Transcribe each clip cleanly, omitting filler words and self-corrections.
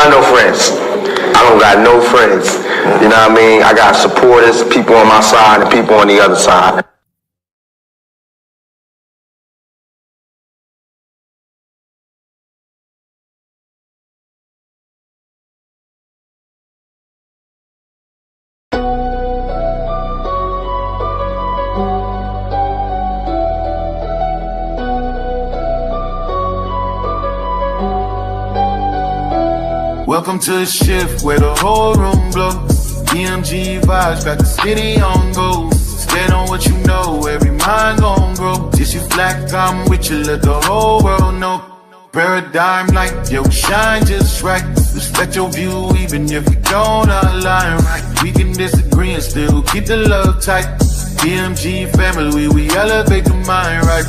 got no friends. I don't got no friends. You know what I mean? I got supporters, people on my side, and people on the other side. Welcome to the shift where the whole room blows. DMG vibes got the city on go. Stand on what you know, every mind gon' grow. Just you black, I'm with you, let the whole world know. Paradigm light, yeah, we shine just right. Respect your view even if we don't align right. We can disagree and still keep the love tight. DMG family, we elevate the mind right.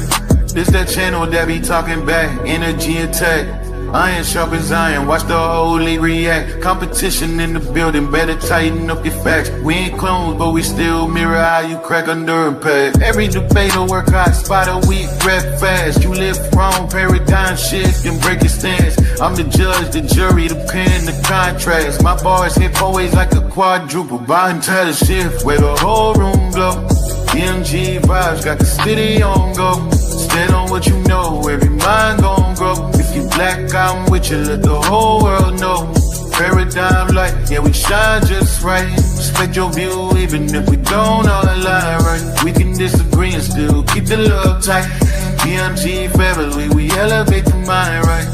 This that channel that be talking back, energy attack. Iron sharp as iron, watch the whole league react. Competition in the building, better tighten up your facts. We ain't clones, but we still mirror how you crack under impact. Every debater work hard, spot a weak, rep fast. You live wrong, paradigm shift and break your stance. I'm the judge, the jury, the pen, the contrast. My bars hit always like a quadruple. Buying title shift where the whole room blow. DMG vibes got the city on go. Stand on what you know, every mind gon' grow. If you black, I'm with you, let the whole world know. Paradigm light, yeah, we shine just right. Respect your view, even if we don't all align right. We can disagree and still keep the love tight. DMG family, we elevate the mind right.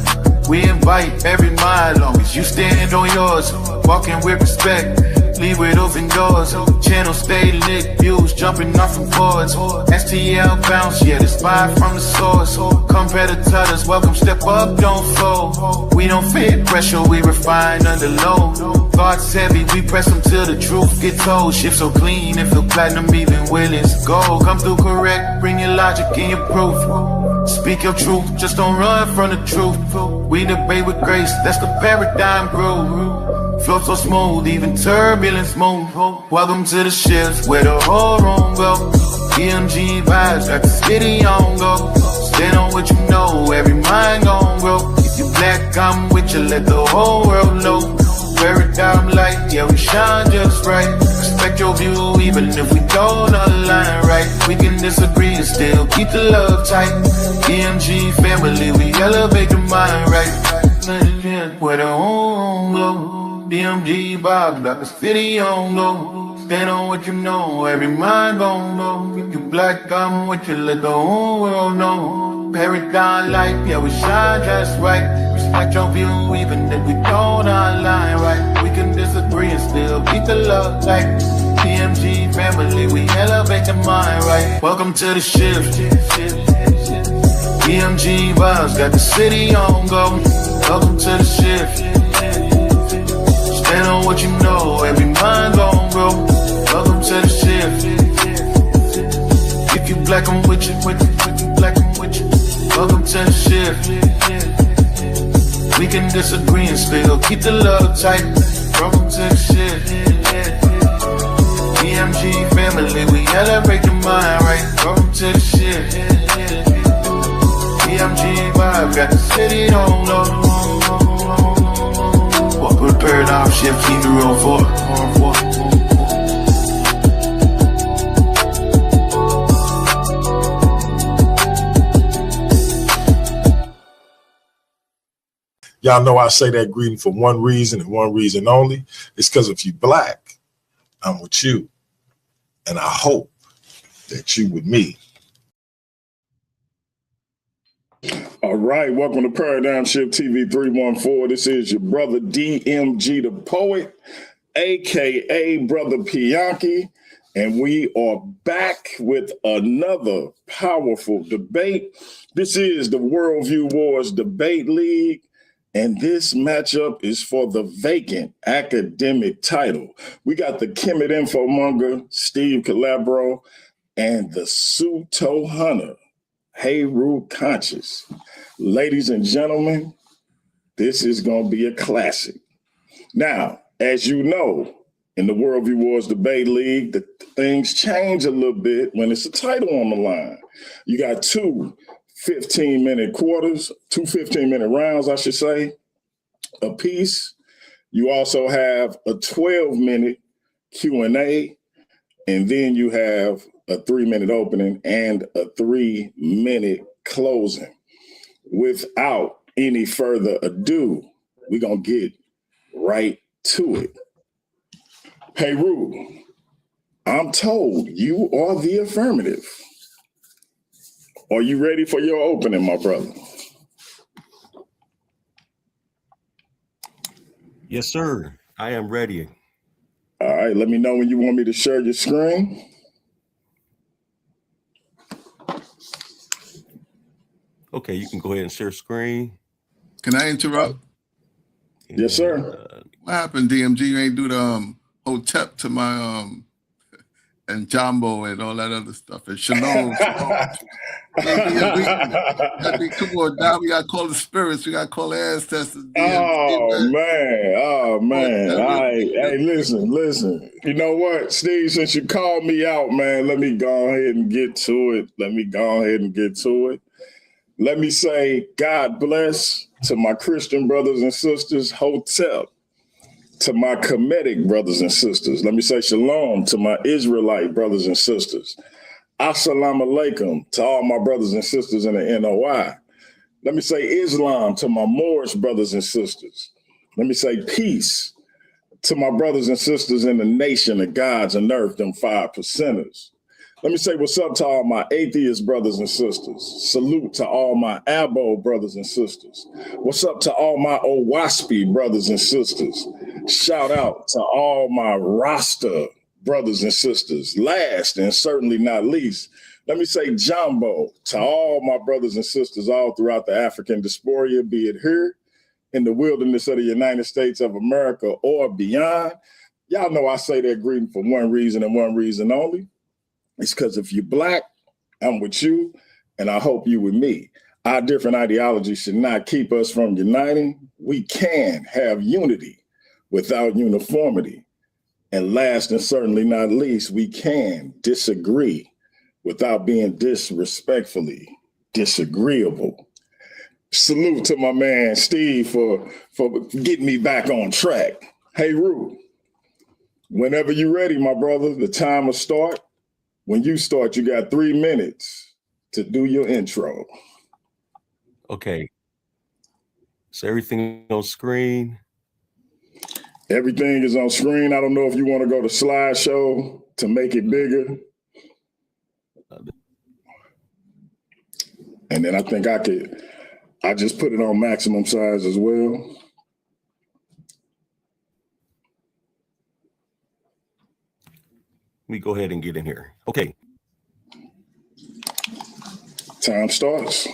We invite every mind, long as you stand on yours. Walking with respect, leave with open doors. Channel stay lit, views jumping off from boards. STL bounce, yeah, the spy from the source. Competitors, welcome, step up, don't fold. We don't fit pressure, we refine under low. Thoughts heavy, we press them till the truth get told. Shift so clean, it feel platinum, even when it's gold. Come through correct, bring your logic and your proof. Speak your truth, just don't run from the truth. We debate with grace, that's the paradigm groove. Flow so smooth, even turbulence move. Welcome to the shift where the whole room go. DMG vibes got the city on go. Stand on what you know, every mind gon' grow. If you black, I'm with you, let the whole world know. Paradigm light, yeah, we shine just right. Respect your view, even if we don't align right. We can disagree and still keep the love tight. DMG family, we elevate the mind right. Where the whole go. DMG vibe, like the city on low. Stand on what you know, every mind gon' know. If you black, I'm with you, let the whole world know. Paradigm light, yeah, we shine just right. Respect your view, even if we don't align right. We can disagree and still keep the love tight. DMG family, we elevate the mind right. Welcome to the shift. DMG vibes, got the city on go. Welcome to the shift. Stand on what you know, every mind gon' grow. Welcome to the shift. If you black, I'm with you, if you black, I'm with you. Welcome to the shift. We can disagree and still keep the love tight. Welcome to the shift. DMG family, we elevate the mind right. Welcome to the shift. DMG vibe, got the city on low. Put paradigm shift, keep the road forward. Y'all know I say that greeting for one reason and one reason only. It's because if you black, I'm with you. And I hope that you with me. All right, welcome to Paradigm Shift TV 314. This is your brother DMG the Poet, aka Brother Pianki, and we are back with another powerful debate. This is the Worldview Wars Debate League, and this matchup is for the vacant academic title. We got the Kemet Infomonger, Steve Caballero, and the Suto Hunter, Heru Conscious. Ladies and gentlemen, this is going to be a classic. Now, as you know, in the Worldview Wars Debate League, the things change a little bit when it's a title on the line. You got two 15-minute quarters, two 15-minute rounds, I should say, a piece. You also have a 12-minute Q&A, and then you have a 3-minute opening and a 3-minute closing. Without any further ado, we're going to get right to it. Heru, I'm told you are the affirmative. Are you ready for your opening, my brother? Yes, sir. I am ready. All right, let me know when you want me to share your screen. Okay, you can go ahead and share screen. Can I interrupt? Yes, sir. What happened, DMG? You ain't do the hotep to my and Jumbo and all that other stuff. And Shalom. Come on, now we gotta call the spirits. We gotta call the ancestors. Oh man. All right. Hey, listen. You know what, Steve? Since you called me out, man, let me go ahead and get to it. Let me say God bless to my Christian brothers and sisters. Hotep to my Kemetic brothers and sisters. Let me say shalom to my Israelite brothers and sisters. Assalamu alaikum to all my brothers and sisters in the NOI. Let me say Islam to my Moorish brothers and sisters. Let me say peace to my brothers and sisters in the nation of gods and earth, them 5%ers. Let me say what's up to all my atheist brothers and sisters. Salute to all my Abo brothers and sisters. What's up to all my Owaspi brothers and sisters. Shout out to all my Rasta brothers and sisters. Last and certainly not least, let me say Jumbo to all my brothers and sisters all throughout the African diaspora, be it here in the wilderness of the United States of America or beyond. Y'all know I say that greeting for one reason and one reason only. It's because if you're Black, I'm with you, and I hope you with me. Our different ideologies should not keep us from uniting. We can have unity without uniformity. And last and certainly not least, we can disagree without being disrespectfully disagreeable. Salute to my man Steve for getting me back on track. Hey, Heru, whenever you're ready, my brother, the time will start. When you start, you got 3 minutes to do your intro. Okay. So everything on screen? Everything is on screen. I don't know if you want to go to slideshow to make it bigger. And then I think I just put it on maximum size as well. Let me go ahead and get in here. Okay. Time starts.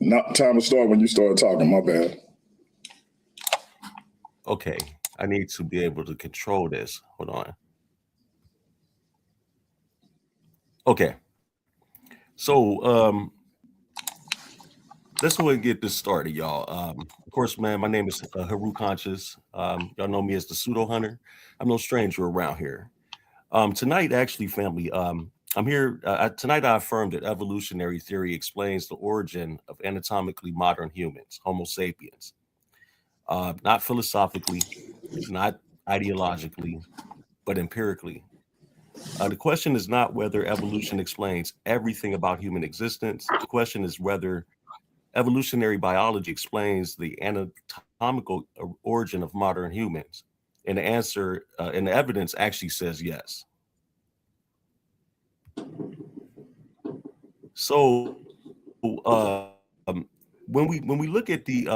Not time to start when you start talking, my bad. Okay. I need to be able to control this. Hold on. Okay. So let's go ahead and get this started, y'all. Of course, man, my name is Heru Conscious. Y'all know me as the Pseudo Hunter. I'm no stranger around here. Tonight, actually, family, I'm here. Tonight, I affirm that evolutionary theory explains the origin of anatomically modern humans, Homo sapiens. Not philosophically, not ideologically, but empirically. The question is not whether evolution explains everything about human existence. The question is whether evolutionary biology explains the anatomical origin of modern humans. And the answer and the evidence actually says yes. So when we look at the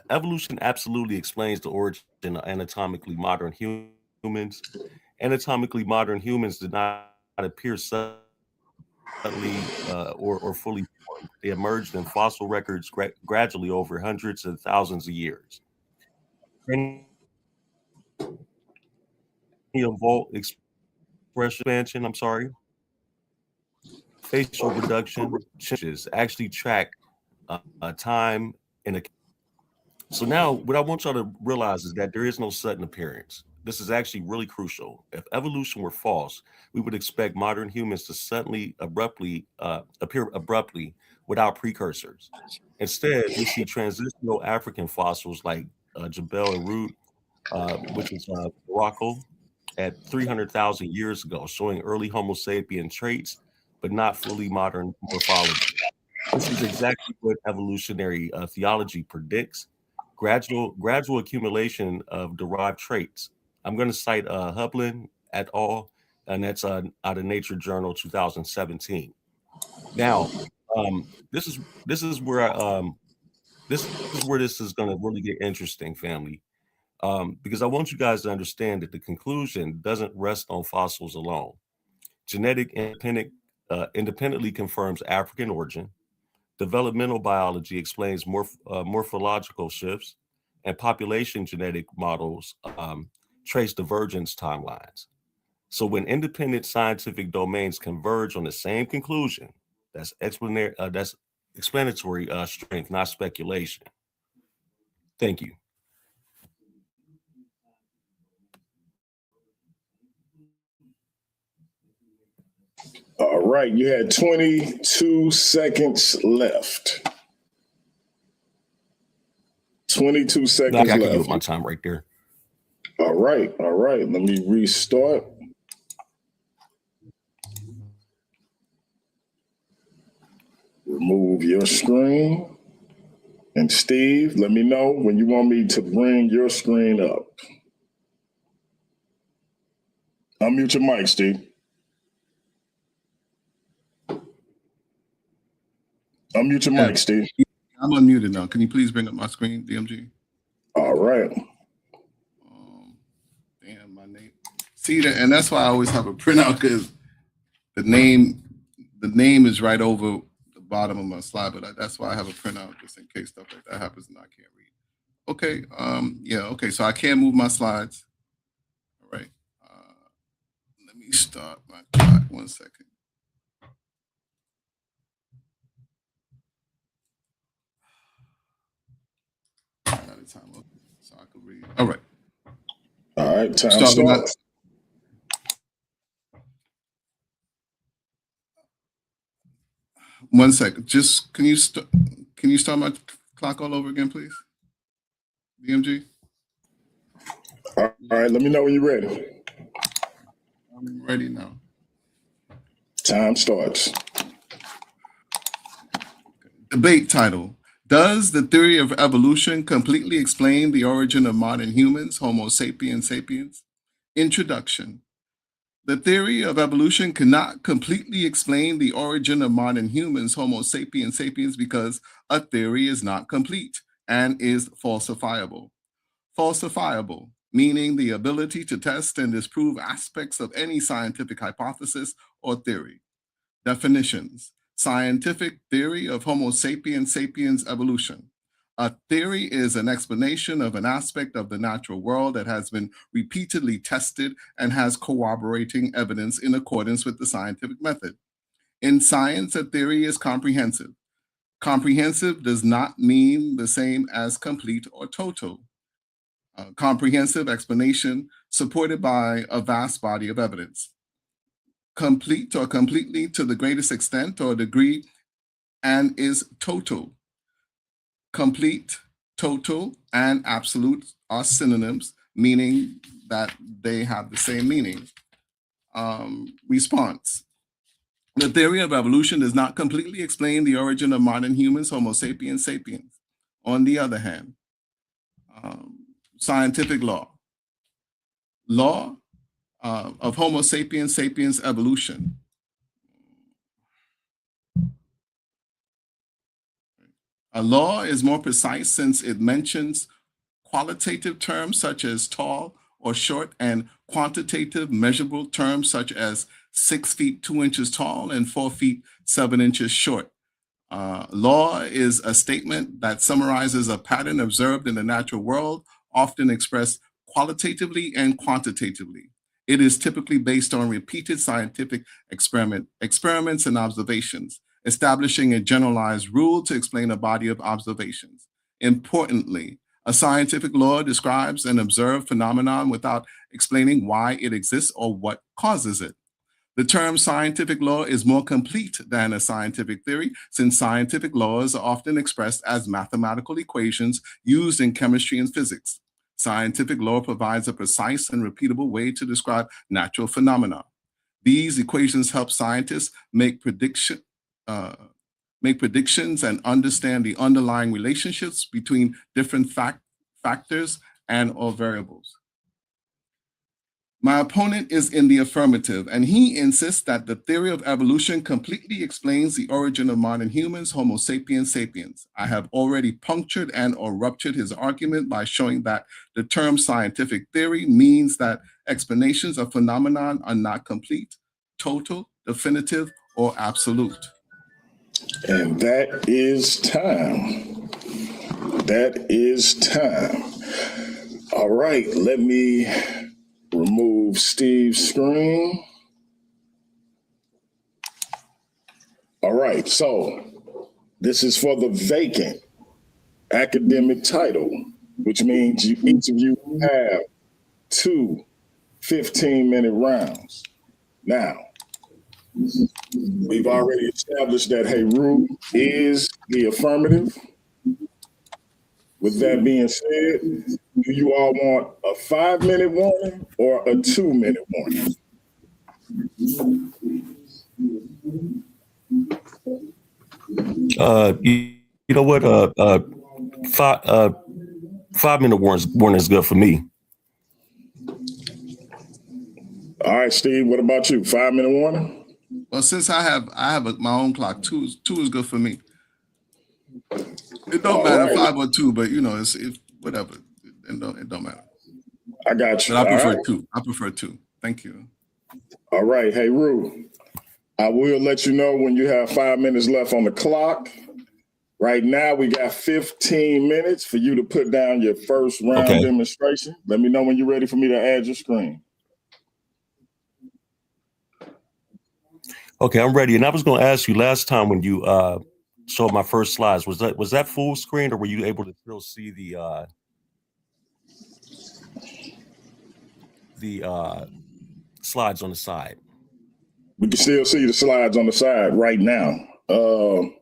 evolution absolutely explains the origin of anatomically modern humans. Anatomically modern humans did not appear suddenly or fully formed. They emerged in fossil records gradually over hundreds and thousands of years. Expansion, facial reduction changes actually track time in a. So now what I want y'all to realize is that there is no sudden appearance. this is actually really crucial. If evolution were false, we would expect modern humans to suddenly appear abruptly without precursors. Instead, we see transitional African fossils like Jebel and Root, which is Morocco, at 300,000 years ago, showing early Homo sapien traits, but not fully modern morphology. This is exactly what evolutionary theology predicts: gradual accumulation of derived traits. I'm going to cite Hublin et al., and that's out of Nature Journal 2017. Now, this is where this is going to really get interesting, family, because I want you guys to understand that the conclusion doesn't rest on fossils alone. Genetic independently confirms African origin. Developmental biology explains morphological shifts, and population genetic models trace divergence timelines. So when independent scientific domains converge on the same conclusion, that's explanatory strength, not speculation. Thank you. All right, you had 22 seconds left. 22 seconds I can left. use my time right there. All right. Let me restart. Remove your screen. And Steve, let me know when you want me to bring your screen up. Unmute your mic, Steve. Unmute your mic, Steve. I'm unmuted now. Can you please bring up my screen, DMG? All right. Damn, my name. See that, and that's why I always have a printout, because the name is right over the bottom of my slide. But that's why I have a printout, just in case stuff like that happens and I can't read. Okay. Yeah. Okay. So I can't move my slides. All right. Let me start my clock. 1 second. Out of time. Okay. So I can read. All right. All right. Time starts. 1 second. Just can you start my clock all over again, please? DMG? All right. Let me know when you're ready. I'm ready now. Time starts. Debate title: Does the theory of evolution completely explain the origin of modern humans, Homo sapiens sapiens? Introduction. The theory of evolution cannot completely explain the origin of modern humans, Homo sapiens sapiens, because a theory is not complete and is falsifiable. Falsifiable, meaning the ability to test and disprove aspects of any scientific hypothesis or theory. Definitions: scientific theory of Homo sapiens sapiens evolution. A theory is an explanation of an aspect of the natural world that has been repeatedly tested and has corroborating evidence in accordance with the scientific method. In science, a theory is comprehensive. Comprehensive does not mean the same as complete or total. Comprehensive explanation supported by a vast body of evidence. Complete or completely to the greatest extent or degree, and is total. Complete, total, and absolute are synonyms, meaning that they have the same meaning. Response: the theory of evolution does not completely explain the origin of modern humans, Homo sapiens sapiens. On the other hand, scientific law of Homo sapiens sapiens evolution. A law is more precise since it mentions qualitative terms such as tall or short, and quantitative measurable terms such as 6 feet 2 inches tall and 4 feet 7 inches short. Law is a statement that summarizes a pattern observed in the natural world, often expressed qualitatively and quantitatively. It is typically based on repeated scientific experiments and observations, establishing a generalized rule to explain a body of observations. Importantly, A scientific law describes an observed phenomenon without explaining why it exists or what causes it. The term scientific law is more complete than a scientific theory, since scientific laws are often expressed as mathematical equations used in chemistry and physics. Scientific law provides a precise and repeatable way to describe natural phenomena. These equations help scientists make predictions and understand the underlying relationships between different factors and or variables. My opponent is in the affirmative, and he insists that the theory of evolution completely explains the origin of modern humans, Homo sapiens sapiens. I have already punctured and or ruptured his argument by showing that the term scientific theory means that explanations of phenomenon are not complete, total, definitive, or absolute. And that is time. That is time. All right, let me remove Steve's screen. All right, so this is for the vacant academic title, which means each of you have 2 15-minute rounds. Now, we've already established that Heru is the affirmative. With that being said, do you all want a 5-minute warning or a 2-minute warning? You know what? 5-minute warning is good for me. All right, Steve, what about you? 5-minute warning? Well, since I have my own clock, two is good for me. It don't matter, 5 or 2, but it's whatever. It don't matter. I got you. But I prefer 2. I prefer 2. Thank you. All right, Heru, I will let you know when you have 5 minutes left on the clock. Right now, we got 15 minutes for you to put down your first round demonstration. Let me know when you're ready for me to add your screen. Okay, I'm ready. And I was going to ask you last time when you showed my first slides, was that full screen, or were you able to still see the slides on the side? We can still see the slides on the side right now. I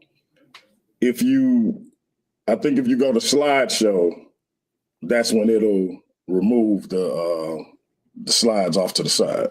think if you go to slideshow, that's when it'll remove the slides off to the side.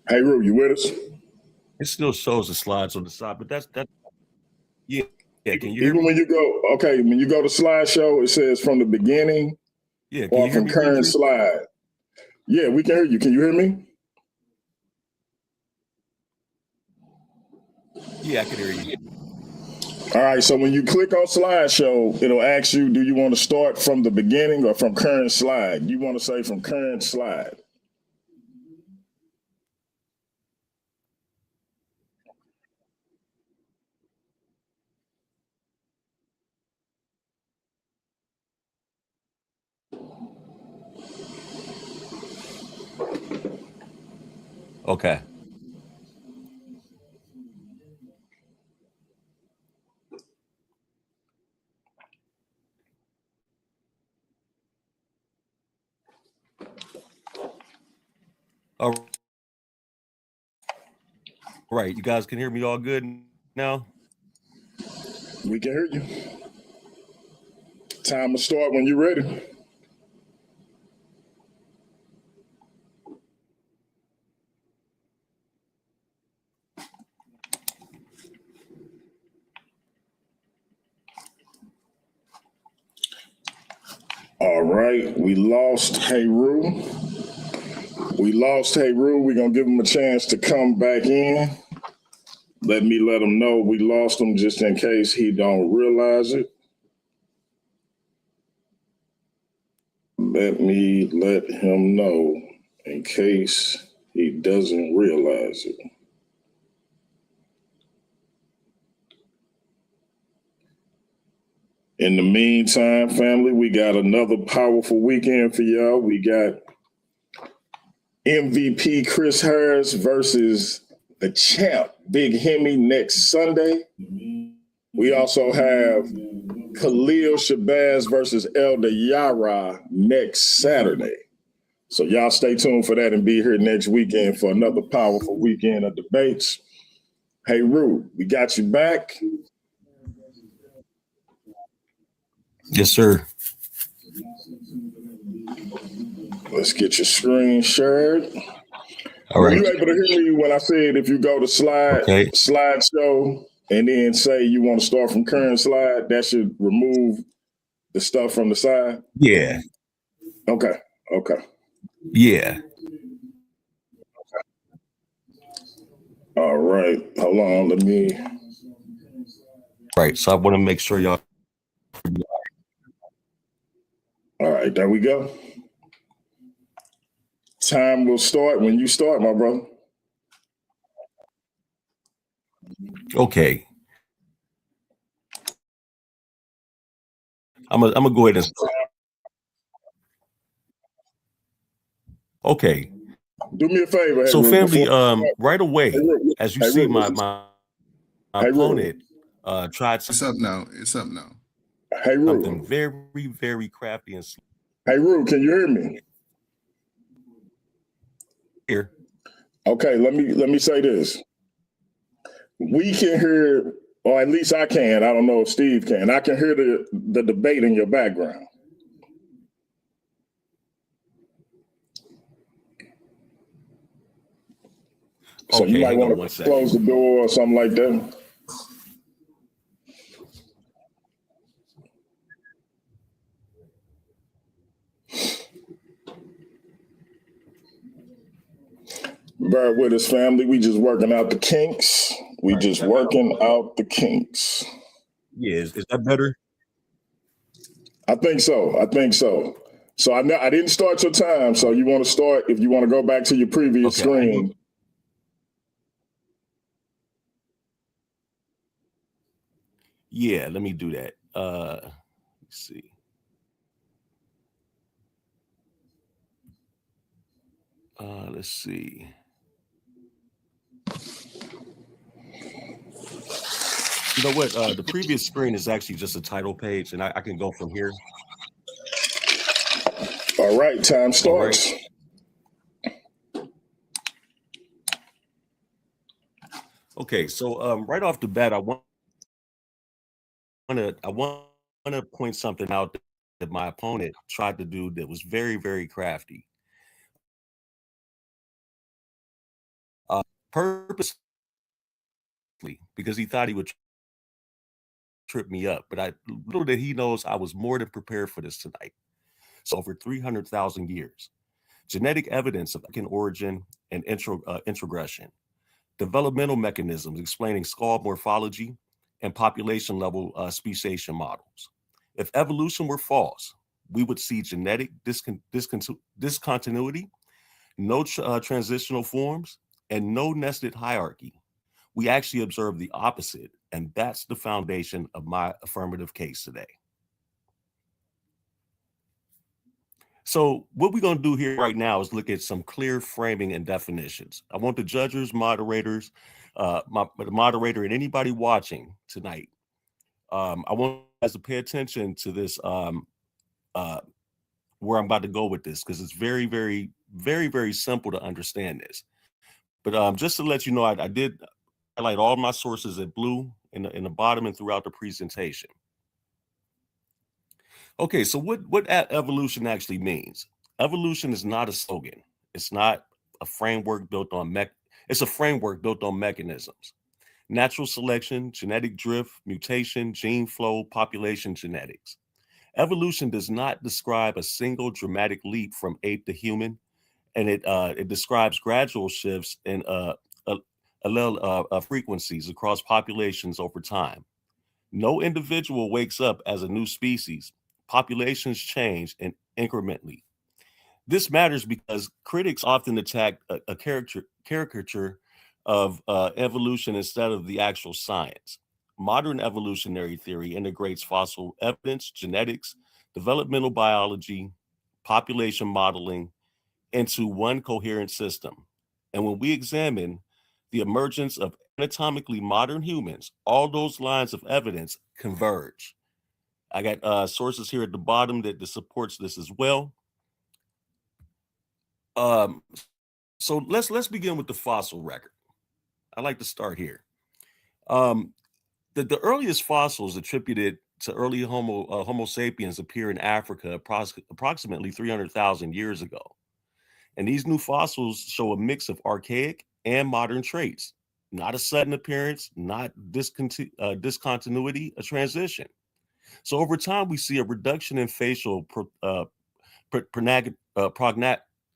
Hey, Ru, you with us? It still shows the slides on the side, but that's yeah. Can you hear Even me? when you go to slideshow, it says from the beginning or from current slide. Yeah, we can hear you. Can you hear me? Yeah, I can hear you. All right, so when you click on slideshow, it'll ask you, do you want to start from the beginning or from current slide? You want to say from current slide. Okay. All right, you guys can hear me all good now? We can hear you. Time to start when you're ready. All right, we lost Heru. We're going to give him a chance to come back in. Let him know we lost him just in case he don't realize it. Let me let him know in case he doesn't realize it. In the meantime, family, we got another powerful weekend for y'all. We got MVP Chris Harris versus the champ Big Hemi next Sunday. We also have Khalil Shabazz versus Elder Yara next Saturday. So y'all stay tuned for that and be here next weekend for another powerful weekend of debates. Hey, Heru, we got you back. Yes, sir. Let's get your screen shared. All right. Were you able to hear me when I said if you go to slideshow and then say you want to start from current slide, that should remove the stuff from the side? Yeah. Okay. Yeah. All right. Hold on. Let me. Right. So I want to make sure y'all. All right. There we go. Time will start when you start, my brother. Okay. I'm gonna go ahead and start. Okay. Do me a favor. So Heru, family, right away, as you see, my opponent tried It's up now. something very, very crafty and slow. Hey, Heru, can you hear me? Here. Okay, let me say this. We can hear, or at least I can. I don't know if Steve can. I can hear the debate in your background. So Okay, you might want to close the door or something like that. Bear with us, family. We just working out the kinks. Yeah, is that better? I think so. So I didn't start your time. So you want to start, if you want to go back to your previous screen. Yeah, let me do that. Let's see. Let's see. You know what? The previous screen is actually just a title page, and I can go from here. All right, time starts. Okay, so right off the bat, I want to point something out that my opponent tried to do that was very, very crafty. Purposely, because he thought he would trip me up, but little did he knows I was more than prepared for this tonight. So over 300,000 years, genetic evidence of origin and introgression, developmental mechanisms explaining skull morphology, and population level speciation models. If evolution were false, we would see genetic discontinuity, no transitional forms, and no nested hierarchy. We actually observe the opposite, and that's the foundation of my affirmative case today. So what we're going to do here right now is look at some clear framing and definitions. I want the judges, moderators, the moderator, and anybody watching tonight, I want you guys to pay attention to this, where I'm about to go with this, because it's very, very, very, very simple to understand this. But just to let you know, I did highlight all my sources in blue in the bottom and throughout the presentation. Okay, so what evolution actually means? Evolution is not a slogan. It's not a framework built on it's a framework built on mechanisms. Natural selection, genetic drift, mutation, gene flow, population genetics. Evolution does not describe a single dramatic leap from ape to human, and it describes gradual shifts in allele frequencies across populations over time. No individual wakes up as a new species. Populations change incrementally. This matters because critics often attack a caricature of evolution instead of the actual science. Modern evolutionary theory integrates fossil evidence, genetics, developmental biology, population modeling into one coherent system. And when we examine the emergence of anatomically modern humans, all those lines of evidence converge. I got sources here at the bottom that supports this as well. Um, so let's begin with the fossil record. I like to start here. Um, the earliest fossils attributed to early Homo sapiens appear in Africa approximately 300,000 years ago. And these new fossils show a mix of archaic and modern traits, not a sudden appearance, not discontinuity, a transition. So over time, we see a reduction in facial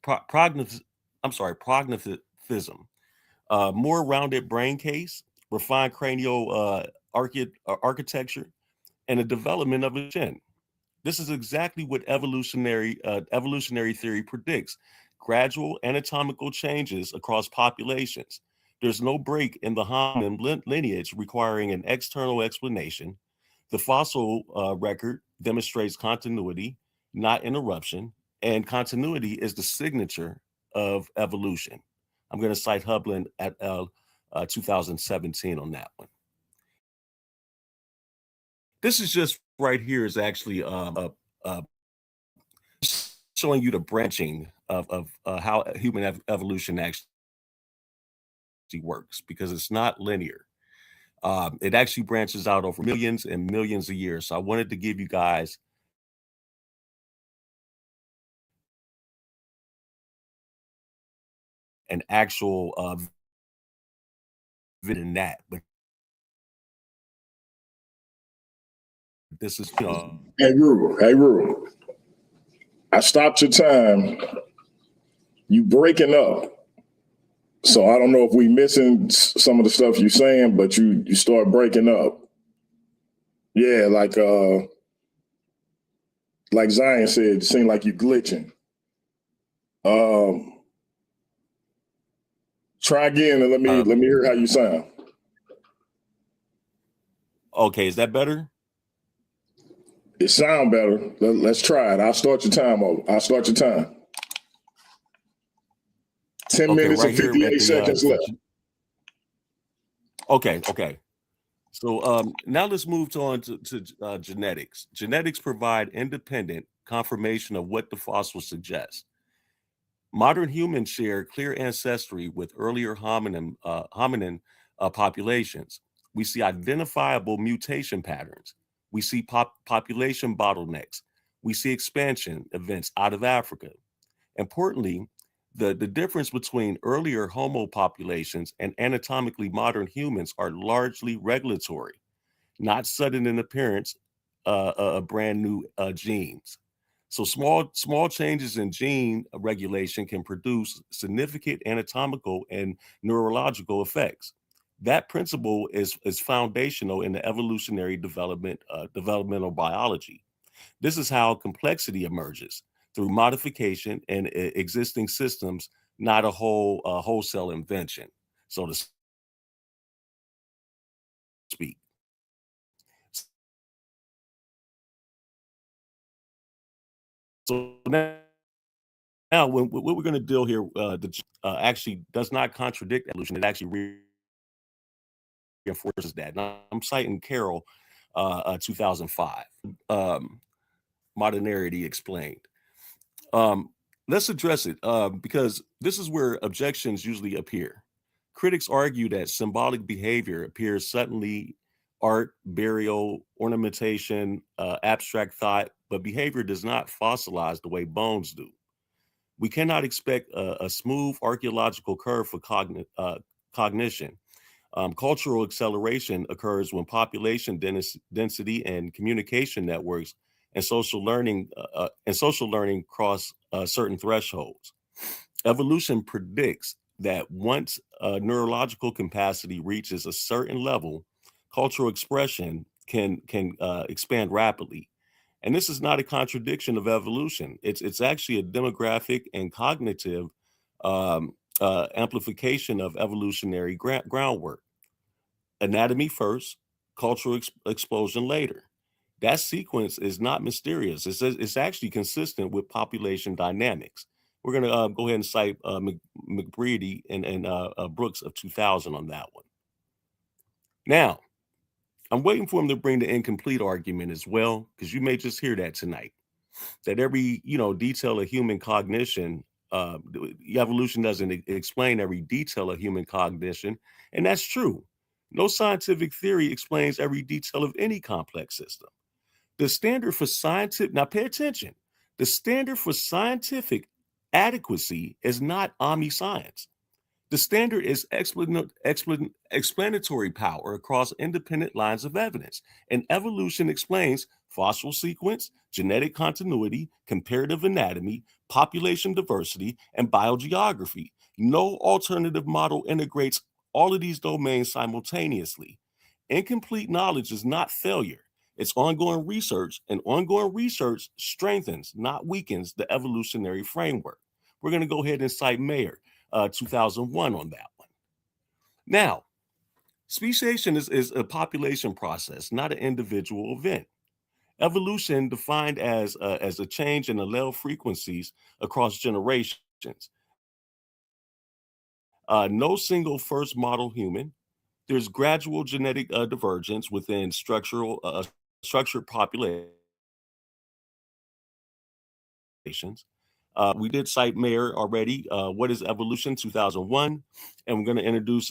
prognathism, more rounded brain case, refined cranial architecture, and a development of a chin. This is exactly what evolutionary theory predicts: gradual anatomical changes across populations. There's no break in the hominin lineage requiring an external explanation. The fossil record demonstrates continuity, not interruption, and continuity is the signature of evolution. I'm going to cite Hublin at 2017 on that one. This is just right here is actually showing you the branching of how human evolution actually works, because it's not linear. It actually branches out over millions and millions of years. So I wanted to give you guys an actual vid in that, but this is, you know. Hey, Heru. I stopped your time. You breaking up. So I don't know if we missing some of the stuff you're saying, but you start breaking up. Yeah, like Zion said, it seemed like you glitching. Try again and let me hear how you sound. Okay, is that better? It sound better. Let's try it. I'll start your time over. I'll start your time. 10 minutes right and 58 seconds left. Okay. So now let's move on to genetics. Genetics provide independent confirmation of what the fossils suggest. Modern humans share clear ancestry with earlier hominin populations. We see identifiable mutation patterns. We see population bottlenecks. We see expansion events out of Africa. Importantly, the difference between earlier Homo populations and anatomically modern humans are largely regulatory, not sudden in appearance, brand new genes. So small changes in gene regulation can produce significant anatomical and neurological effects. That principle is foundational in the evolutionary developmental biology. This is how complexity emerges, through modification and existing systems, not a wholesale invention, so to speak. So now what we're going to deal here actually does not contradict evolution. It actually reinforces that. Now, I'm citing Carroll, 2005, Modernity Explained. Let's address it because this is where objections usually appear. Critics argue that symbolic behavior appears suddenly: art, burial, ornamentation, abstract thought, but behavior does not fossilize the way bones do. We cannot expect a smooth archaeological curve for cognition. Cultural acceleration occurs when population density and communication networks and social learning cross certain thresholds. Evolution predicts that once neurological capacity reaches a certain level, cultural expression can expand rapidly. And this is not a contradiction of evolution. It's actually a demographic and cognitive amplification of evolutionary groundwork. Anatomy first, cultural explosion later. That sequence is not mysterious. It's actually consistent with population dynamics. We're going to go ahead and cite McBreedy and Brooks of 2000 on that one. Now, I'm waiting for him to bring the incomplete argument as well, because you may just hear that tonight. That every detail of human cognition, evolution doesn't explain every detail of human cognition, and that's true. No scientific theory explains every detail of any complex system. The standard for scientific, now pay attention, the standard for scientific adequacy is not omniscience. The standard is explanatory power across independent lines of evidence, and evolution explains fossil sequence, genetic continuity, comparative anatomy, population diversity, and biogeography. No alternative model integrates all of these domains simultaneously. Incomplete knowledge is not failure. It's ongoing research, and ongoing research strengthens, not weakens, the evolutionary framework. We're going to go ahead and cite Mayer, 2001 on that one. Now, speciation is a population process, not an individual event. Evolution defined as a change in allele frequencies across generations. No single first model human. There's gradual genetic divergence within structured populations. We did cite Mayer already. What is evolution? 2001, and we're going to introduce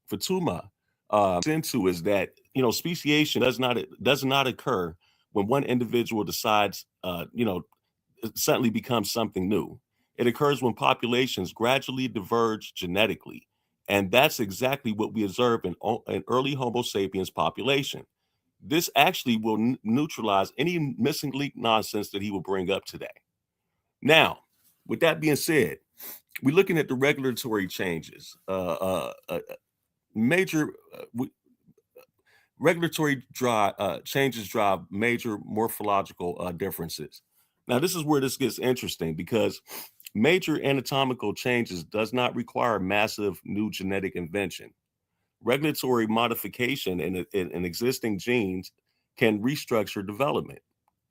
Fatuma. Into is that speciation does not occur when one individual decides suddenly becomes something new. It occurs when populations gradually diverge genetically, and that's exactly what we observe in early Homo sapiens population. This actually will neutralize any missing link nonsense that he will bring up today. Now, with that being said, we're looking at the regulatory changes. Regulatory changes drive major morphological differences. Now, this is where this gets interesting, because major anatomical changes does not require massive new genetic invention. Regulatory modification in existing genes can restructure development.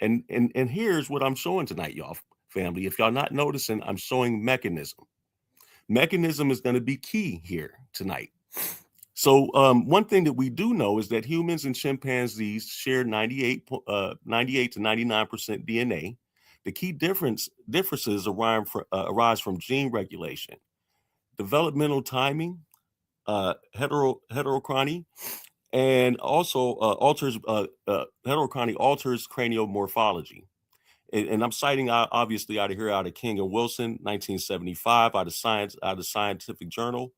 And here's what I'm showing tonight, y'all family. If y'all not noticing, I'm showing mechanism. Mechanism is going to be key here tonight. So one thing that we do know is that humans and chimpanzees share 98 to 99% DNA. The key differences arise from gene regulation, developmental timing, heterochrony, and also heterochrony alters cranial morphology. And I'm citing obviously out of King and Wilson, 1975, out of Scientific Journal,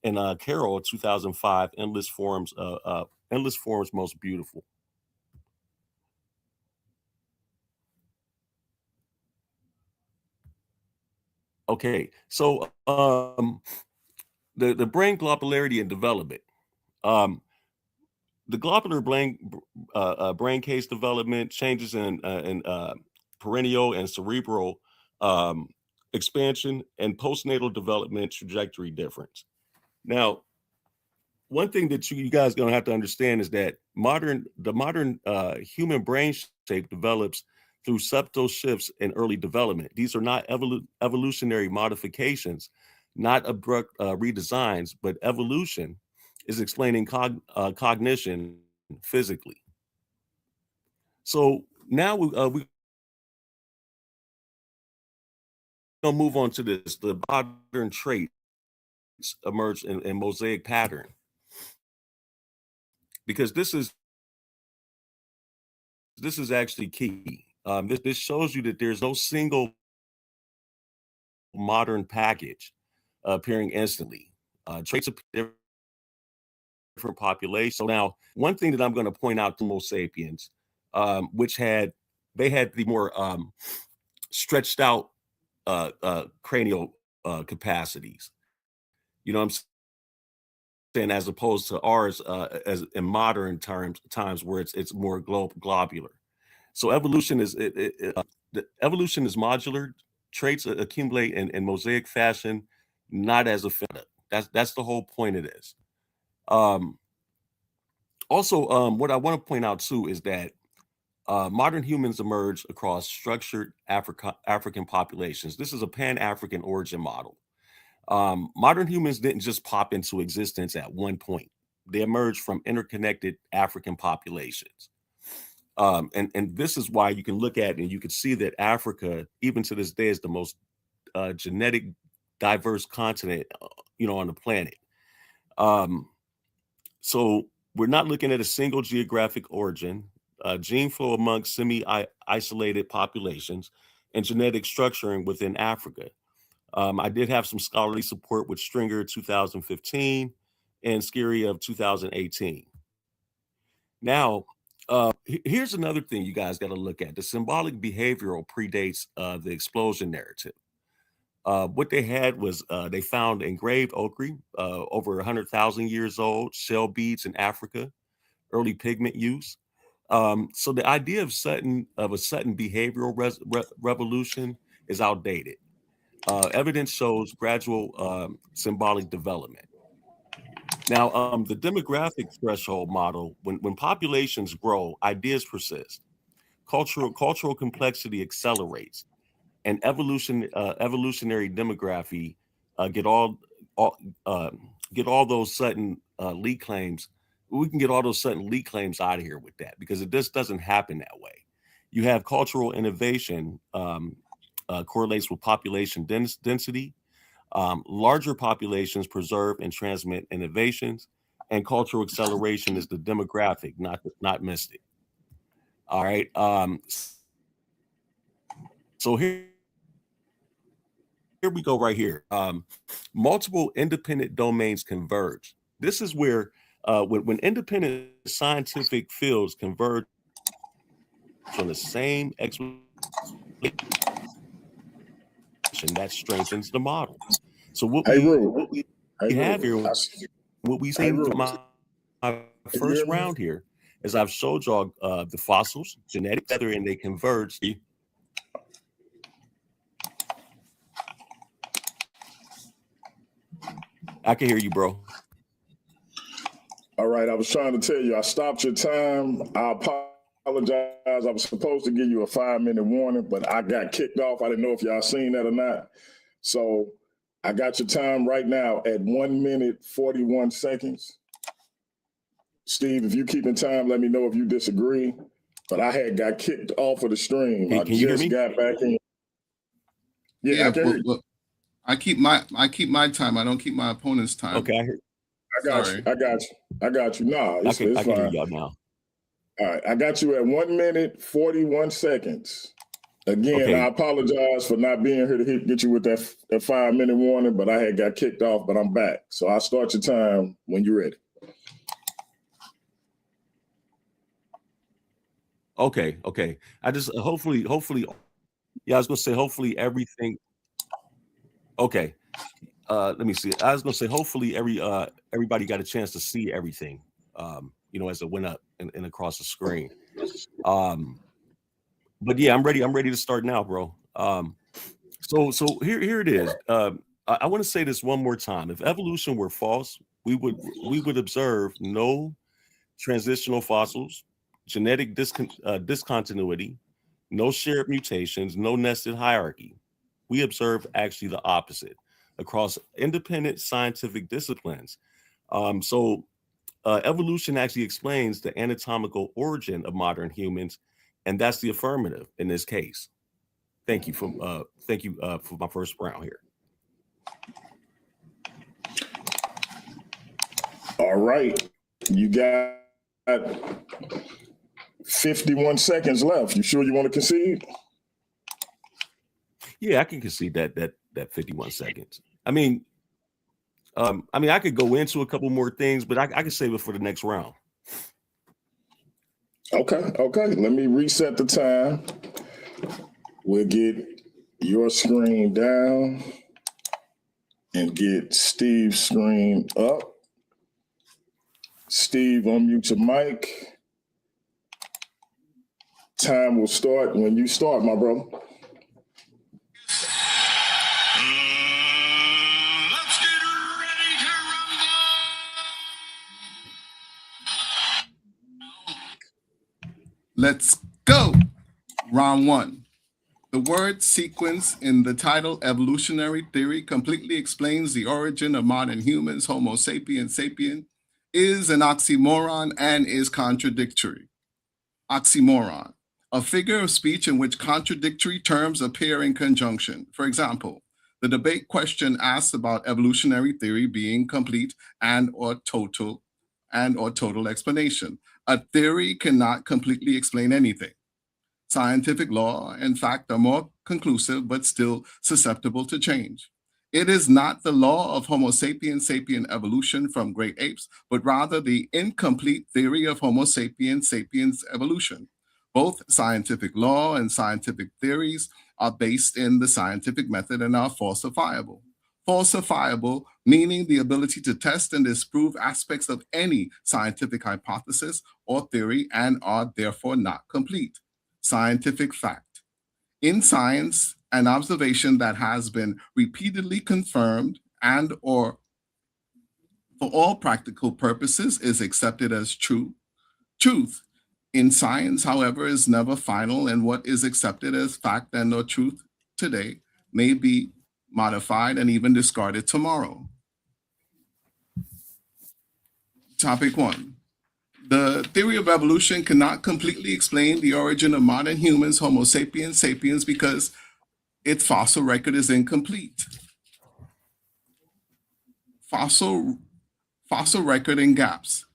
and Carroll, 2005, Endless Forms Most Beautiful. Okay, so the brain globularity and development. The globular brain case development changes in perennial and cerebral expansion and postnatal development trajectory difference. Now, one thing that you guys are going to have to understand is that the modern human brain shape develops through subtle shifts in early development. These are not evolutionary modifications, not abrupt redesigns, but evolution is explaining cognition physically. So now we're going to move on to this. The modern traits emerge in mosaic pattern, because this is actually key. This shows you that there's no single modern package appearing instantly. Traits appear different populations. So now, one thing that I'm going to point out to Homo sapiens, which had the more stretched out cranial capacities. You know what I'm as opposed to ours as in modern times where it's more globular. So evolution is the evolution is modular. Traits accumulate in mosaic fashion, not as a finite. That's the whole point of this. Um, Also, what I want to point out too is that modern humans emerged across structured African populations. This is a Pan-African origin model. Modern humans didn't just pop into existence at one point. They emerged from interconnected African populations. And this is why you can look at and you can see that Africa, even to this day, is the most genetic diverse continent, on the planet. Um, so we're not looking at a single geographic origin, gene flow among semi-isolated populations, and genetic structuring within Africa. I did have some scholarly support with Stringer 2015 and Scary of 2018. Now, here's another thing you guys got to look at. The symbolic behavioral predates the explosion narrative. What they had was they found engraved ochre, over 100,000 years old, shell beads in Africa, early pigment use. So the idea of a sudden behavioral revolution is outdated. Evidence shows gradual symbolic development. Now, the demographic threshold model, when populations grow, ideas persist. Cultural complexity accelerates, and evolutionary demography get all get all those sudden lead claims. We can get all those sudden lead claims out of here with that because it just doesn't happen that way. You have cultural innovation correlates with population density. Larger populations preserve and transmit innovations, and cultural acceleration is the demographic, not mystic. All right. So here we go right here. Multiple independent domains converge. This is where when independent scientific fields converge on the same explanation, that strengthens the model. So what we have here, what we see from my first round here, is I've showed y'all the fossils, genetic feather, and they converge. I can hear you, bro. All right, I was trying to tell you, I stopped your time. I apologize. I was supposed to give you a 5-minute warning, but I got kicked off. I didn't know if y'all seen that or not. So I got your time right now at 1 minute, 41 seconds. Steve, if you keep in time, let me know if you disagree. But I got kicked off of the stream. Hey, I just got back in. Yeah, I keep my time. I don't keep my opponent's time. Okay, I hear. I got you. Nah, it's I can fine. hear y'all now. All right, I got you at 1 minute, 41 seconds. Again, Okay. I apologize for not being here to get you with that 5-minute warning, but I got kicked off, but I'm back. So I'll start your time when you're ready. Okay. I just hopefully, yeah, I was gonna say hopefully everything. Okay. Let me see. I was gonna say hopefully everybody got a chance to see everything. As it went up and across the screen. But yeah, I'm ready to start now, bro. So here it is. I want to say this one more time. If evolution were false, we would observe no transitional fossils, genetic discontinuity, no shared mutations, no nested hierarchy. We observe actually the opposite across independent scientific disciplines. Evolution actually explains the anatomical origin of modern humans, and that's the affirmative in this case. Thank you for my first round here. All right, you got 51 seconds left. You sure you want to concede? Yeah, I can concede that 51 seconds. I mean, I could go into a couple more things, but I can save it for the next round. Okay. Let me reset the time. We'll get your screen down and get Steve's screen up. Steve, unmute your mic. Time will start when you start, my brother. Let's get ready to rumble. Let's go. Round one. The word sequence in the title Evolutionary Theory completely explains the origin of modern humans, Homo sapiens sapien, is an oxymoron and is contradictory. Oxymoron, a figure of speech in which contradictory terms appear in conjunction. For example, the debate question asks about evolutionary theory being complete and or total explanation. A theory cannot completely explain anything. Scientific law and fact are more conclusive, but still susceptible to change. It is not the law of Homo sapiens sapien evolution from great apes, but rather the incomplete theory of Homo sapiens sapiens evolution. Both scientific law and scientific theories are based in the scientific method and are falsifiable. Falsifiable, meaning the ability to test and disprove aspects of any scientific hypothesis or theory and are therefore not complete. Scientific fact. In science, an observation that has been repeatedly confirmed and or for all practical purposes is accepted as true. Truth in science, however, is never final, and what is accepted as fact and or truth today may be modified and even discarded tomorrow. Topic one. The theory of evolution cannot completely explain the origin of modern humans, Homo sapiens sapiens, because its fossil record is incomplete. Fossil record and gaps.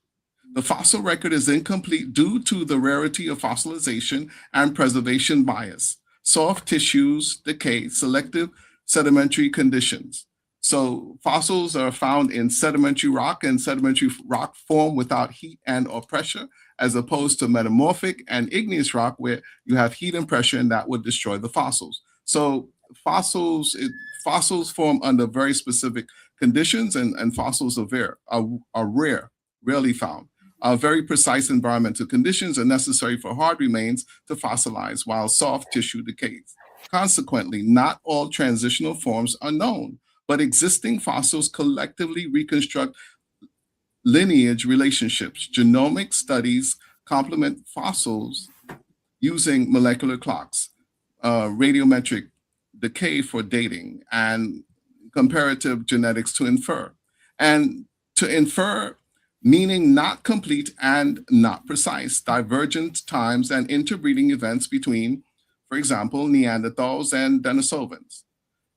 The fossil record is incomplete due to the rarity of fossilization and preservation bias, soft tissues decay, selective sedimentary conditions. So fossils are found in sedimentary rock, and sedimentary rock form without heat and or pressure, as opposed to metamorphic and igneous rock where you have heat and pressure and that would destroy the fossils. So fossils form under very specific conditions, and fossils are rarely found. Very precise environmental conditions are necessary for hard remains to fossilize while soft tissue decays. Consequently, not all transitional forms are known, but existing fossils collectively reconstruct lineage relationships. Genomic studies complement fossils using molecular clocks, radiometric decay for dating, and comparative genetics to infer. And to infer, meaning not complete and not precise, divergent times and interbreeding events between, for example, Neanderthals and Denisovans.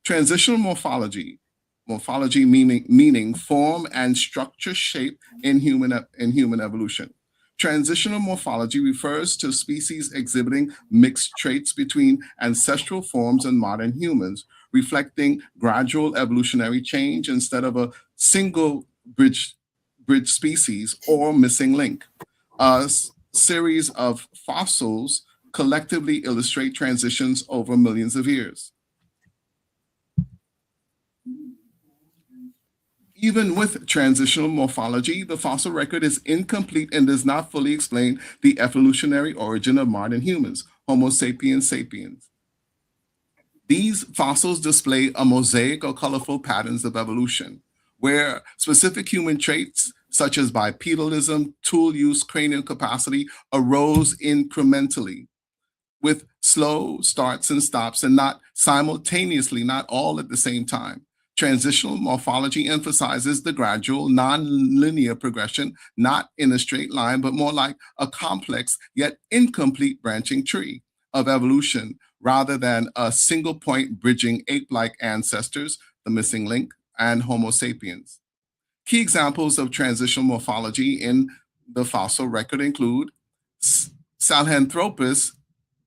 Transitional morphology meaning form and structure shape in human evolution. Transitional morphology refers to species exhibiting mixed traits between ancestral forms and modern humans, reflecting gradual evolutionary change instead of a single bridge species or missing link. A series of fossils collectively illustrate transitions over millions of years. Even with transitional morphology, the fossil record is incomplete and does not fully explain the evolutionary origin of modern humans, Homo sapiens sapiens. These fossils display a mosaic or colorful patterns of evolution, where specific human traits such as bipedalism, tool use, cranial capacity arose incrementally, with slow starts and stops and not simultaneously, not all at the same time. Transitional morphology emphasizes the gradual, non-linear progression, not in a straight line, but more like a complex yet incomplete branching tree of evolution, rather than a single point bridging ape-like ancestors, the missing link, and Homo sapiens. Key examples of transitional morphology in the fossil record include Sahelanthropus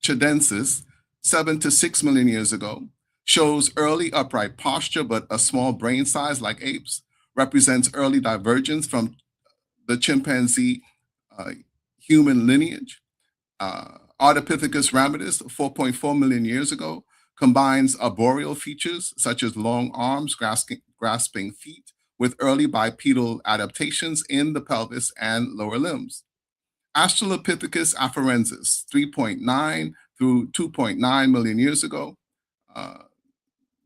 chidensis, 7 to 6 million years ago, shows early upright posture but a small brain size like apes, represents early divergence from the chimpanzee human lineage. Ardipithecus ramidus, 4.4 million years ago, combines arboreal features such as long arms, grasping feet, with early bipedal adaptations in the pelvis and lower limbs. Australopithecus afarensis, 3.9 through 2.9 million years ago.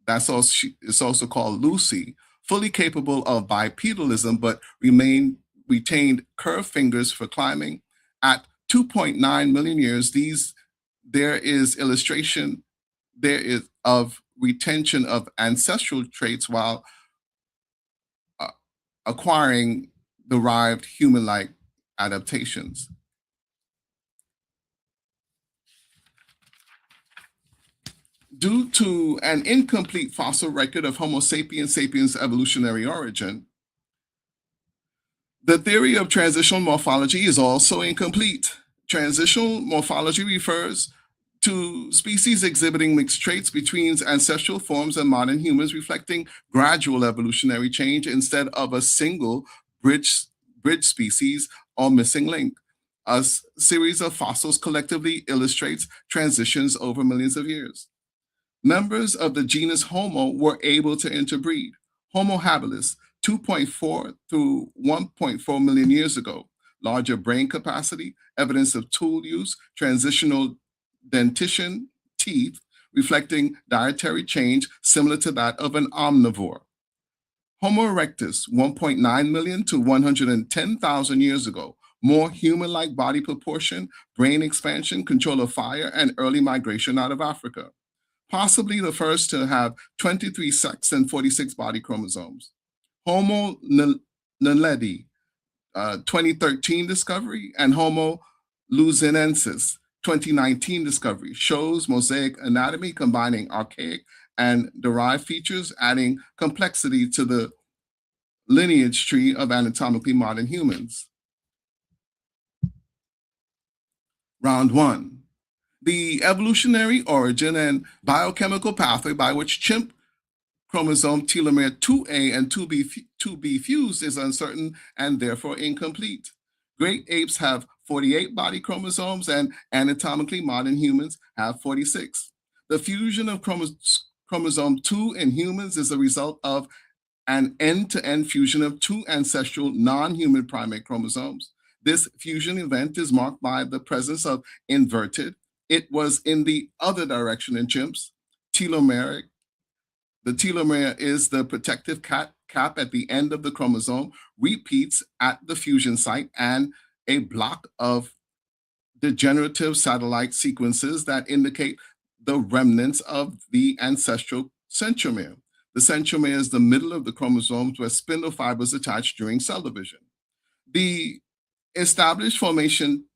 It's also called Lucy, fully capable of bipedalism, but retained curved fingers for climbing. At 2.9 million years, there is of retention of ancestral traits while acquiring derived human-like adaptations. Due to an incomplete fossil record of Homo sapiens sapiens evolutionary origin, the theory of transitional morphology is also incomplete. Transitional morphology refers to species exhibiting mixed traits between ancestral forms and modern humans, reflecting gradual evolutionary change instead of a single bridge species or missing link. A series of fossils collectively illustrates transitions over millions of years. Members of the genus Homo were able to interbreed. Homo habilis, 2.4 through 1.4 million years ago, larger brain capacity, evidence of tool use, transitional dentition, teeth, reflecting dietary change similar to that of an omnivore. Homo erectus, 1.9 million to 110,000 years ago, more human-like body proportion, brain expansion, control of fire, and early migration out of Africa. Possibly the first to have 23 sex and 46 body chromosomes. Homo naledi, 2013 discovery, and Homo luzonensis, 2019 discovery, shows mosaic anatomy combining archaic and derived features, adding complexity to the lineage tree of anatomically modern humans. Round one. The evolutionary origin and biochemical pathway by which chimp chromosome telomere 2A and 2B fused is uncertain and therefore incomplete. Great apes have 48 body chromosomes and anatomically modern humans have 46. The fusion of chromosome 2 in humans is a result of an end-to-end fusion of two ancestral non-human primate chromosomes. This fusion event is marked by the presence of inverted. It was in the other direction in chimps. Telomeric. The telomere is the protective cap at the end of the chromosome, repeats at the fusion site, and a block of degenerative satellite sequences that indicate the remnants of the ancestral centromere. The centromere is the middle of the chromosomes where spindle fibers attach during cell division. The established formation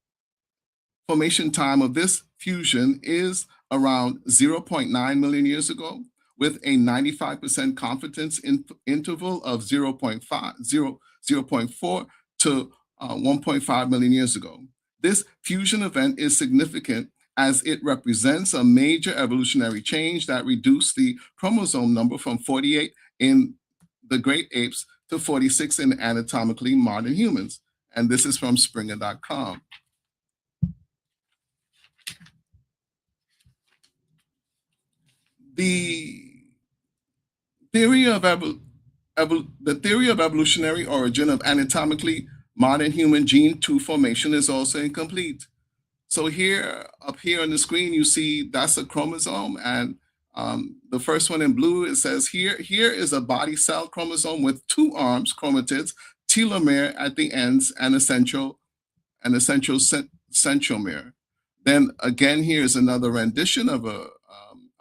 time of this fusion is around 0.9 million years ago, with a 95% confidence interval of 0.4 to 1.5 million years ago. This fusion event is significant as it represents a major evolutionary change that reduced the chromosome number from 48 in the great apes to 46 in anatomically modern humans. And this is from Springer.com. The theory of evolutionary origin of anatomically modern human gene 2 formation is also incomplete. So here, up here on the screen, you see that's a chromosome, and the first one in blue, it says here is a body cell chromosome with 2 arms, chromatids, telomere at the ends, and a centromere. Then again, here's another rendition of a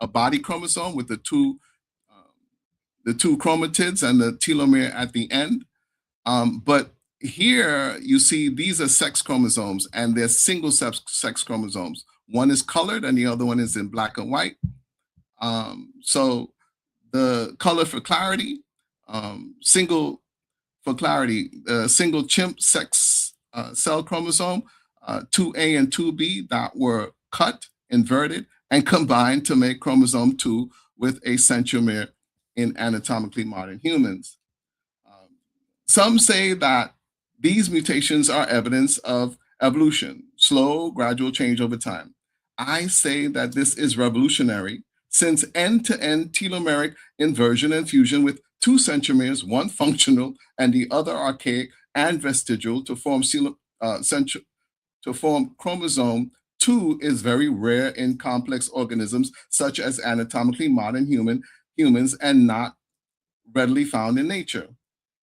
body chromosome with the two chromatids and the telomere at the end. But here you see these are sex chromosomes, and they're single sex chromosomes. One is colored and the other one is in black and white. So the color for clarity, single chimp sex cell chromosome, 2A and 2B that were cut, inverted, and combined to make chromosome 2 with a centromere in anatomically modern humans. Some say that these mutations are evidence of evolution, slow, gradual change over time. I say that this is revolutionary, since end-to-end telomeric inversion and fusion with two centromeres, one functional and the other archaic and vestigial, to form chromosome 2 is very rare in complex organisms such as anatomically modern humans and not readily found in nature.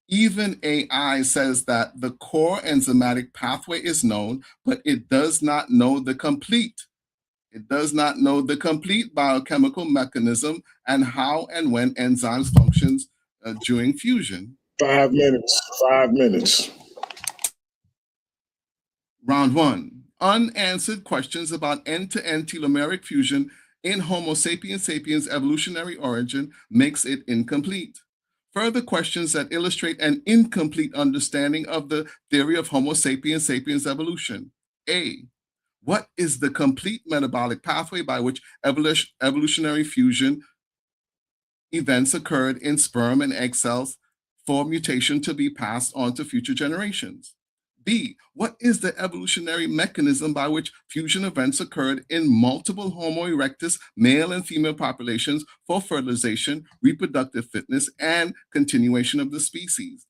Even AI says that the core enzymatic pathway is known, but it does not know the complete. It does not know the complete biochemical mechanism and how and when enzymes functions during fusion. 5 minutes. 5 minutes. Round one, unanswered questions about end-to-end telomeric fusion in Homo sapiens sapiens evolutionary origin makes it incomplete. Further questions that illustrate an incomplete understanding of the theory of Homo sapiens sapiens evolution. A, what is the complete metabolic pathway by which evolutionary fusion events occurred in sperm and egg cells for mutation to be passed on to future generations? B, what is the evolutionary mechanism by which fusion events occurred in multiple Homo erectus male and female populations for fertilization, reproductive fitness, and continuation of the species?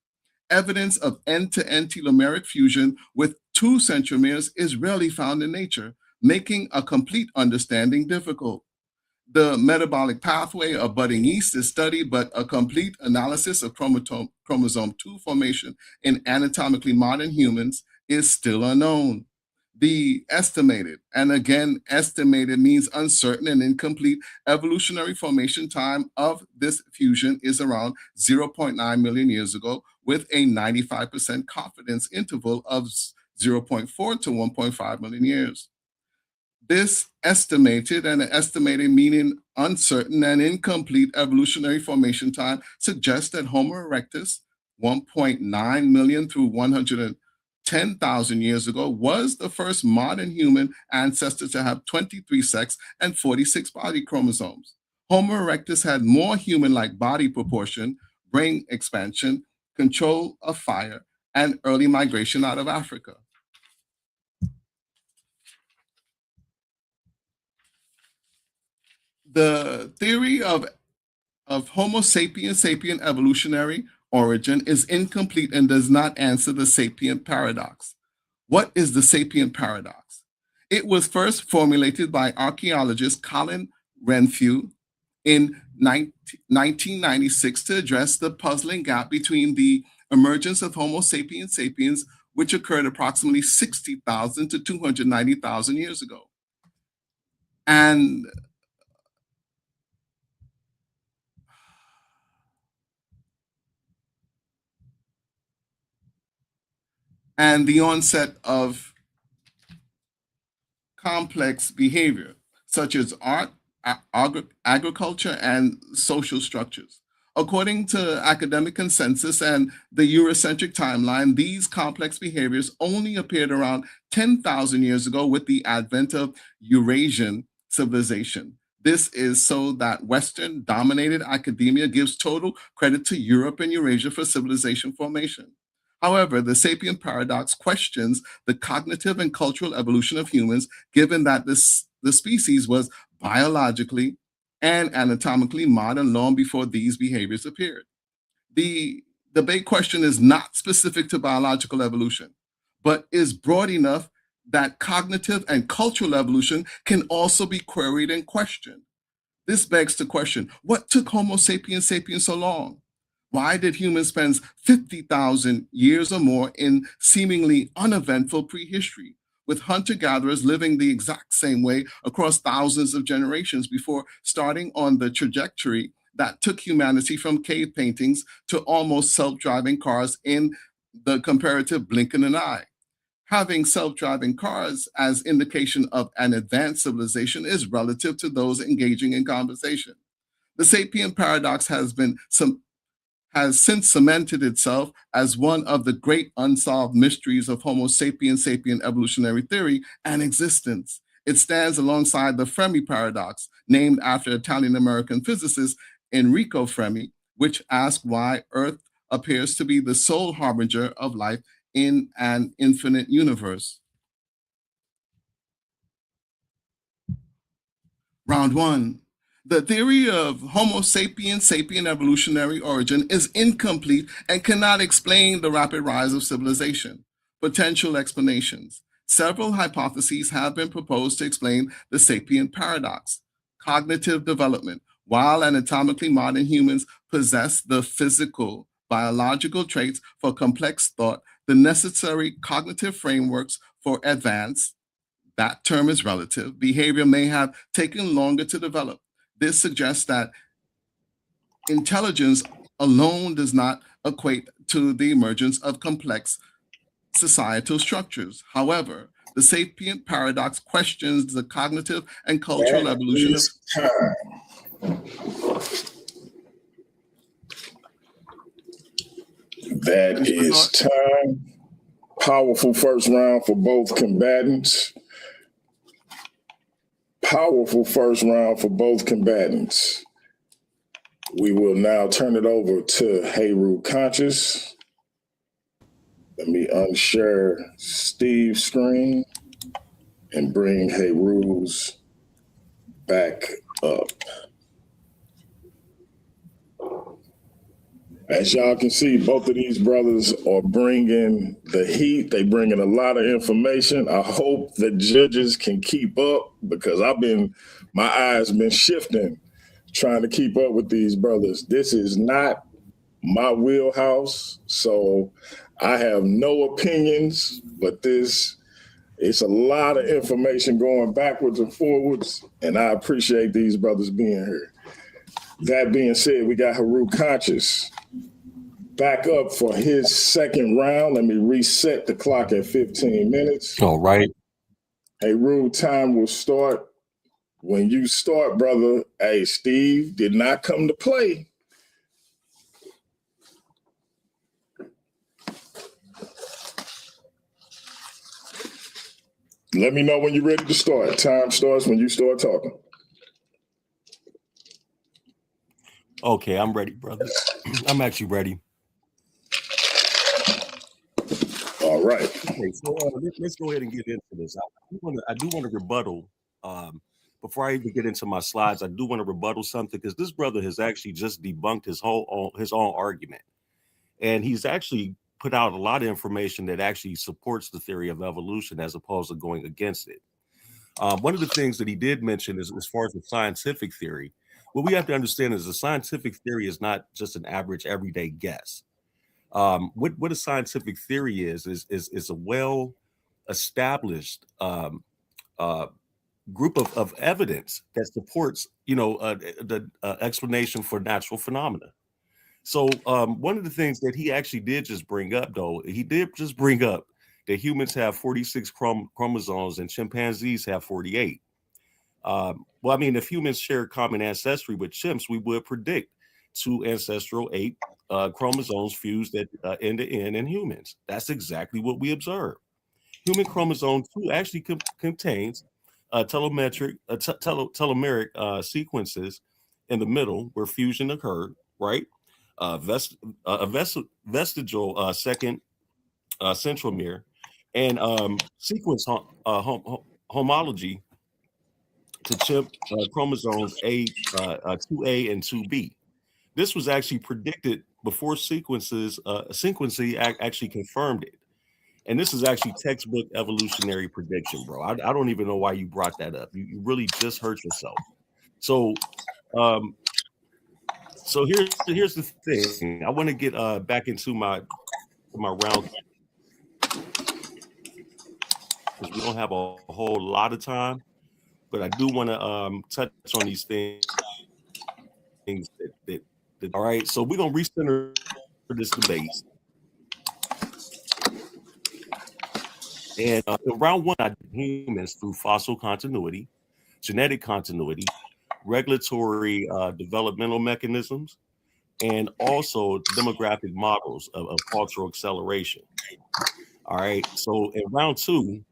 Evidence of end-to-end telomeric fusion with two centromeres is rarely found in nature, making a complete understanding difficult. The metabolic pathway of budding yeast is studied, but a complete analysis of chromosome 2 formation in anatomically modern humans is still unknown. The estimated, and again, estimated means uncertain and incomplete, evolutionary formation time of this fusion is around 0.9 million years ago, with a 95% confidence interval of 0.4 to 1.5 million years. This estimated, and estimated meaning uncertain and incomplete, evolutionary formation time suggests that Homo erectus, 1.9 million through 110,000 years ago, was the first modern human ancestor to have 23 sex and 46 body chromosomes. Homo erectus had more human-like body proportion, brain expansion, control of fire, and early migration out of Africa. The theory of Homo sapiens sapien evolutionary origin is incomplete and does not answer the sapient paradox. What is the sapient paradox? It was first formulated by archaeologist Colin Renfrew in 1996 to address the puzzling gap between the emergence of Homo sapiens sapiens, which occurred approximately 60,000 to 290,000 years ago, and the onset of complex behavior, such as art, agriculture, and social structures. According to academic consensus and the Eurocentric timeline, these complex behaviors only appeared around 10,000 years ago with the advent of Eurasian civilization. This is so that Western-dominated academia gives total credit to Europe and Eurasia for civilization formation. However, the sapient paradox questions the cognitive and cultural evolution of humans, given that the species was biologically and anatomically modern long before these behaviors appeared. The debate question is not specific to biological evolution, but is broad enough that cognitive and cultural evolution can also be queried and questioned. This begs the question, what took Homo sapiens sapiens so long? Why did humans spend 50,000 years or more in seemingly uneventful prehistory, with hunter-gatherers living the exact same way across thousands of generations before starting on the trajectory that took humanity from cave paintings to almost self-driving cars in the comparative blink of an eye? Having self-driving cars as indication of an advanced civilization is relative to those engaging in conversation. The sapient paradox has since cemented itself as one of the great unsolved mysteries of Homo sapiens sapien evolutionary theory and existence. It stands alongside the Fermi paradox, named after Italian-American physicist Enrico Fermi, which asks why Earth appears to be the sole harbinger of life in an infinite universe. Round one. The theory of Homo sapiens sapien evolutionary origin is incomplete and cannot explain the rapid rise of civilization. Potential explanations. Several hypotheses have been proposed to explain the sapient paradox. Cognitive development. While anatomically modern humans possess the physical, biological traits for complex thought, the necessary cognitive frameworks for advanced, that term is relative, behavior may have taken longer to develop. This suggests that intelligence alone does not equate to the emergence of complex societal structures. However, the sapient paradox questions the cognitive and cultural evolution of That is time. Powerful first round for both combatants. Powerful first round for both combatants. We will now turn it over to Heru Conscious. Let me unshare Steve's screen and bring Heru's back up. As y'all can see, both of these brothers are bringing the heat. They bringing a lot of information. I hope the judges can keep up because my eyes been shifting trying to keep up with these brothers. This is not my wheelhouse, so I have no opinions, but it's a lot of information going backwards and forwards, and I appreciate these brothers being here. That being said, we got Heru Conscious back up for his second round. Let me reset the clock at 15 minutes. All right. Heru, time will start when you start, brother. Hey, Steve did not come to play. Let me know when you're ready to start. Time starts when you start talking. Okay, I'm ready, brother. I'm actually ready. All right. Okay, so let's go ahead and get into this. I do want to rebuttal. Before I even get into my slides, I do want to rebuttal something because this brother has actually just debunked his own argument, and he's actually put out a lot of information that actually supports the theory of evolution as opposed to going against it. One of the things that he did mention is as far as the scientific theory, what we have to understand is the scientific theory is not just an average everyday guess. What a scientific theory is a well established group of evidence that supports the explanation for natural phenomena. So one of the things that he actually did just bring up, though, he did just bring up that humans have 46 chromosomes and chimpanzees have 48. Well, I mean, if humans share common ancestry with chimps, we would predict two ancestral 8 chromosomes fused at end to end in humans. That's exactly what we observe. Human chromosome 2 actually contains telomeric sequences in the middle where fusion occurred, right? Vestigial second centromere and sequence homology to chimp chromosomes 2A and 2B. This was actually predicted before sequencing actually confirmed it. And this is actually textbook evolutionary prediction, bro. I don't even know why you brought that up. You really just hurt yourself. So here's the thing. I want to get back into my round because we don't have a whole lot of time, but I do want to touch on these things that all right. So we're gonna recenter this debate. And in round one, I did humans through fossil continuity, genetic continuity, regulatory developmental mechanisms, and also demographic models of cultural acceleration. All right. So in round two,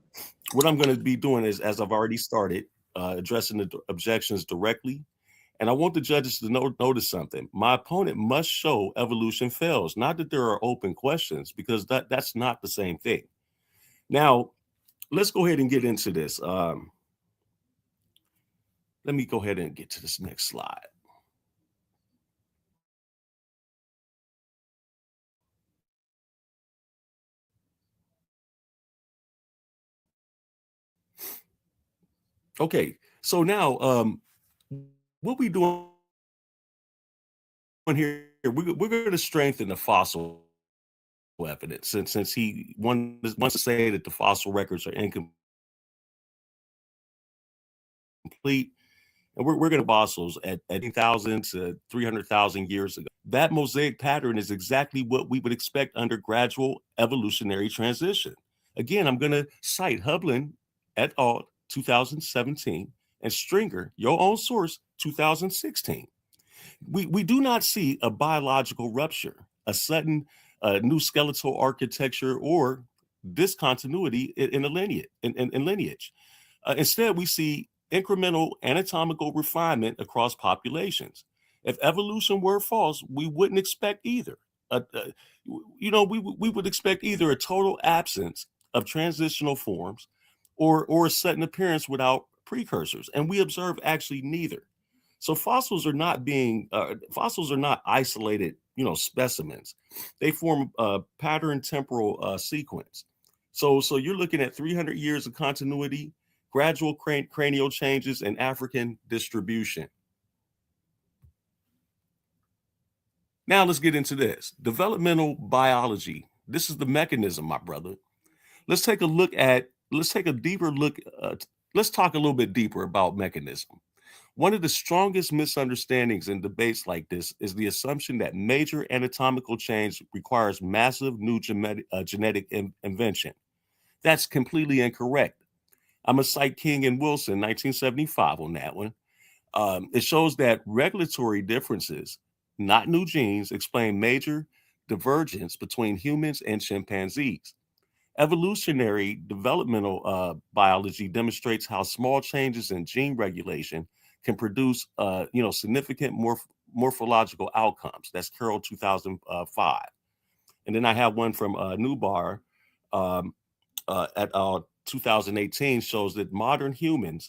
what I'm going to be doing is, as I've already started, addressing the objections directly. And I want the judges to notice something. My opponent must show evolution fails, not that there are open questions, because that's not the same thing. Now, let's go ahead and get into this. Let me go ahead and get to this next slide. Okay, so now what we doing here, we're going to strengthen the fossil evidence since he wants to say that the fossil records are incomplete, and we're going to fossils at 1,000 to 300,000 years ago. That mosaic pattern is exactly what we would expect under gradual evolutionary transition. Again, I'm going to cite Hublin et al. 2017 and Stringer, your own source, 2016. We do not see a biological rupture, a sudden new skeletal architecture, or discontinuity in lineage. Instead, we see incremental anatomical refinement across populations. If evolution were false, we wouldn't expect either. We would expect either a total absence of transitional forms or a sudden appearance without precursors, and we observe actually neither. So fossils are not isolated, specimens. They form a pattern temporal sequence. So you're looking at 300 years of continuity, gradual cranial changes, and African distribution. Now let's get into this. Developmental biology. This is the mechanism, my brother. Let's take a deeper look. Let's talk a little bit deeper about mechanism. One of the strongest misunderstandings in debates like this is the assumption that major anatomical change requires massive new genetic invention. That's completely incorrect. I'm going to cite King and Wilson, 1975, on that one. It shows that regulatory differences, not new genes, explain major divergence between humans and chimpanzees. Evolutionary developmental biology demonstrates how small changes in gene regulation can produce, significant morphological outcomes. That's Carroll 2005. And then I have one from Newbar at 2018 shows that modern human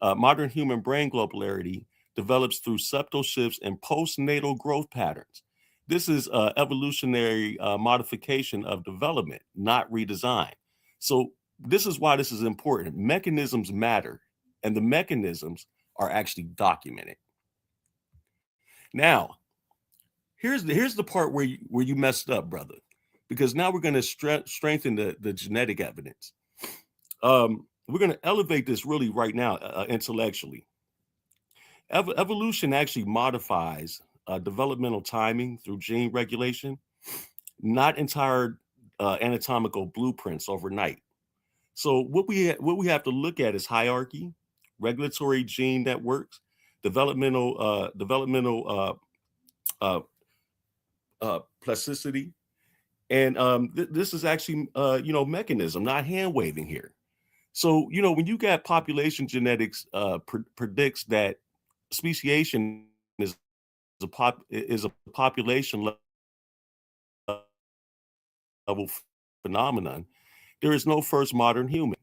brain globularity develops through subtle shifts in postnatal growth patterns. This is evolutionary modification of development, not redesign. So this is why this is important. Mechanisms matter, and the mechanisms are actually documented. Now, here's the part where you messed up, brother, because now we're going to strengthen the genetic evidence. We're going to elevate this really right now intellectually. Evolution actually modifies developmental timing through gene regulation, not entire anatomical blueprints overnight. So what we have to look at is hierarchy, regulatory gene networks, developmental plasticity, and this is actually mechanism, not hand waving here. So when you got population genetics predicts that speciation is a population level phenomenon, there is no first modern human.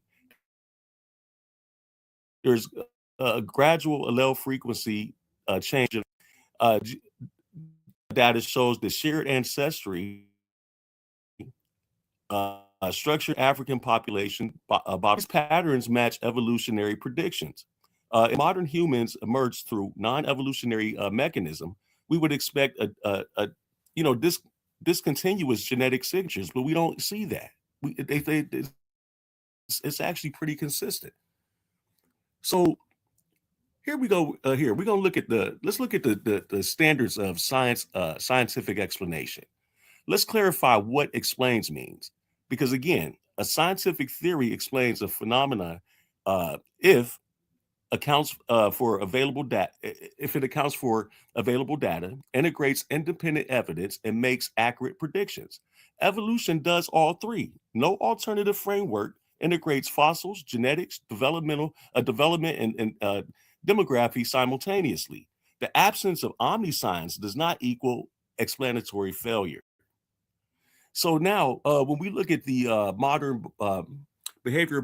There's a gradual allele frequency change. Data shows the shared ancestry, structured African population these patterns match evolutionary predictions. If modern humans emerge through non-evolutionary mechanism, we would expect discontinuous genetic signatures, but we don't see that. It's actually pretty consistent. So here we go. We're gonna look at the standards of science, scientific explanation. Let's clarify what explains means, because again, a scientific theory explains a phenomena if accounts for available data. If it accounts for available data, integrates independent evidence, and makes accurate predictions. Evolution does all three. No alternative framework integrates fossils, genetics, development, and demography simultaneously. The absence of omniscience does not equal explanatory failure. So now, when we look at the modern behavior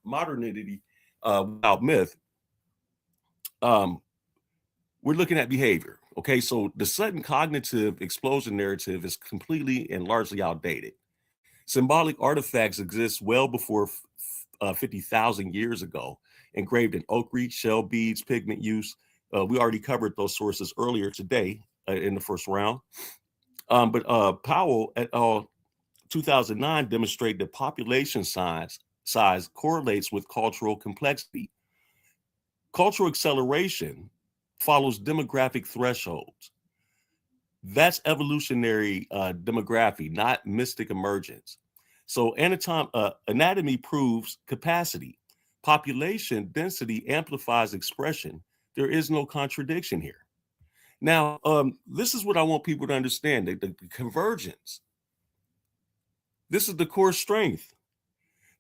modernity without myth, we're looking at behavior. Okay, so the sudden cognitive explosion narrative is completely and largely outdated. Symbolic artifacts exist well before 50,000 years ago, engraved in ochre, shell beads, pigment use. We already covered those sources earlier today in the first round. But Powell et al. 2009 demonstrated that population size correlates with cultural complexity. Cultural acceleration follows demographic thresholds. That's evolutionary demography, not mystic emergence. So anatomy proves capacity. Population density amplifies expression. There is no contradiction here. Now, this is what I want people to understand, the convergence. This is the core strength,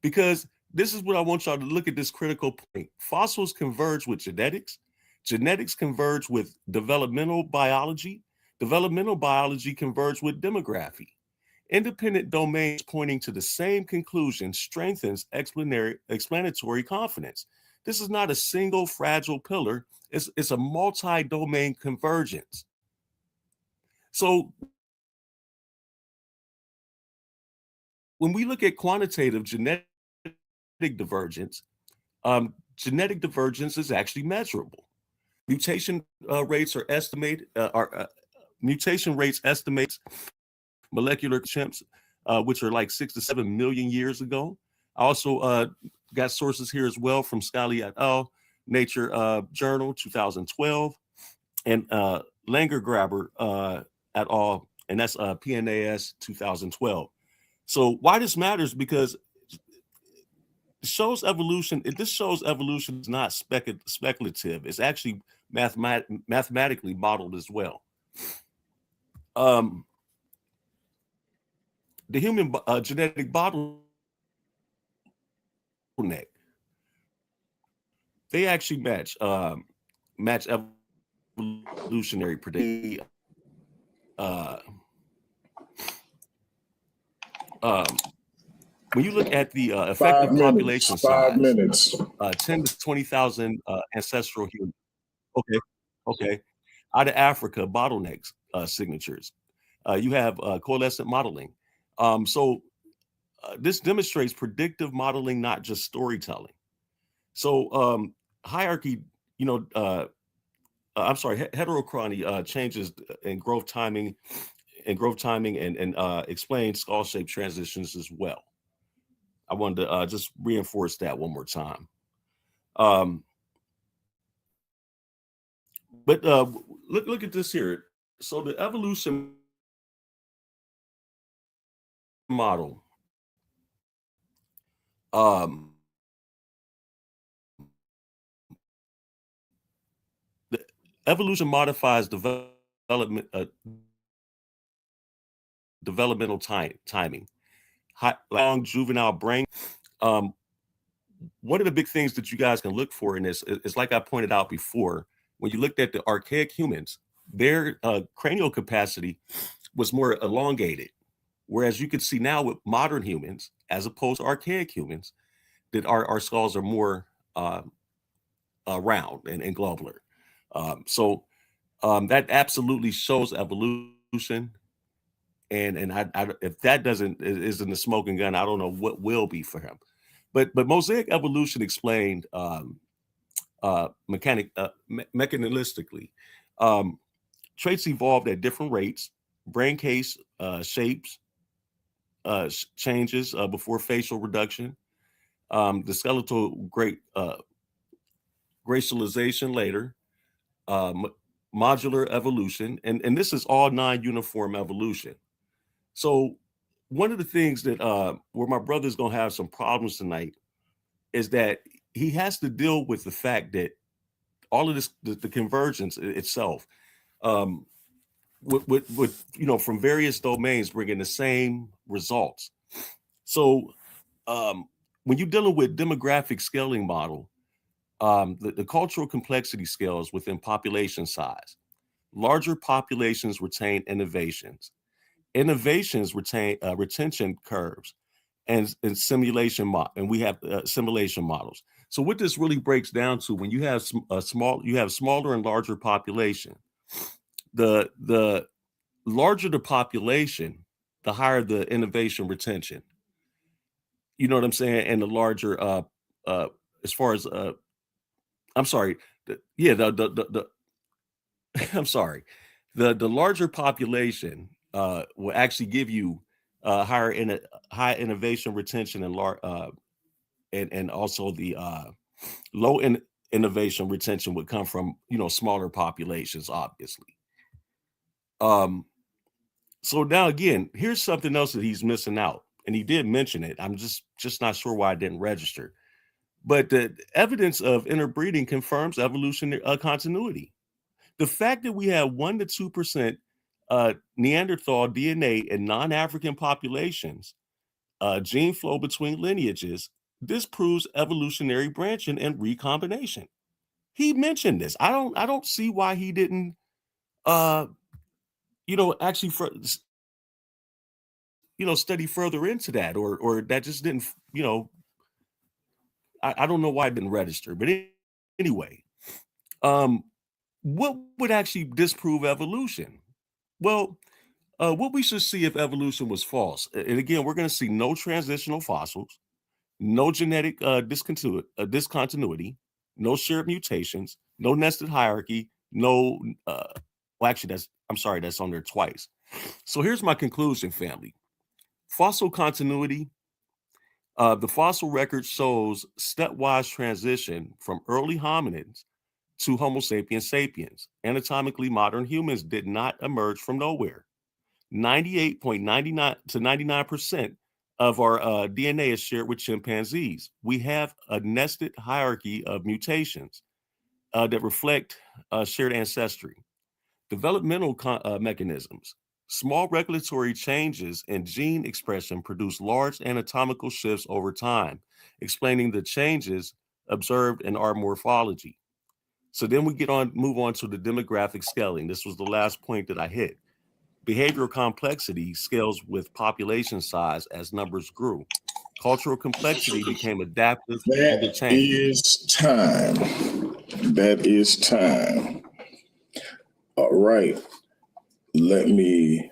because this is what I want y'all to look at, this critical point. Fossils converge with genetics. Genetics converge with developmental biology. Developmental biology converge with demography. Independent domains pointing to the same conclusion strengthens explanatory confidence. This is not a single fragile pillar. It's a multi-domain convergence. So when we look at quantitative genetic divergence, genetic divergence is actually measurable. Mutation rates are estimated. Mutation rates estimates molecular chimps, which are like 6 to 7 million years ago. I also got sources here as well from Scali et al., Nature Journal, 2012, and Langer-Graber et al., and that's PNAS 2012. So why this matters? Because this shows evolution is not speculative. It's actually mathematically modeled as well. The human genetic bottleneck, they actually match evolutionary prediction. When you look at the effective population size, 5 minutes. 10 to 20,000 ancestral humans. Okay. Out of Africa, bottlenecks signatures. You have coalescent modeling. So this demonstrates predictive modeling, not just storytelling. So hierarchy, heterochrony changes in growth timing and explain skull-shaped transitions as well. I wanted to just reinforce that one more time. But look at this here. So the evolution model, the evolution modifies developmental timing. Long juvenile brain. One of the big things that you guys can look for in this is, like I pointed out before, when you looked at the archaic humans, their cranial capacity was more elongated. Whereas you can see now with modern humans, as opposed to archaic humans, that our skulls are more round and globular. So that absolutely shows evolution. And I if that isn't the smoking gun, I don't know what will be for him. But mosaic evolution explained mechanistically. Traits evolved at different rates. Brain case shapes changes before facial reduction. The skeletal gracialization later. Modular evolution, and this is all non-uniform evolution. So one of the things that where my brother's gonna have some problems tonight is that he has to deal with the fact that all of this, the convergence itself, with from various domains bringing the same results. So when you're dealing with demographic scaling model, the cultural complexity scales within population size. Larger populations retain innovations. Innovations retain retention curves and simulation and we have simulation models. So what this really breaks down to, when you have you have smaller and larger population, the larger the population, the higher the innovation retention. You know what I'm saying? And the larger, uh, as far as, I'm sorry, yeah, the I'm sorry, the larger population will actually give you high innovation retention and also the innovation retention would come from, smaller populations, obviously. Um, so now again, here's something else that he's missing out, and he did mention it. I'm just not sure why I didn't register. But the evidence of interbreeding confirms evolutionary continuity. The fact that we have 1 to 2% Neanderthal DNA in non-African populations, gene flow between lineages, this proves evolutionary branching and recombination. He mentioned this. I don't see why he didn't uh actually study further into that, or that just didn't, I don't know why it didn't register. But anyway, um what would actually disprove evolution? Well, what we should see if evolution was false, and again, we're going to see no transitional fossils, no genetic discontinuity, no shared mutations, no nested hierarchy, no. Well, actually, I'm sorry, that's on there twice. So here's my conclusion, family. Fossil continuity. The fossil record shows stepwise transition from early hominids to Homo sapiens sapiens. Anatomically modern humans did not emerge from nowhere. 98.99 to 99% of our DNA is shared with chimpanzees. We have a nested hierarchy of mutations that reflect shared ancestry. Developmental mechanisms. Small regulatory changes in gene expression produce large anatomical shifts over time, explaining the changes observed in our morphology. So then we move on to the demographic scaling. This was the last point that I hit. Behavioral complexity scales with population size as numbers grew. Cultural complexity became adaptive to the That change. is time. That is time. All right. Let me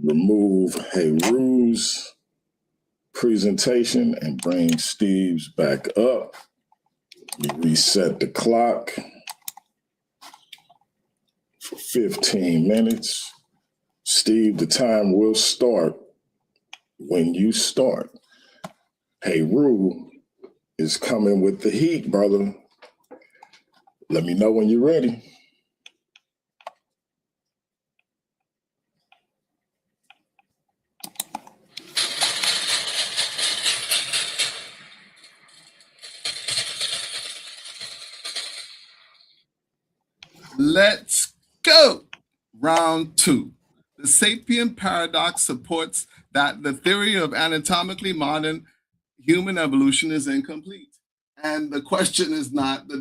remove Heru's presentation and bring Steve's back up. Reset the clock for 15 minutes. Steve, the time will start when you start. Heru is coming with the heat, brother. Let me know when you're ready. Let's go. Round two. The sapien paradox supports that the theory of anatomically modern human evolution is incomplete. And the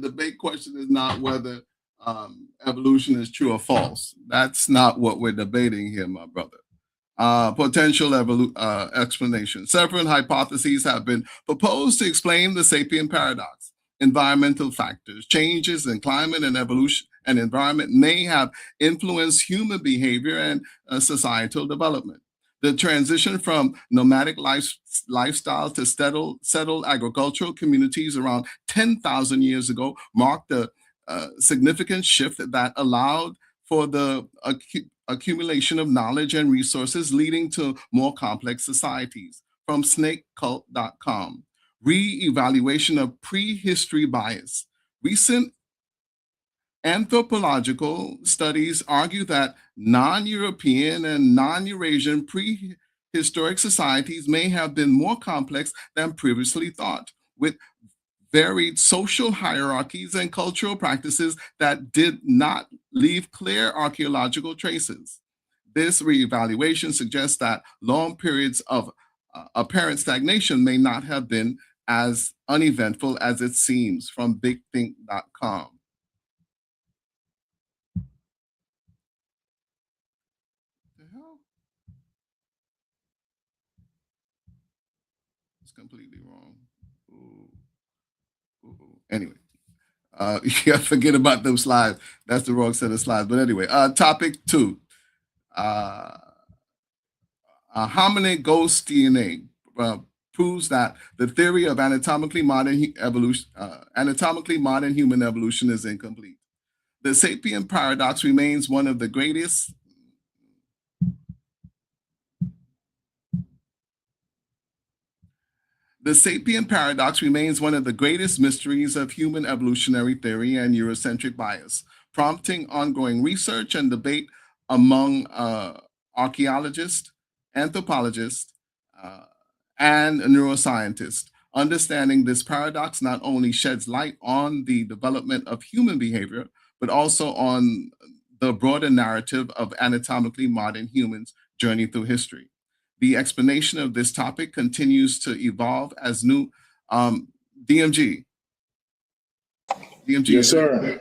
debate question is not whether evolution is true or false. That's not what we're debating here, my brother. Potential explanation. Several hypotheses have been proposed to explain the sapien paradox. Environmental factors, changes in climate and evolution and environment may have influenced human behavior and societal development. The transition from nomadic lifestyles to settled agricultural communities around 10,000 years ago marked a significant shift that allowed for the accumulation of knowledge and resources, leading to more complex societies. From snakecult.com. Re-evaluation of prehistory bias. Recent anthropological studies argue that non-European and non-Eurasian prehistoric societies may have been more complex than previously thought, with varied social hierarchies and cultural practices that did not leave clear archaeological traces. This reevaluation suggests that long periods of apparent stagnation may not have been as uneventful as it seems. From bigthink.com. The hell? It's completely wrong. Ooh. Anyway, yeah, forget about those slides. That's the wrong set of slides. But anyway, topic 2. Hominid ghost DNA proves that the theory of anatomically modern human evolution is incomplete. The sapien paradox remains one of the greatest mysteries of human evolutionary theory and Eurocentric bias, prompting ongoing research and debate among archaeologists, anthropologists, and neuroscientists. Understanding this paradox not only sheds light on the development of human behavior, but also on the broader narrative of anatomically modern humans' journey through history. The explanation of this topic continues to evolve as new DMG. Yes, sir.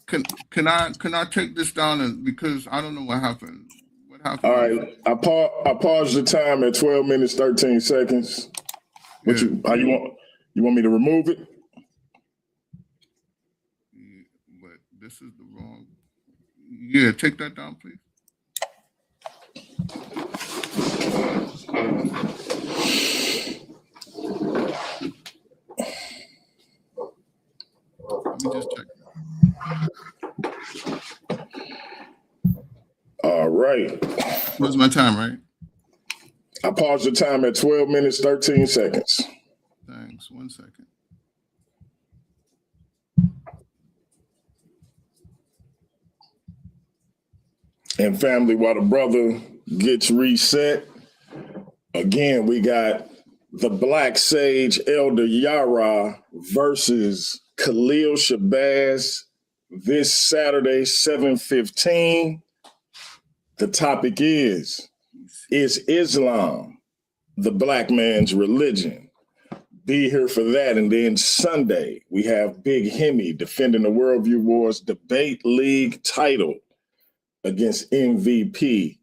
Can I take this down because I don't know what happened. All right, I paused the time at 12 minutes 13 seconds. What you want me to remove it? Yeah, but this is the wrong. Yeah, take that down, please. Let me just check. All right. What's my time, right? I paused the time at 12 minutes 13 seconds. Thanks. 1 second. And family, while the brother gets reset, again, we got the Black Sage Elder Yara versus Khalil Shabazz this Saturday, 7:15. The topic is Islam the black man's religion? Be here for that. And then Sunday, we have Big Hemi defending the Worldview Wars Debate League title against MVP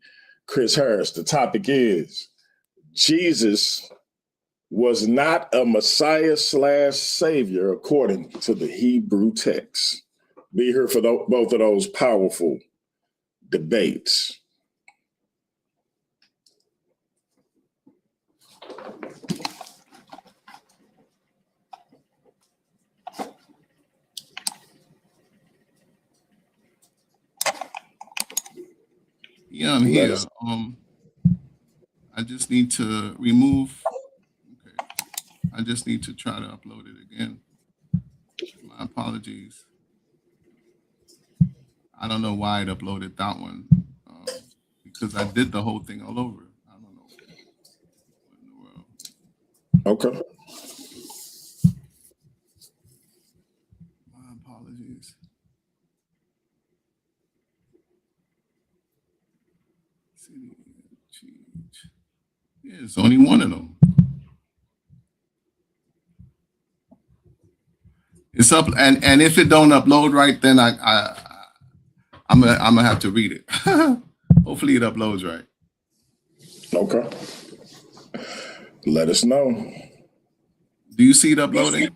Chris Harris. The topic is Jesus was not a Messiah / Savior according to the Hebrew text. Be here for both of those powerful debates. Yeah, I'm here. I just need to remove. Okay. I just need to try to upload it again. My apologies. I don't know why it uploaded that one because I did the whole thing all over. I don't know what in the world. Okay. My apologies. Yeah, it's only one of them. It's up, and if it don't upload right, then I'm gonna have to read it. Hopefully, it uploads right. Okay. Let us know. Do you see it uploading?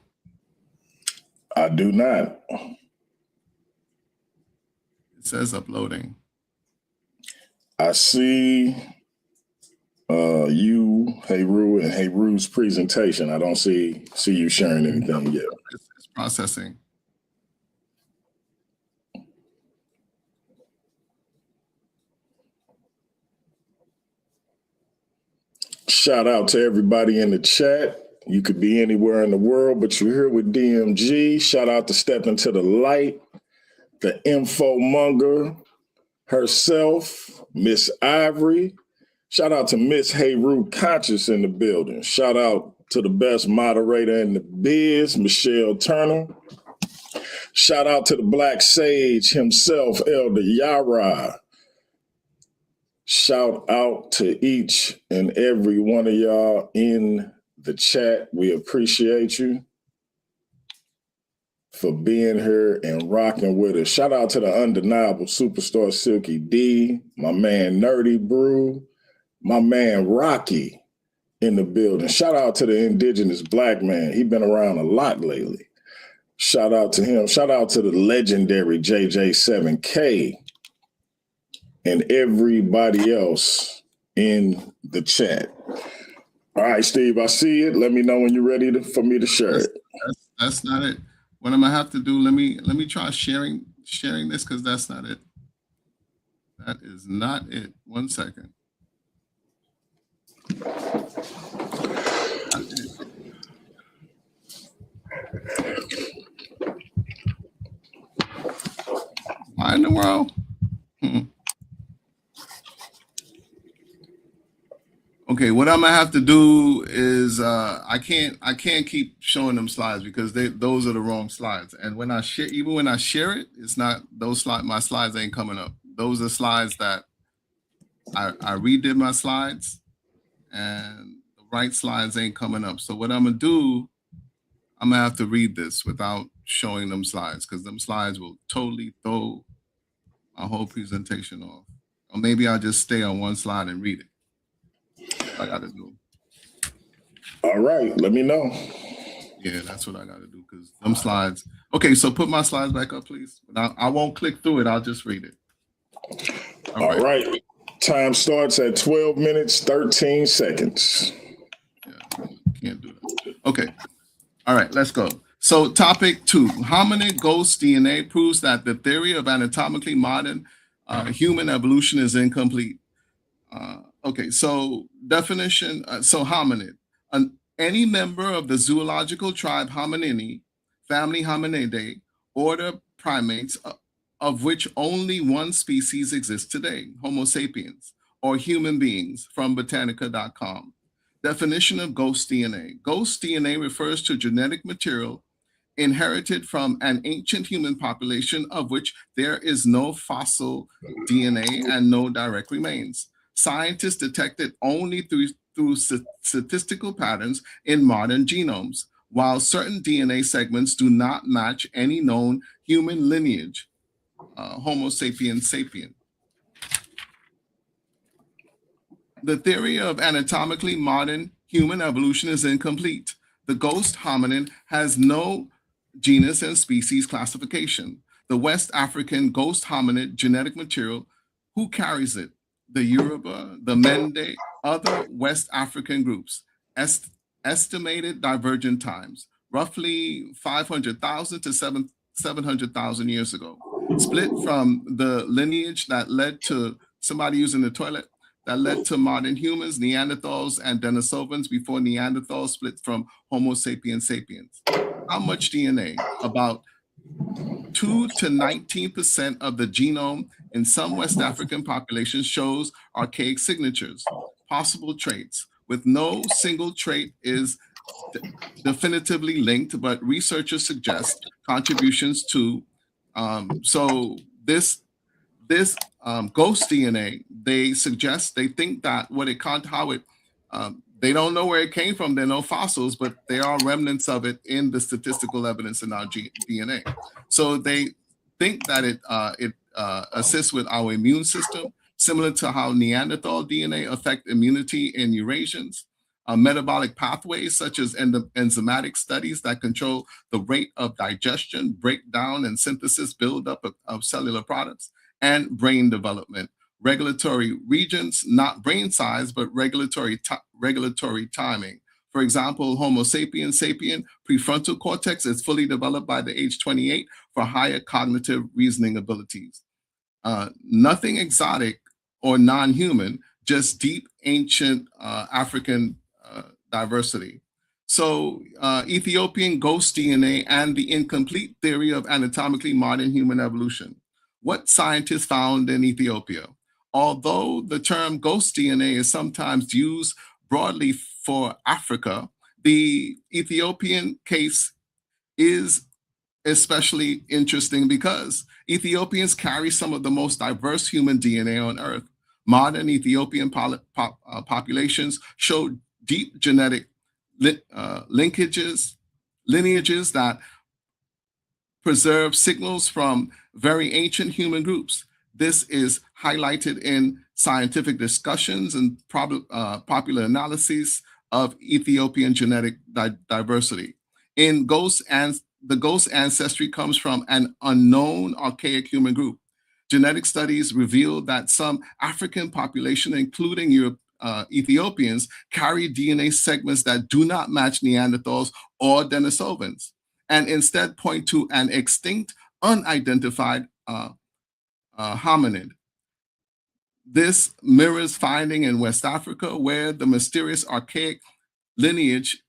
I do not. It says uploading. I see you, Heru, and Heru's presentation. I don't see you sharing anything yet. It's processing. Shout out to everybody in the chat. You could be anywhere in the world, but you're here with DMG. Shout out to Step Into the Light, the info monger herself, Miss Ivory. Shout out to Miss Heru Conscious in the building. Shout out to the best moderator in the biz, Michelle Turner. Shout out to the Black Sage himself, Elder Yara. Shout out to each and every one of y'all in the chat. We appreciate you for being here and rocking with us. Shout out to the undeniable superstar Silky D, my man Nerdy Brew, my man Rocky in the building. Shout out to the indigenous black man. He been around a lot lately. Shout out to him. Shout out to the legendary JJ7K and everybody else in the chat. All right, Steve, I see it. Let me know when you're ready for me to share it. That's not it. What I'm gonna have to do, let me try sharing this, because that's not it. That is not it. 1 second. Why in the world? Okay, what I'm gonna have to do is I can't keep showing them slides because those are the wrong slides. And when I share, even when I share it, it's not those slides. My slides ain't coming up. Those are slides that I redid my slides, and the right slides ain't coming up. So what I'm gonna do, I'm gonna have to read this without showing them slides, because them slides will totally throw my whole presentation off. Or maybe I'll just stay on one slide and read it. I gotta do. All right, let me know. Yeah, that's what I gotta do, because them slides. Okay, so put my slides back up, please. I won't click through it. I'll just read it. All right. Time starts at 12 minutes, 13 seconds. Yeah, can't do that. Okay. All right, let's go. So topic 2, hominid ghost DNA proves that the theory of anatomically modern human evolution is incomplete. Okay, so definition, so hominid, any member of the zoological tribe Hominini, family Hominidae, order primates, of which only one species exists today, Homo sapiens, or human beings, from Botanica.com. Definition of ghost DNA. Ghost DNA refers to genetic material inherited from an ancient human population of which there is no fossil DNA and no direct remains. Scientists detect it only through statistical patterns in modern genomes, while certain DNA segments do not match any known human lineage, Homo sapiens sapien. The theory of anatomically modern human evolution is incomplete. The ghost hominin has no genus and species classification. The West African ghost hominid genetic material, who carries it? The Yoruba, the Mende, other West African groups. Estimated divergent times, roughly 500,000 to 700,000 years ago. Split from the lineage that led to somebody using the toilet, that led to modern humans, Neanderthals, and Denisovans before Neanderthals split from Homo sapiens sapiens. How much DNA? About 2 to 19% of the genome in some West African populations shows archaic signatures, possible traits, with no single trait is definitively linked, but researchers suggest contributions to. So this ghost DNA, they think that they don't know where it came from. There are no fossils, but there are remnants of it in the statistical evidence in our DNA. So they think that it assists with our immune system, similar to how Neanderthal DNA affect immunity in Eurasians. Metabolic pathways such as enzymatic studies that control the rate of digestion, breakdown, and synthesis buildup of cellular products, and brain development. Regulatory regions, not brain size, but regulatory timing. For example, Homo sapiens sapien prefrontal cortex is fully developed by the age 28 for higher cognitive reasoning abilities. Nothing exotic or non-human, just deep ancient African diversity. So Ethiopian ghost DNA and the incomplete theory of anatomically modern human evolution. What scientists found in Ethiopia? Although the term ghost DNA is sometimes used broadly for Africa, the Ethiopian case is especially interesting because Ethiopians carry some of the most diverse human DNA on Earth. Modern Ethiopian populations show deep genetic lineages that preserve signals from very ancient human groups. This is highlighted in scientific discussions and popular analyses of Ethiopian genetic diversity. In the ghost ancestry comes from an unknown archaic human group. Genetic studies reveal that some African population, including Ethiopians, carry DNA segments that do not match Neanderthals or Denisovans, and instead point to an extinct, unidentified hominid. This mirrors finding in West Africa, where the mysterious archaic lineage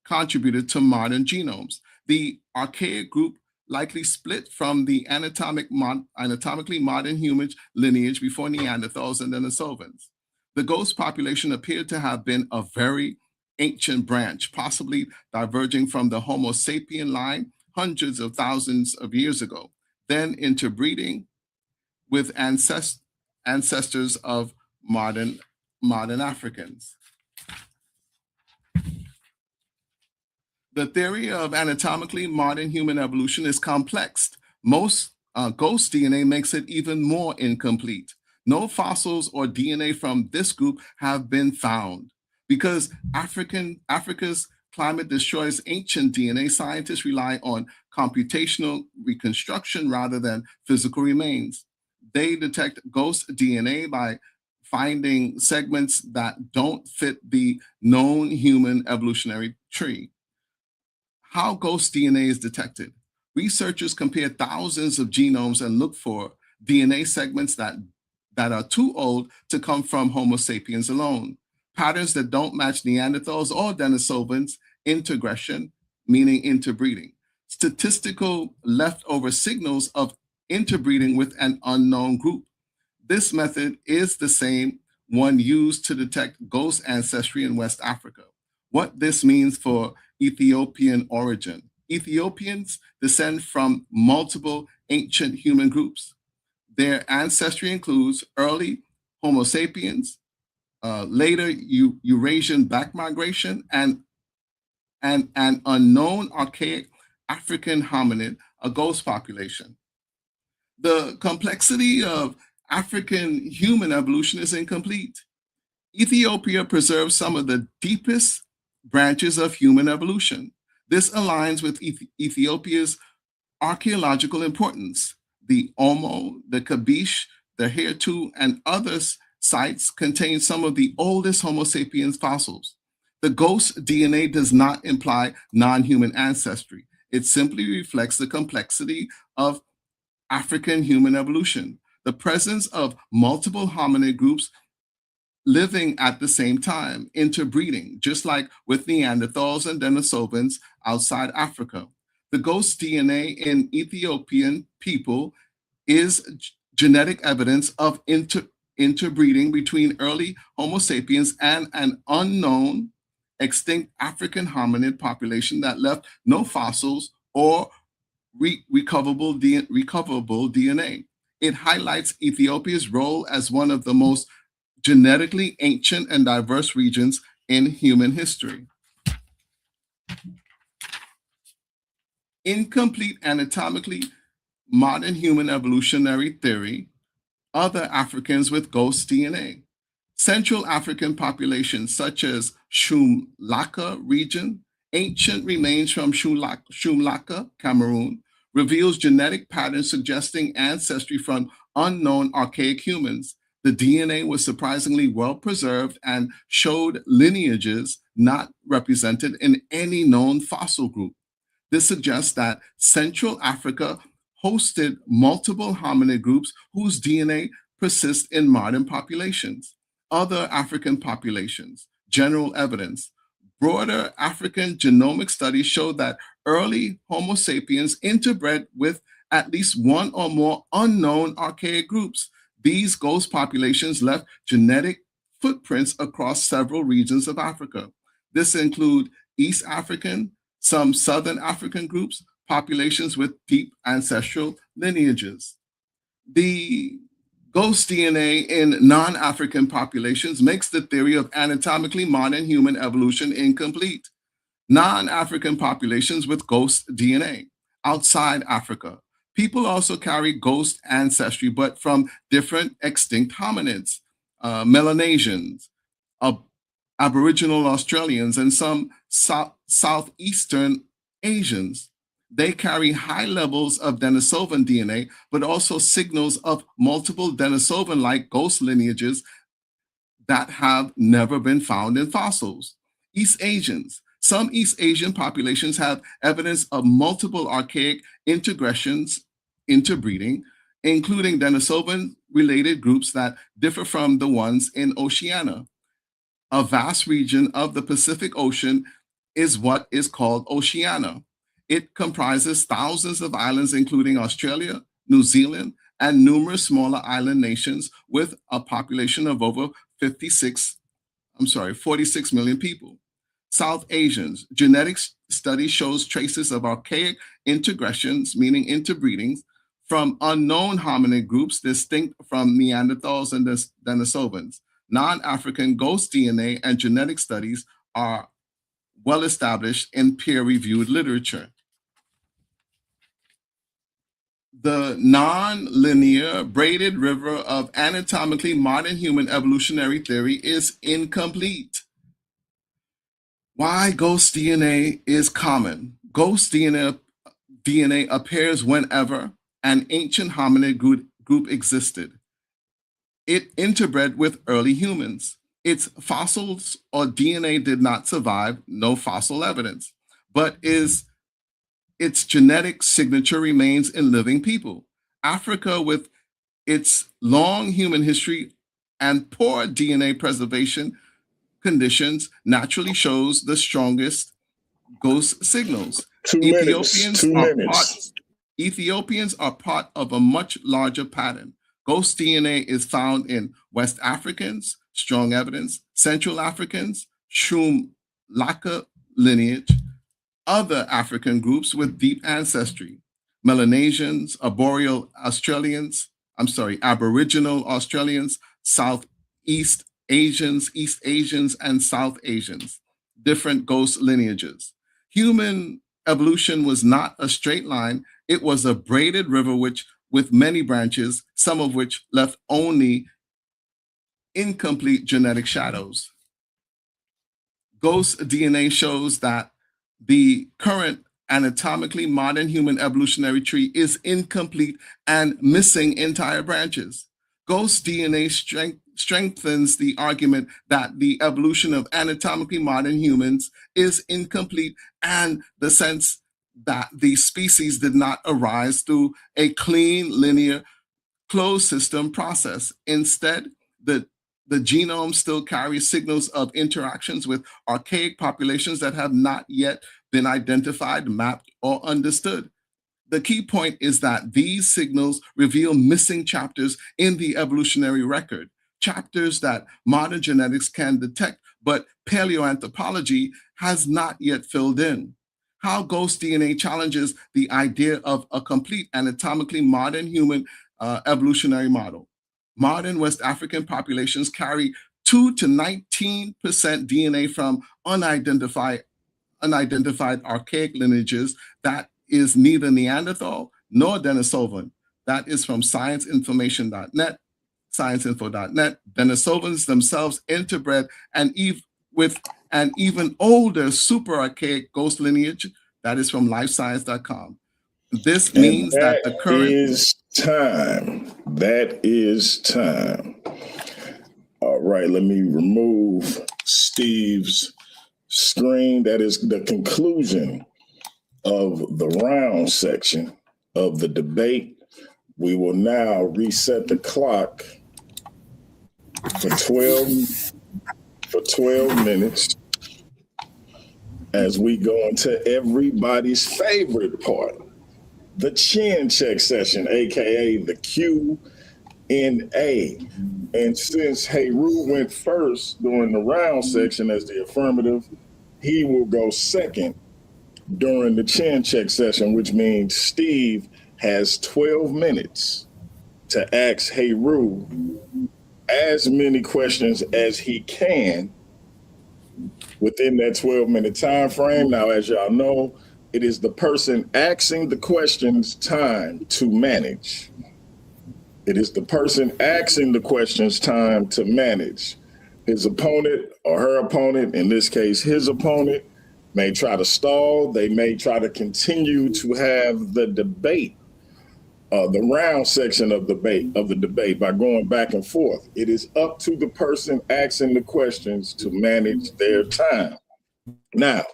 contributed to modern genomes. The archaic group likely split from the anatomically modern human lineage before Neanderthals and Denisovans. The ghost population appeared to have been a very ancient branch, possibly diverging from the Homo sapien line hundreds of thousands of years ago, then interbreeding with ancestors of modern Africans. The theory of anatomically modern human evolution is complex. Most ghost DNA makes it even more incomplete. No fossils or DNA from this group have been found. Because Africa's climate destroys ancient DNA, scientists rely on computational reconstruction rather than physical remains. They detect ghost DNA by finding segments that don't fit the known human evolutionary tree. How ghost DNA is detected. Researchers compare thousands of genomes and look for DNA segments that are too old to come from Homo sapiens alone. Patterns that don't match Neanderthals or Denisovans, integration, meaning interbreeding. Statistical leftover signals of interbreeding with an unknown group. This method is the same one used to detect ghost ancestry in West Africa. What this means for Ethiopian origin. Ethiopians descend from multiple ancient human groups. Their ancestry includes early Homo sapiens, later Eurasian back migration, and an unknown archaic African hominid, a ghost population. The complexity of African human evolution is incomplete. Ethiopia preserves some of the deepest branches of human evolution. This aligns with Ethiopia's archaeological importance. The Omo, the Kabish, the Heru, and other sites contain some of the oldest Homo sapiens fossils. The ghost DNA does not imply non-human ancestry. It simply reflects the complexity of African human evolution, the presence of multiple hominid groups living at the same time, interbreeding, just like with Neanderthals and Denisovans outside Africa. The ghost DNA in Ethiopian people is genetic evidence of interbreeding between early Homo sapiens and an unknown extinct African hominid population that left no fossils or recoverable DNA. It highlights Ethiopia's role as one of the most genetically ancient and diverse regions in human history. Incomplete anatomically modern human evolutionary theory, other Africans with ghost DNA. Central African populations such as Shumlaka region, ancient remains from Shumlaka, Cameroon, reveals genetic patterns suggesting ancestry from unknown archaic humans. The DNA was surprisingly well preserved and showed lineages not represented in any known fossil group. This suggests that Central Africa hosted multiple hominid groups whose DNA persists in modern populations. Other African populations, general evidence. Broader African genomic studies show that early Homo sapiens interbred with at least one or more unknown archaic groups. These ghost populations left genetic footprints across several regions of Africa. This includes East African, some Southern African groups, populations with deep ancestral lineages. The ghost DNA in non-African populations makes the theory of anatomically modern human evolution incomplete. Non-African populations with ghost DNA outside Africa. People also carry ghost ancestry, but from different extinct hominids, Melanesians, Aboriginal Australians, and some Southeastern Asians. They carry high levels of Denisovan DNA, but also signals of multiple Denisovan-like ghost lineages that have never been found in fossils. East Asians. Some East Asian populations have evidence of multiple archaic intergressions, interbreeding, including Denisovan-related groups that differ from the ones in Oceania. A vast region of the Pacific Ocean is what is called Oceania. It comprises thousands of islands, including Australia, New Zealand, and numerous smaller island nations with a population of over 46 million people. South Asians. Genetic study shows traces of archaic intergressions, meaning interbreedings, from unknown hominid groups distinct from Neanderthals and Denisovans. Non-African ghost DNA and genetic studies are well established in peer-reviewed literature. The non-linear braided river of anatomically modern human evolutionary theory is incomplete. Why ghost DNA is common? Ghost DNA appears whenever an ancient hominid group existed. It interbred with early humans. Its fossils or DNA did not survive, no fossil evidence, but its genetic signature remains in living people. Africa, with its long human history and poor DNA preservation conditions, naturally shows the strongest ghost signals. Ethiopians are part of a much larger pattern. Ghost DNA is found in West Africans, strong evidence, Central Africans, Shum Laka lineage, other African groups with deep ancestry, Melanesians, Aboriginal Australians, Southeast Asians, East Asians, and South Asians, different ghost lineages. Human evolution was not a straight line. It was a braided river with many branches, some of which left only incomplete genetic shadows. Ghost DNA shows that the current anatomically modern human evolutionary tree is incomplete and missing entire branches. Ghost DNA strengthens the argument that the evolution of anatomically modern humans is incomplete, and the sense that the species did not arise through a clean, linear, closed system process. Instead, the genome still carries signals of interactions with archaic populations that have not yet been identified, mapped, or understood. The key point is that these signals reveal missing chapters in the evolutionary record, chapters that modern genetics can detect, but paleoanthropology has not yet filled in. How ghost DNA challenges the idea of a complete anatomically modern human evolutionary model. Modern West African populations carry 2 to 19% DNA from unidentified archaic lineages that is neither Neanderthal nor Denisovan. That is from scienceinformation.net, scienceinfo.net. Denisovans themselves interbred and with an even older super archaic ghost lineage. That is from lifescience.com. This means that the current is time. That is time. All right, let me remove Steve's screen. That is the conclusion of the round section of the debate. We will now reset the clock for 12 minutes as we go into everybody's favorite part, the chin check session, aka the Q&A. And since Heru went first during the round section as the affirmative, he will go second during the chin check session, which means Steve has 12 minutes to ask Heru as many questions as he can within that 12-minute time frame. Now, as y'all know, it is the person asking the questions time to manage. It is the person asking the questions time to manage. His opponent or her opponent, in this case, his opponent, may try to stall. They may try to continue to have the debate, the round section of the debate by going back and forth. It is up to the person asking the questions to manage their time. Now,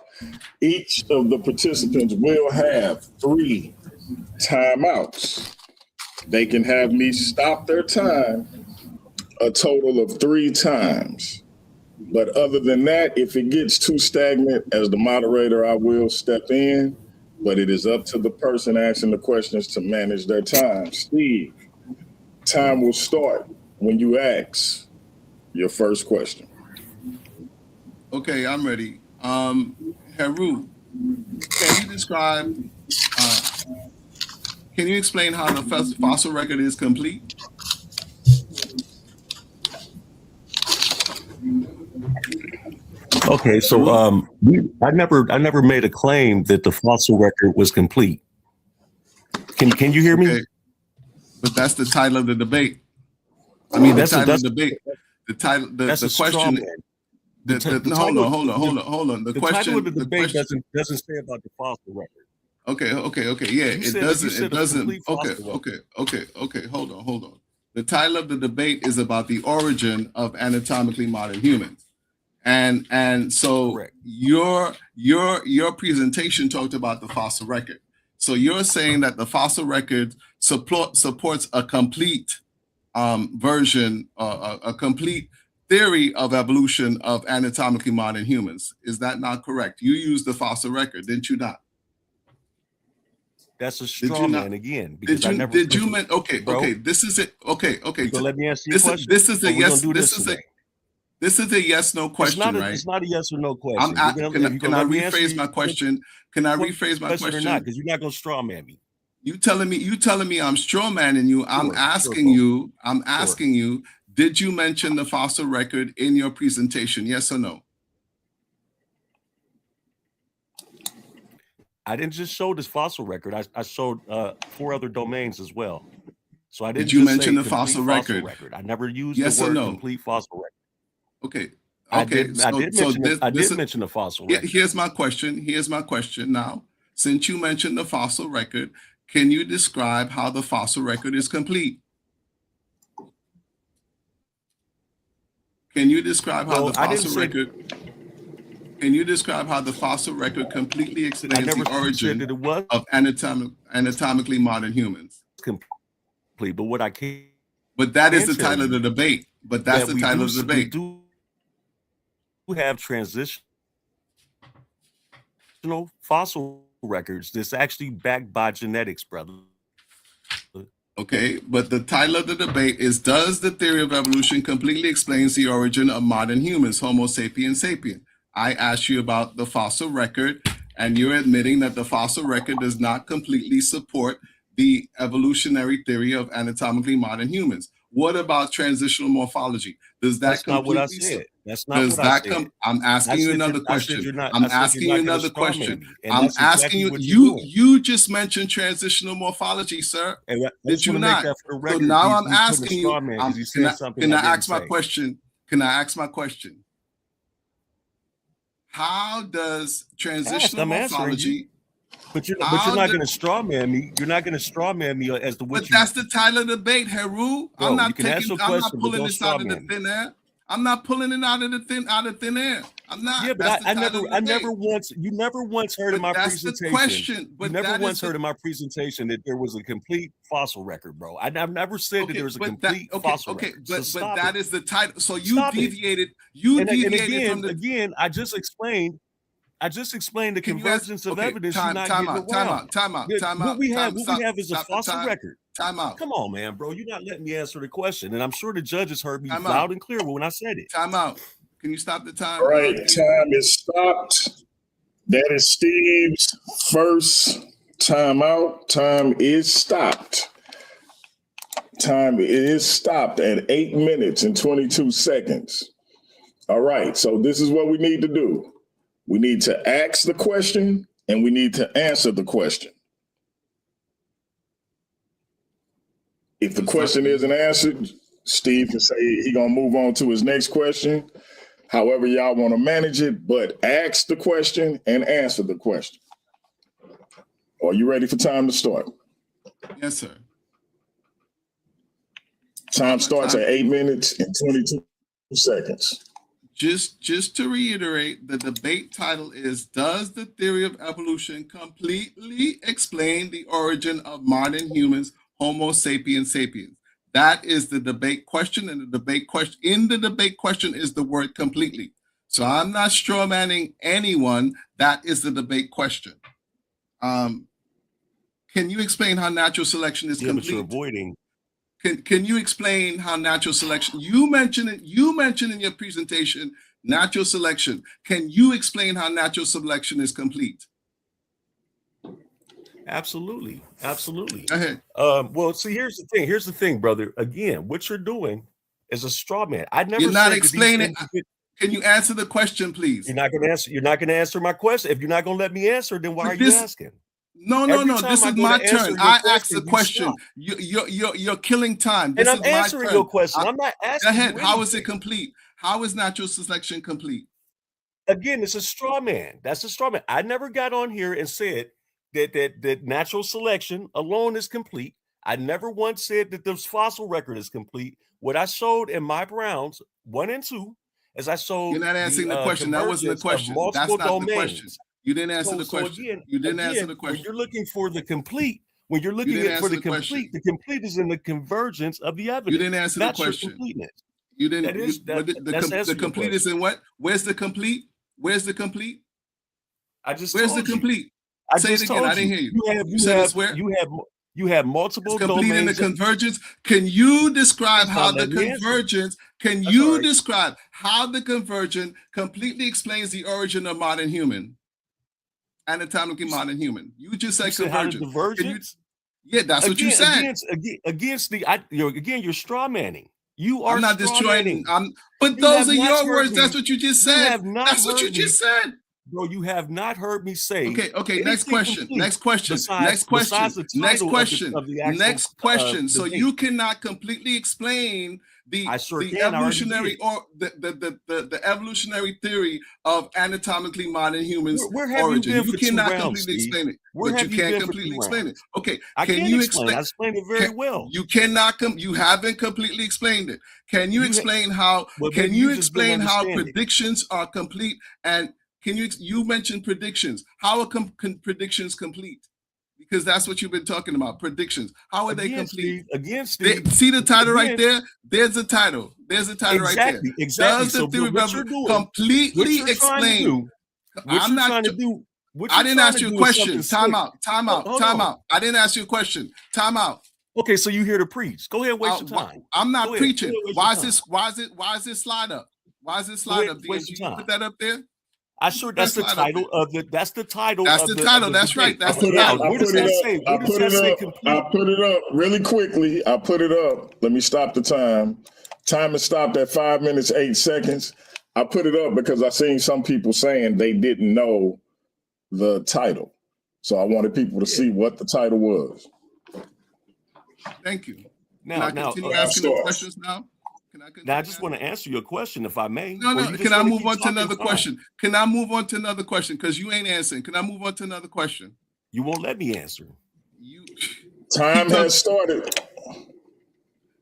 each of the participants will have 3 timeouts. They can have me stop their time a total of 3 times. But other than that, if it gets too stagnant, as the moderator, I will step in, but it is up to the person asking the questions to manage their time. Steve, time will start when you ask your first question. Okay, I'm ready. Heru, can you explain how the fossil record is complete? Okay, so I never made a claim that the fossil record was complete. Can you hear me? Okay. But that's the title of the debate. I mean, the title of the debate. The title, the question. Hold on. The title of the debate doesn't say about the fossil record. Okay. Yeah, it doesn't. Okay. Hold on. The title of the debate is about the origin of anatomically modern humans, and so correct. Your presentation talked about the fossil record. So you're saying that the fossil record supports a complete version, a complete theory of evolution of anatomically modern humans. Is that not correct? You used the fossil record, didn't you not? That's a straw man again. Okay. This is it. Okay. So let me answer your question. This is a yes. This is a yes no question, right? It's not a yes or no question. Can I rephrase my question? Can I rephrase my question? Or not? Because you're not going to straw man me. You telling me I'm straw manning you. I'm asking you. Did you mention the fossil record in your presentation? Yes or no? I didn't just show this fossil record. I showed 4 other domains as well. So I didn't. Did you mention the fossil record? I never used the word complete fossil record. Okay. I did mention the fossil record. Here's my question now. Since you mentioned the fossil record, can you describe how the fossil record is complete? Can you describe how the fossil record? Can you describe how the fossil record completely explains the origin of anatomically modern humans? Complete, but what I can. But that is the title of the debate. But that's the title of the debate. We have transitional fossil records that's actually backed by genetics, brother. Okay, but the title of the debate is, does the theory of evolution completely explains the origin of modern humans, Homo sapiens sapien? I asked you about the fossil record, and you're admitting that the fossil record does not completely support the evolutionary theory of anatomically modern humans. What about transitional morphology? Does that That's not what I said. That's not what I said. I'm asking you another question. I'm asking you another question. I'm asking you. You just mentioned transitional morphology, sir. Did you not? So now I'm asking you. Can I ask my question? Can I ask my question? How does transitional morphology? But you're not going to straw man me. You're not going to straw man me as to what. But that's the title of the debate, Heru. I'm not pulling this out of the thin air. I'm not pulling it out of thin air. I'm not. Yeah, but I never once heard in my presentation. That's the question. But never once heard in my presentation that there was a complete fossil record, bro. I've never said that there was a complete fossil record. But that is the title. So you deviated. You deviated from the. Again, I just explained the convergence of evidence. Time out. What we have is a fossil record. Time out. Come on, man, bro. You're not letting me answer the question. And I'm sure the judges heard me loud and clear when I said it. Time out. Can you stop the time? All right, time is stopped. That is Steve's first timeout. Time is stopped. Time is stopped at 8 minutes and 22 seconds. All right, so this is what we need to do. We need to ask the question and we need to answer the question. If the question isn't answered, Steve can say he gonna move on to his next question. However y'all want to manage it, but ask the question and answer the question. Are you ready for time to start? Yes, sir. Time starts at 8 minutes and 22 seconds. Just to reiterate, the debate title is, does the theory of evolution completely explain the origin of modern humans, Homo sapiens sapiens? That is the debate question, and the debate question is the word completely. So I'm not straw manning anyone. That is the debate question. Can you explain how natural selection is complete? But you're avoiding. Can you explain how natural selection? You mentioned in your presentation natural selection. Can you explain how natural selection is complete? Absolutely. Go ahead. Well, see, here's the thing, brother. Again, what you're doing is a straw man. I never. You're not said explaining. Can you answer the question, please? You're not going to answer. You're not going to answer my question. If you're not going to let me answer, then why are you asking? No. This is my turn. I asked the question. You're killing time. And I'm answering your question. I'm not asking. Go ahead. How is it complete? How is natural selection complete? Again, it's a straw man. That's a straw man. I never got on here and said that natural selection alone is complete. I never once said that the fossil record is complete. What I showed in my rounds 1 and 2 is I showed. You're not answering the question. That wasn't the question. That's not the question. You didn't answer the question. You didn't answer the question. When you're looking for the complete, when you're looking for the complete is in the convergence of the evidence. You didn't answer the question. Completeness. You didn't. The complete is in what? Where's the complete? Where's the complete? Where's the complete? Say it again. I didn't hear you. You have multiple complete domains in the convergence. Can you describe how the convergence? Can you describe how the convergence completely explains the origin of modern human? Anatomically modern human. You just said convergence. Yeah, that's what you said. You're straw manning. You are. I'm not destroying. But those are your words. That's what you just said. That's what you just said. Bro, you have not heard me say. Okay. Next question. Next question. So you cannot completely explain the evolutionary or the evolutionary theory of anatomically modern humans' origin. You cannot completely explain it. But you can't completely explain it. Okay. Can you explain? I explained it very well. You cannot. You haven't completely explained it. Can you explain how? Can you explain how predictions are complete and you mentioned predictions. How are predictions complete? Because that's what you've been talking about. Predictions. How are they complete? Steve. See the title right there? There's the title. There's the title right there. Exactly. Does the theory of evolution completely explain? I'm not trying to do. I didn't ask you a question. Time out. I didn't ask you a question. Time out. Okay, so you here to preach. Go ahead and waste your time. I'm not preaching. Why is this slide up? Why is this slide up? Did you put that up there? That's the title of the. That's the title. That's the title. That's right. That's the title. I put it up really quickly. I put it up. Let me stop the time. Time is stopped at 5 minutes, 8 seconds. I put it up because I seen some people saying they didn't know the title. So I wanted people to see what the title was. Thank you. Now, continue asking the questions now? Now, I just want to answer your question, if I may. No. Can I move on to another question? Can I move on to another question? Because you ain't answering. Can I move on to another question? You won't let me answer. Time has started.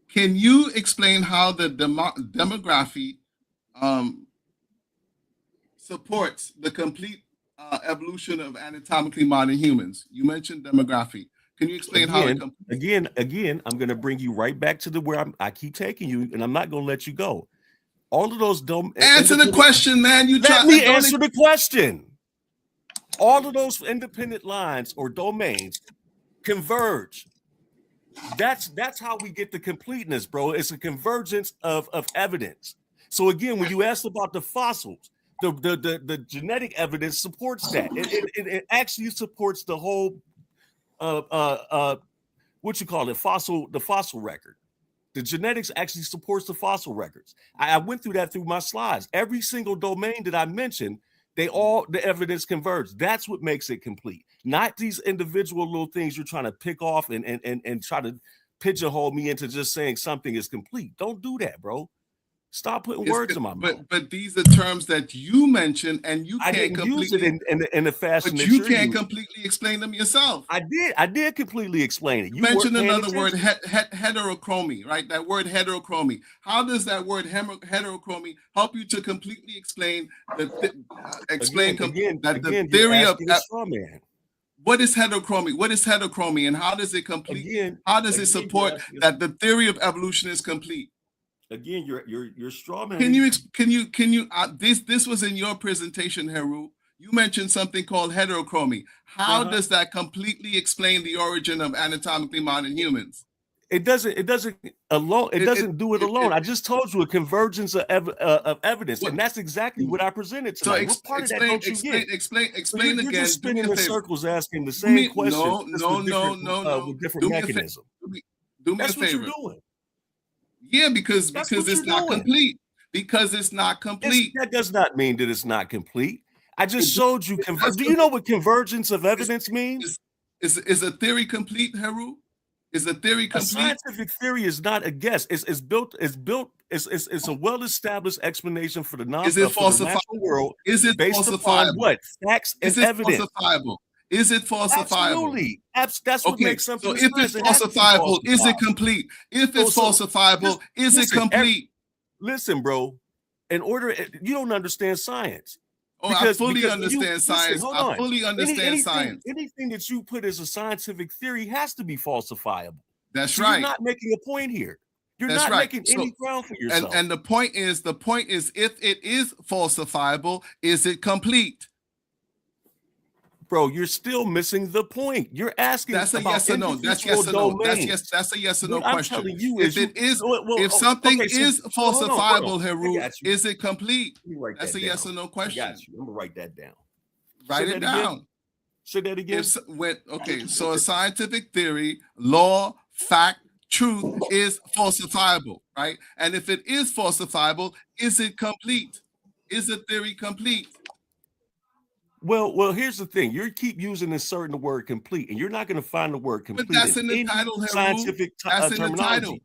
Can you explain how the demography supports the complete evolution of anatomically modern humans? You mentioned demography. Can you explain how it comes? Again, I'm going to bring you right back to where I keep taking you, and I'm not going to let you go. All of those answer the question, man. Let me answer the question. All of those independent lines or domains converge. That's how we get the completeness, bro. It's a convergence of evidence. So again, when you asked about the fossils, the genetic evidence supports that. It actually supports the whole. What you call it, the fossil record. The genetics actually supports the fossil records. I went through that through my slides. Every single domain that I mentioned, the evidence converges. That's what makes it complete. Not these individual little things you're trying to pick off and try to pigeonhole me into just saying something is complete. Don't do that, bro. Stop putting words in my mouth. But these are terms that you mentioned, and you I can't didn't use it in the fashion but that you you're can't using. completely explain them yourself. I did completely explain it. You mentioned weren't paying another word, attention. heterochromy, right? That word heterochromy. How does that word heterochromy help you to completely explain the You're theory of asking a straw man. what is heterochromy? What is heterochromy, and how does it how does it support that the theory of evolution is complete? Again, you're straw man. Can you this was in your presentation, Heru. You mentioned something called heterochromy. How does that completely explain the origin of anatomically modern humans? It doesn't alone. It doesn't do it alone. I just told you a convergence of evidence, and that's exactly what I presented tonight. What part of that don't you get? Explain again. You're just spinning in circles, asking the same questions. No. With different mechanism. Do me that's a favor. What you're doing. Yeah, because it's not complete. Because it's not complete. That does not mean that it's not complete. I just showed you. Do you know what convergence of evidence means? Is a theory complete, Heru? Is a theory complete? A scientific theory is not a guess. It's built. It's a well-established explanation for the natural world. Is it based falsifiable? Upon what? Facts and evidence. Falsifiable? Is it falsifiable? Absolutely. That's what makes something. So if it's falsifiable, is it complete? If it's falsifiable, is it complete? Listen, bro. You don't understand science. I fully understand science. I fully understand science. Anything that you put as a scientific theory has to be falsifiable. That's right. You're not making a point here. You're not making any ground for yourself. And the point is, if it is falsifiable, is it complete? Bro, you're still missing the point. You're asking. That's a yes or no. That's yes or no. That's a yes or no question. I'm telling you, if something is falsifiable, Heru, is it complete? That's a yes or no question. I got you. I'm gonna write that down. Write it down. Say that again. So a scientific theory, law, fact, truth is falsifiable, right? And if it is falsifiable, is it complete? Is the theory complete? Well, here's the thing. You keep using this certain word complete, and you're not going to find the word complete. But that's in the title, Heru. Scientific terminology. In the title.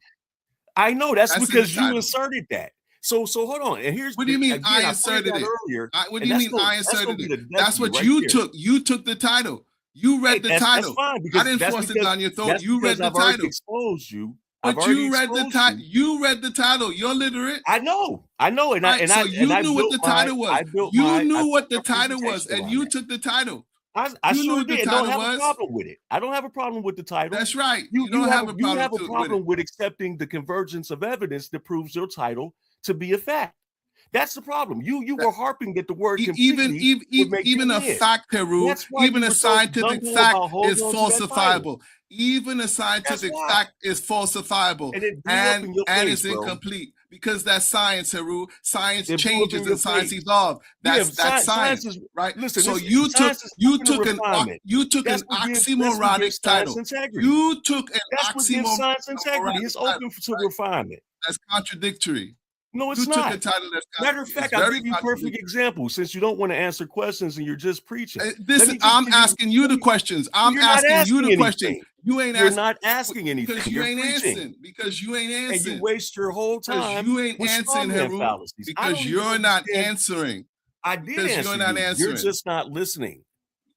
I know that's because you inserted that. So hold on. And here's what do you mean I inserted it? Earlier, what do you mean I inserted it? That's what you took. You took the title. You read the title. That's fine, I didn't force it down your throat. You read the title. Exposed you. But you read the title. You read the title. You're literate. I know. So you knew what the title was. You knew what the title was, and you took the title. I sure did. Don't have a problem with it. I don't have a problem with the title. That's right. You don't have a problem with accepting the convergence of evidence that proves your title to be a fact. That's the problem. You were harping that the word even a fact, Heru, even a scientific fact is falsifiable. Even a scientific fact is falsifiable and it's incomplete because that's science, Heru. Science changes and science evolves. That's science, right? Listen, so you took an oxymoronic title. You took an oxymoronic science integrity. It's open to refinement. That's contradictory. No, it's not. Matter of fact, I'll give you a perfect example since you don't want to answer questions and you're just preaching. I'm asking you the questions. I'm asking you the questions. You're not asking anything. Because you ain't answering. Because you ain't answering. And you waste your whole time. You ain't answering, Heru. Because you're not answering. I did answer. You're not answering. You're just not listening.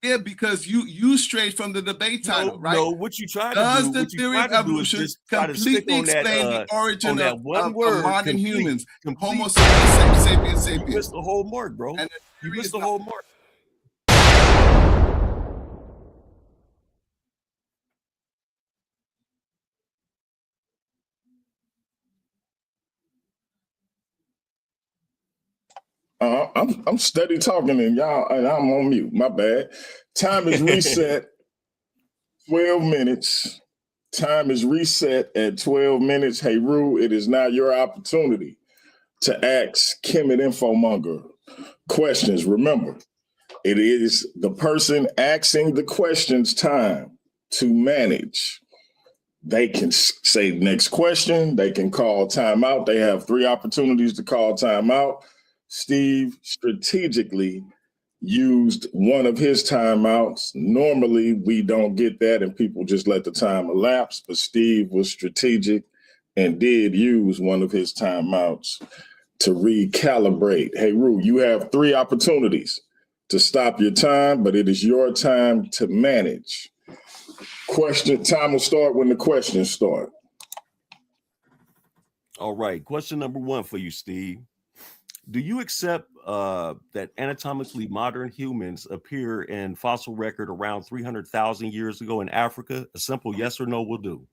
Yeah, because you strayed from the debate title, right? No, what you tried to do. Does the theory of evolution completely explain the origin of modern humans? Homo sapiens, sapiens. You missed the whole mark, bro. You missed the whole mark. I'm steady talking and I'm on mute. My bad. Time is reset. 12 minutes. Time is reset at 12 minutes. Hey, Heru, it is now your opportunity to ask Kemet Infomonger questions. Remember, it is the person asking the questions time to manage. They can say next question. They can call timeout. They have 3 opportunities to call timeout. Steve strategically used one of his timeouts. Normally, we don't get that and people just let the time elapse, but Steve was strategic and did use one of his timeouts to recalibrate. Hey, Heru, you have 3 opportunities to stop your time, but it is your time to manage. Time will start when the questions start. All right. Question number 1 for you, Steve. Do you accept that anatomically modern humans appear in fossil record around 300,000 years ago in Africa? A simple yes or no will do.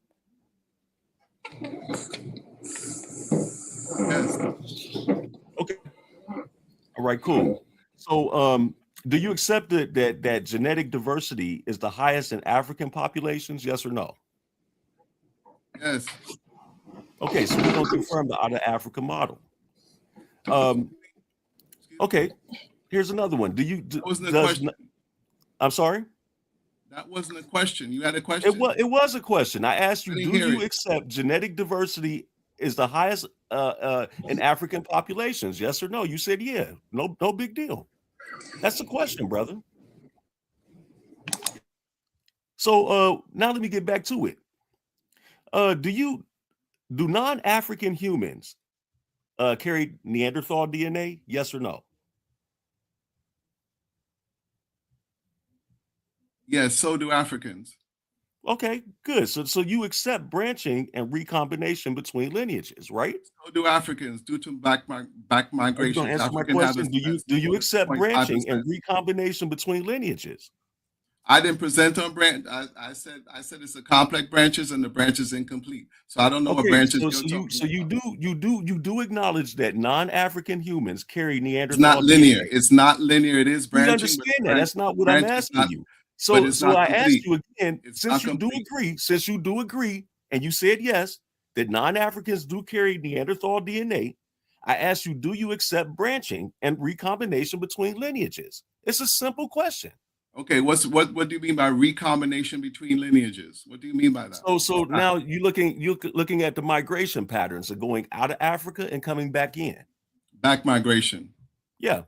Yes. Okay. All right, cool. So do you accept that genetic diversity is the highest in African populations? Yes or no? Yes. Okay, so we're going to confirm the out of Africa model. Okay, here's another one. That wasn't a question. I'm sorry? That wasn't a question. You had a question? It was a question. I asked you, do you it. accept genetic diversity is the highest in African populations? Yes or no? You said yeah. No big deal. That's the question, brother. So now let me get back to it. Do non-African humans carry Neanderthal DNA? Yes or no? Yes, so do Africans. Okay, good. So you accept branching and recombination between lineages, right? So do Africans due to back migration. Are you going to answer my question? Do you accept branching and recombination between lineages? I didn't present on branch. I said it's a complex branches and the branch is incomplete. So I don't know what branches you're talking about. You do acknowledge that non-African humans carry Neanderthal. It's not linear. DNA. It's not linear. It is branching. You understand that? That's not what I'm asking you. So I asked you again, since you do agree, and you said yes, that non-Africans do carry Neanderthal DNA, I asked you, do you accept branching and recombination between lineages? It's a simple question. Okay, what do you mean by recombination between lineages? What do you mean by that? So now you're looking at the migration patterns of going out of Africa and coming back in. Back migration. Yeah,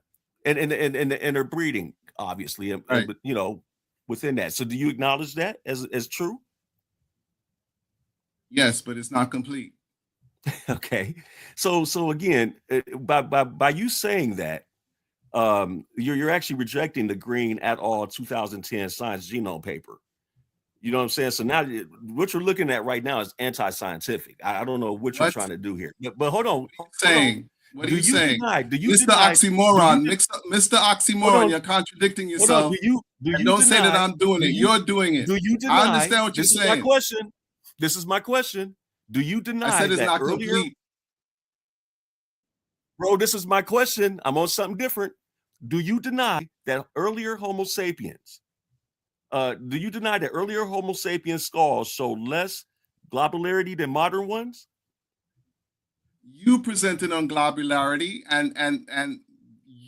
and they're breeding, obviously, right. But you know, within that. So do you acknowledge that as true? Yes, but it's not complete. Okay, so again, by you saying that, you're actually rejecting the Green et al. 2010 Science Genome paper. You know what I'm saying? So now what you're looking at right now is anti-scientific. I don't know what you're trying to do here. But hold on. What are you saying? Mr. Oxymoron, Mr. Oxymoron, you're contradicting yourself. Don't say that I'm doing it. You're doing it. Do you deny? I understand what you're saying. This is my question. Do you deny I said it's that not earlier? Complete. Bro, this is my question. I'm on something different. Do you deny that earlier Homo sapiens, skulls show less globularity than modern ones? You presented on globularity, and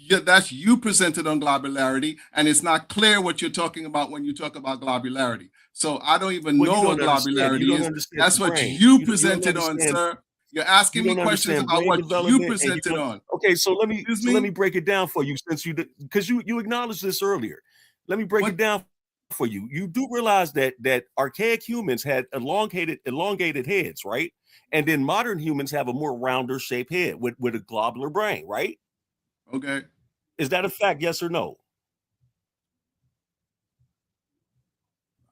that's you presented on globularity, and it's not clear what you're talking about when you talk about globularity. So I don't even know what globularity is. That's what you presented on, sir. You're asking me questions about what you presented on. Okay, so let me break it down for you, because you acknowledged this earlier. Let me break it down for you. You do realize that archaic humans had elongated heads, right? And then modern humans have a more rounder shaped head with a globular brain, right? Okay. Is that a fact? Yes or no?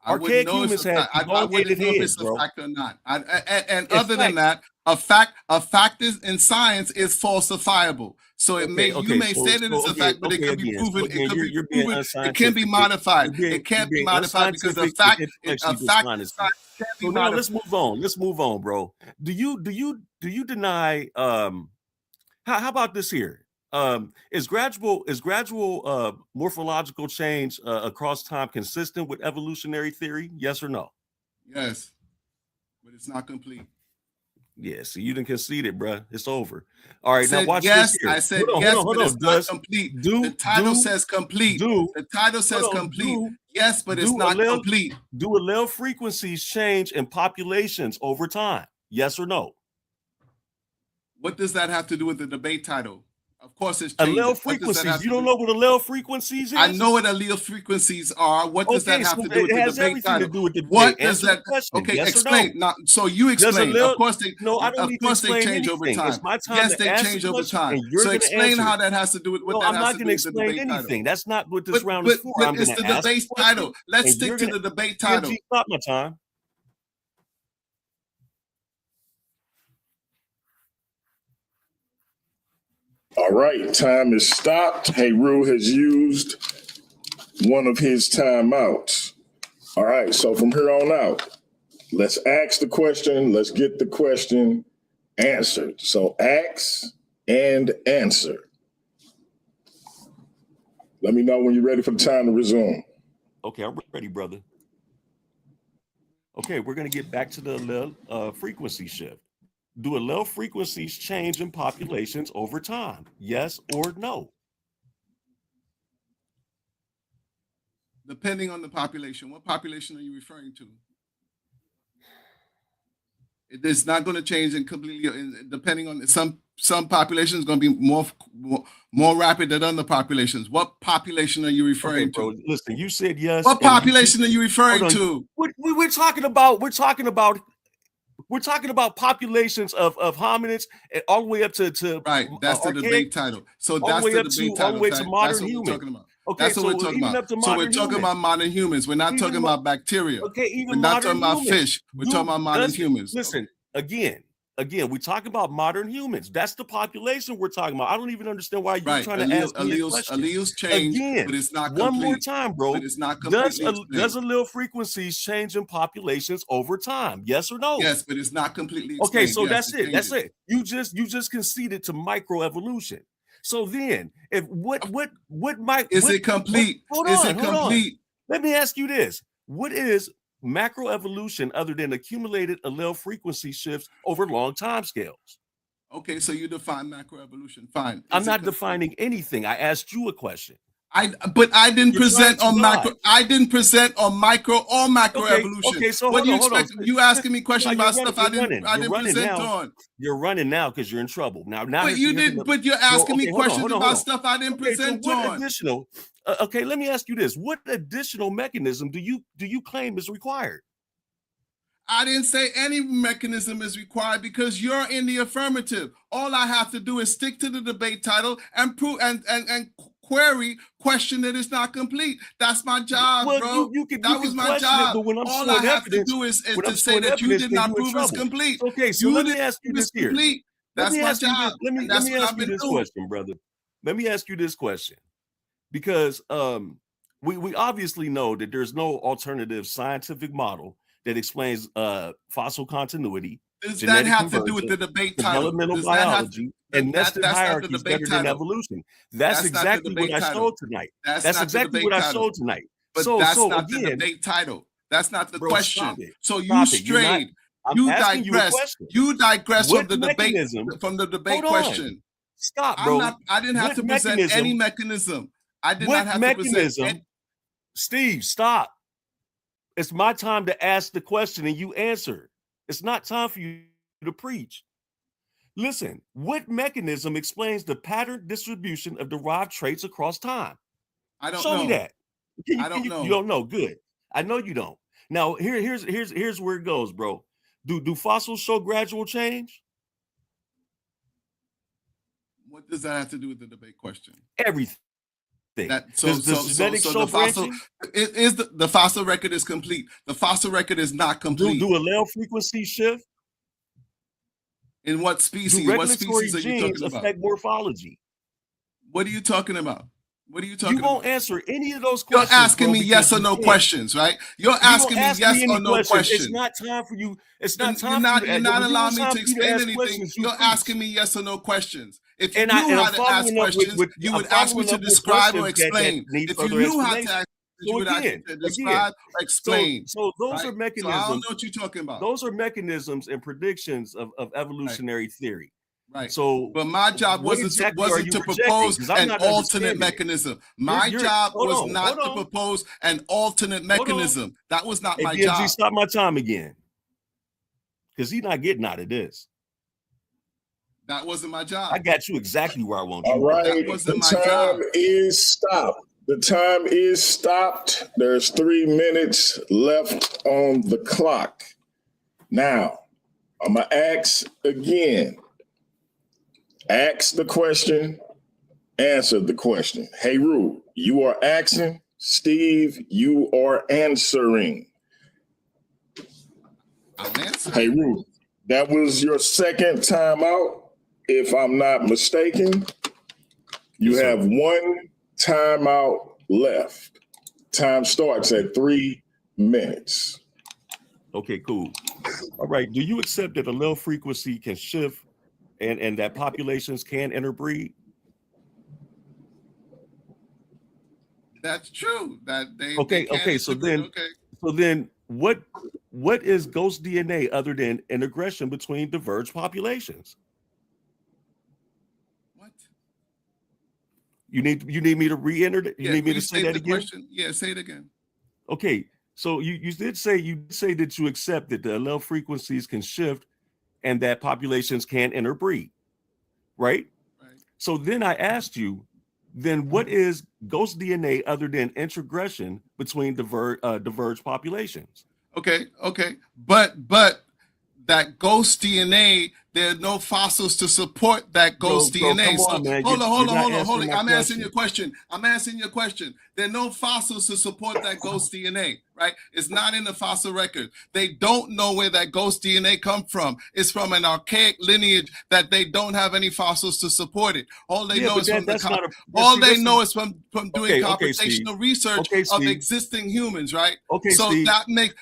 Archaic humans had elongated heads, bro. I wouldn't know if it's a fact or not. And other than that, a fact is in science is falsifiable. So you may say that it's a fact, but it can be proven. It can be modified. It can't be modified because a fact is science. So now let's move on. Let's move on, bro. Do you deny? How about this here? Is gradual morphological change across time consistent with evolutionary theory? Yes or no? Yes, but it's not complete. Yeah, so you didn't concede it, bro. It's over. All right, now watch yes, this here. I said yes, but it's not complete. The title says complete. The title says complete. Yes, but it's not complete. Do allele frequencies change in populations over time? Yes or no? What does that have to do with the debate title? Of course, it's changing. Allele frequencies. You don't know what allele frequencies is? I know what allele frequencies are. What does that have to do with the debate title? To do with the what debate. does that? Okay, yes explain. No? Now, so you explain. Of course they. No, I don't need to explain change anything. over time. It's my time yes, to they ask change over time. So explain how that has to do with what no, that I'm has not to do going with to the explain debate anything. title. That's not what this round is for. I'm it's the debate title. Let's stick to the debate title. Stop my time. All right, time is stopped. Heru has used one of his timeouts. All right, so from here on out, let's ask the question. Let's get the question answered. So ask and answer. Let me know when you're ready for the time to resume. Okay, I'm ready, brother. Okay, we're going to get back to the allele frequency shift. Do allele frequencies change in populations over time? Yes or no? Depending on the population. What population are you referring to? It is not going to change and completely, depending on some populations going to be more rapid than other populations. What population are you referring to? Listen, you said yes. What population are you referring to? We're talking about populations of hominids and all the way up to right. That's the debate title. So that's the debate title. All the way to modern humans. Okay, that's what we're talking about. So we're talking about modern humans. We're not talking about bacteria. Okay, even we're not talking about fish. We're talking about modern humans. Listen, again, we talk about modern humans. That's the population we're talking about. I don't even understand why you're trying to ask me a question. Alleles change, again, but it's not complete. One more time, bro. But it's not does allele frequencies change in populations over time? Yes or no? Yes, but it's not completely explained. Okay, so that's it. That's it. You just conceded to microevolution. So then, if what might is it complete? Hold on. Let me ask you this: what is macroevolution other than accumulated allele frequency shifts over long time scales? Okay, so you define macroevolution. Fine. I'm not defining anything. I asked you a question. But I didn't present on macro. I didn't present on micro or macroevolution. Okay, so what do you expect? You asking me questions about stuff I didn't present on. You're running now because you're in trouble. Now, but you didn't. But you're asking me questions about stuff I didn't present on. Additional? Okay, let me ask you this: what additional mechanism do you claim is required? I didn't say any mechanism is required because you're in the affirmative. All I have to do is stick to the debate title and prove and query question that it's not complete. That's my job, bro. That was my job. But when I'm all I have to do is to say that you did not prove it's complete. Okay, so let me ask you this here. That's my job. Let me ask you this question, brother. Let me ask you this question. Because we obviously know that there's no alternative scientific model that explains fossil continuity. Does that have to do with the debate title? Developmental biology and nested hierarchies better than evolution. That's exactly what I showed tonight. That's exactly what I showed tonight. But that's not the debate title. That's not the question. So you strayed. You digress. You digress from the debate question. Stop, bro. I didn't have to present any mechanism. I did not have to present. Steve, stop. It's my time to ask the question and you answer. It's not time for you to preach. Listen, what mechanism explains the pattern distribution of derived traits across time? I don't know. Show me that. I don't know. You don't know. Good. I know you don't. Now, here's where it goes, bro. Do fossils show gradual change? What does that have to do with the debate question? Everything. The fossil record is complete. The fossil record is not complete. Do allele frequency shift? In what species? What species are you talking about? Affect morphology. What are you talking about? What are you talking about? You won't answer any of those questions. You're asking me yes or no questions, right? You're asking me yes or no questions. It's not time for you. It's not time. You're not allowing me to explain anything. You're asking me yes or no questions. If you knew how to ask questions, you would ask me to describe or explain. If you knew how to ask, you would ask me to describe or explain. So those are mechanisms. I don't know what you're talking about. Those are mechanisms and predictions of evolutionary theory. Right. So, but my job wasn't to propose an alternate mechanism. My job was not to propose an alternate mechanism. That was not my job. Stop my time again, because he's not getting out of this. That wasn't my job. I got you exactly where I want you. All right, That wasn't the my job. time is stopped. The time is stopped. There's 3 minutes left on the clock. Now, I'm going to ask again. Ask the question, answer the question. Heru, you are asking. Steve, you are answering. I'm answering. Heru, that was your second time out. If I'm not mistaken, you Yes, sir. have one timeout left. Time starts at 3 minutes. Okay, cool. All right. Do you accept that allele frequency can shift and that populations can interbreed? That's true. That they Okay, can okay. So interbreed. then what is ghost DNA other than integration between diverged populations? What? You need me to re-enter it? You need me to say that again? Question? Yeah, say it again. Okay. So you did say that you accept that the allele frequencies can shift and that populations can interbreed, right? Right. So then I asked you, then what is ghost DNA other than integration between diverged populations? Okay. But that ghost DNA, there are no fossils to support that ghost Bro, DNA. come So on, man. hold You're not on. answering my I'm answering question. your question. There are no fossils to support that ghost DNA, right? It's not in the fossil record. They don't know where that ghost DNA come from. It's from an archaic lineage that they don't have any fossils to support it. All they know is from doing computational research of existing humans, right? Okay, so Steve. that makes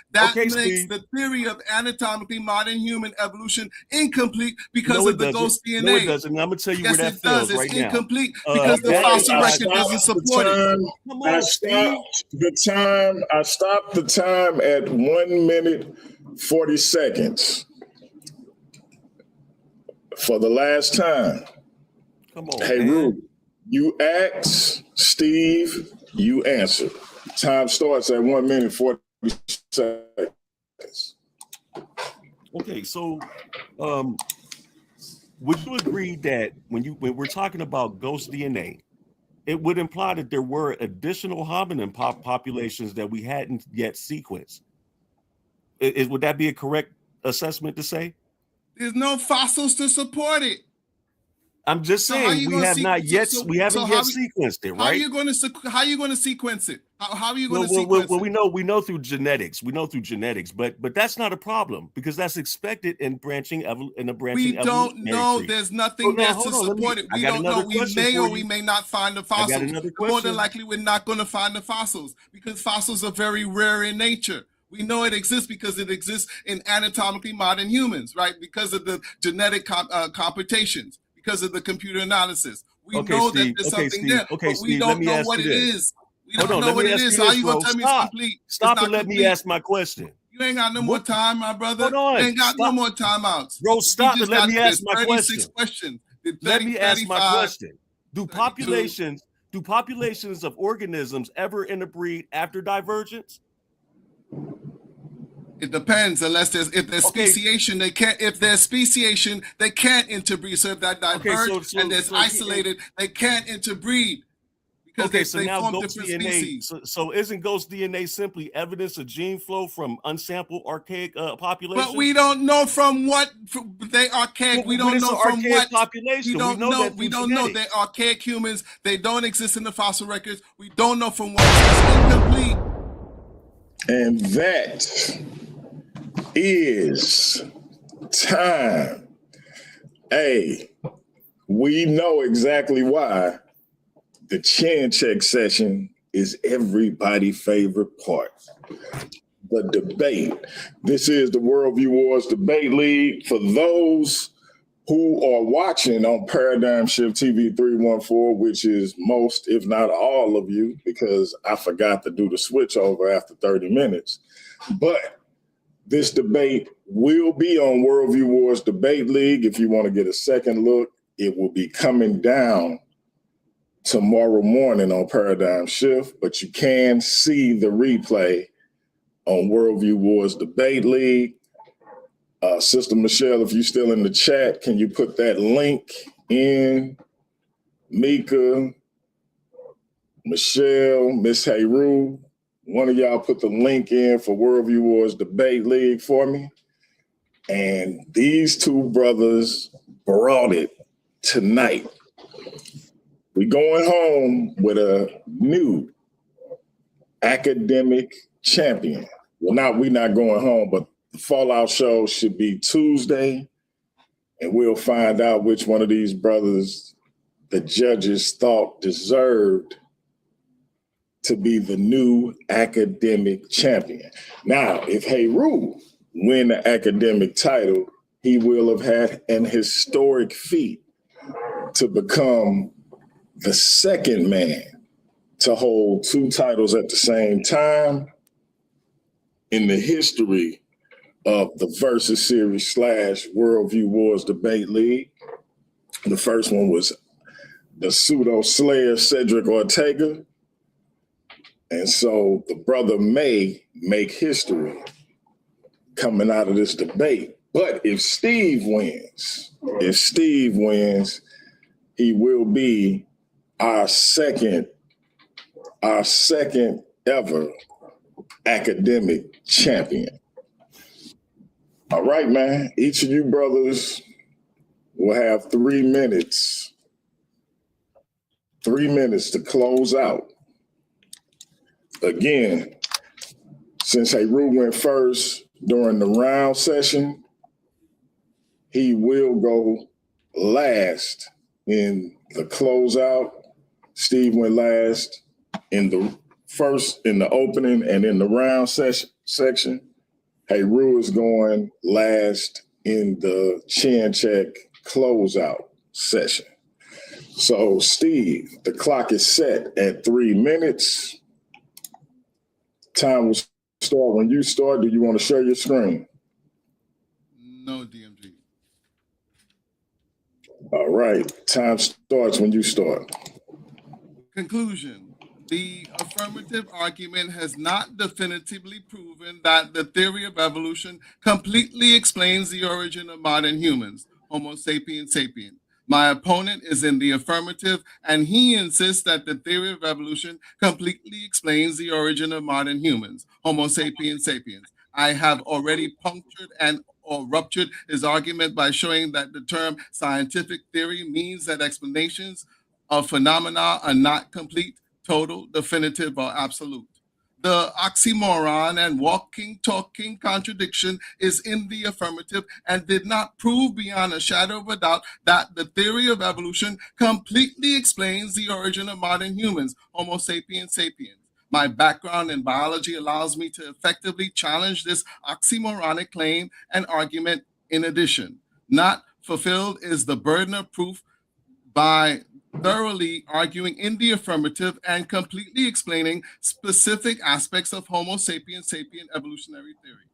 Steve. the theory of anatomically modern human evolution incomplete because No, of it the doesn't. ghost DNA. No, it doesn't. And I'm gonna tell you Yes, where that it does. fails It's right now. incomplete because the that fossil is- record doesn't support it. Come I on, Steve. stopped the time at 1 minute 40 seconds for the last time. Come on, Hey, man. Rube, you asked, Steve, you answered. Time starts at 1 minute 40 seconds. Okay, so would you agree that when we're talking about ghost DNA, it would imply that there were additional hominin populations that we hadn't yet sequenced? Would that be a correct assessment to say? There's no fossils to support it. I'm just saying we haven't yet sequenced it, right? How are you going to sequence it? How are you going to well, sequence it? we know through genetics. But that's not a problem because that's expected in branching We don't know. Tree. There's nothing there to support it. We don't know. We may or we may not find the fossils. More than likely, we're not going to find the fossils because fossils are very rare in nature. We know it exists because it exists in anatomically modern humans, right? Because of the genetic computations, because of the computer analysis. We know that there's something there, but we don't know what it is. We don't know what it is. So how you going to tell me it's complete? Stop and let me ask my question. You ain't got no more time, my brother. Hold on. You ain't got no more timeouts. Bro, stop and let me ask my question. 36 questions. Let me ask my question. Do populations of organisms ever interbreed after divergence? It depends. Unless there's speciation, they can't. If there's speciation, they can't interbreed. So if that diverge and there's isolated, they can't interbreed. Because so now ghost DNA. So isn't ghost DNA simply evidence of gene flow from unsampled archaic populations? But we don't know from what they archaic. We don't know from what population. We don't know. We don't know. They're archaic humans. They don't exist in the fossil records. We don't know from what. It's incomplete. And that is time. Hey, we know exactly why the chin check session is everybody's favorite part. The debate. This is the Worldview Wars Debate League. For those who are watching on Paradigm Shift TV 314, which is most, if not all of you, because I forgot to do the switch over after 30 minutes. But this debate will be on Worldview Wars Debate League. If you want to get a second look, it will be coming down tomorrow morning on Paradigm Shift, but you can see the replay on Worldview Wars Debate League. Sister Michelle, if you're still in the chat, can you put that link in? Mika, Michelle, Miss Heru, one of y'all put the link in for Worldview Wars Debate League for me. And these two brothers brought it tonight. We're going home with a new academic champion. Well, we're not going home, but the Fallout show should be Tuesday, and we'll find out which one of these brothers the judges thought deserved to be the new academic champion. Now, if Heru win the academic title, he will have had an historic feat to become the second man to hold two titles at the same time in the history of the Versus Series / Worldview Wars Debate League. The first one was the pseudo slayer Cedric Ortega. And so the brother may make history coming out of this debate. But if Steve wins, he will be our second ever academic champion. All right, man. Each of you brothers will have 3 minutes. 3 minutes to close out. Again, since Heru went first during the round session, he will go last in the closeout. Steve went last in the opening, and in the round section, Heru is going last in the chin check closeout session. So, Steve, the clock is set at 3 minutes. Time will start when you start. Do you want to share your screen? No, DMG. All right. Time starts when you start. Conclusion. The affirmative argument has not definitively proven that the theory of evolution completely explains the origin of modern humans, Homo sapiens sapiens. My opponent is in the affirmative, and he insists that the theory of evolution completely explains the origin of modern humans, Homo sapiens sapiens. I have already punctured or ruptured his argument by showing that the term scientific theory means that explanations of phenomena are not complete, total, definitive, or absolute. The oxymoron and walking, talking contradiction is in the affirmative and did not prove beyond a shadow of a doubt that the theory of evolution completely explains the origin of modern humans, Homo sapiens sapiens. My background in biology allows me to effectively challenge this oxymoronic claim and argument. In addition, not fulfilled is the burden of proof by thoroughly arguing in the affirmative and completely explaining specific aspects of Homo sapiens sapien evolutionary theory.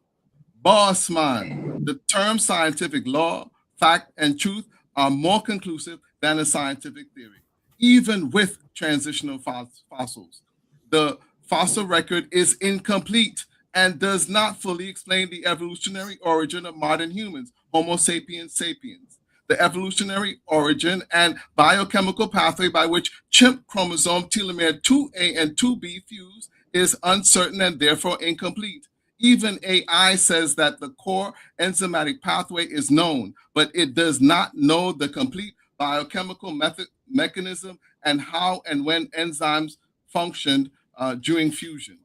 Boss man, the term scientific law, fact, and truth are more conclusive than a scientific theory, even with transitional fossils. The fossil record is incomplete and does not fully explain the evolutionary origin of modern humans, Homo sapiens sapiens. The evolutionary origin and biochemical pathway by which chimp chromosome telomere 2A and 2B fuse is uncertain and therefore incomplete. Even AI says that the core enzymatic pathway is known, but it does not know the complete biochemical mechanism and how and when enzymes functioned during fusion.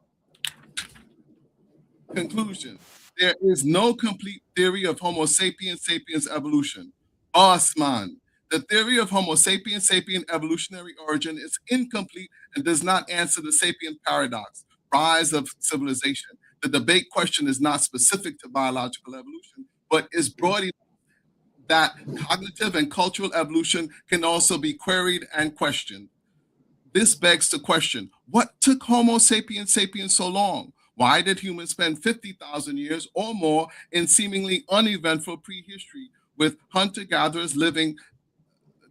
Conclusion: there is no complete theory of Homo sapiens sapiens evolution. Osman, the theory of Homo sapiens sapien evolutionary origin is incomplete and does not answer the sapien paradox, rise of civilization. The debate question is not specific to biological evolution, but is broad enough that cognitive and cultural evolution can also be queried and questioned. This begs the question, what took Homo sapiens sapiens so long? Why did humans spend 50,000 years or more in seemingly uneventful prehistory, with hunter-gatherers living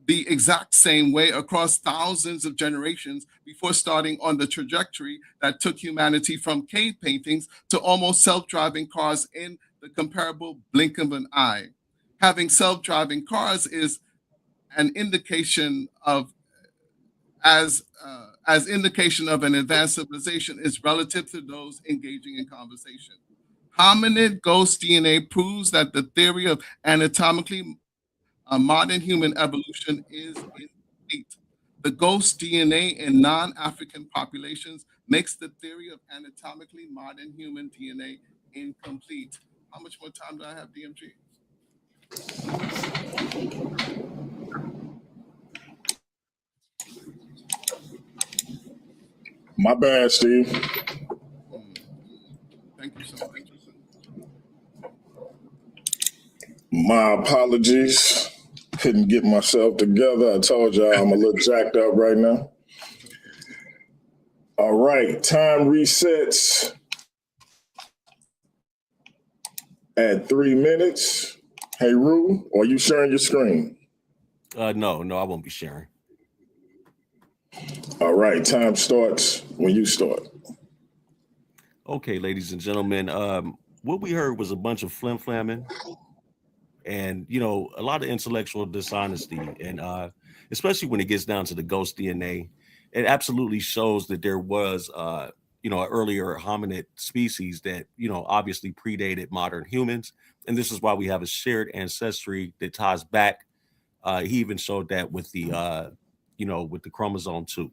the exact same way across thousands of generations before starting on the trajectory that took humanity from cave paintings to almost self-driving cars in the the comparable blink of an eye. Having self-driving cars is an indication of as indication of an advanced civilization is relative to those engaging in conversation. Hominid ghost DNA proves that the theory of anatomically modern human evolution is incomplete. The ghost DNA in non-African populations makes the theory of anatomically modern human DNA incomplete. How much more time do I have, DMG? My bad, Steve. Thank you so much. My apologies. Couldn't get myself together. I told y'all I'm a little jacked up right now. All right, time resets at 3 minutes. Hey, Heru, are you sharing your screen? No, I won't be sharing. All right, time starts when you start. Okay, ladies and gentlemen, what we heard was a bunch of flim-flamming and, you know, a lot of intellectual dishonesty. And especially when it gets down to the ghost DNA, it absolutely shows that there was, you know, an earlier hominid species that, you know, obviously predated modern humans. And this is why we have a shared ancestry that ties back. He even showed that with the, you know, with the chromosome 2.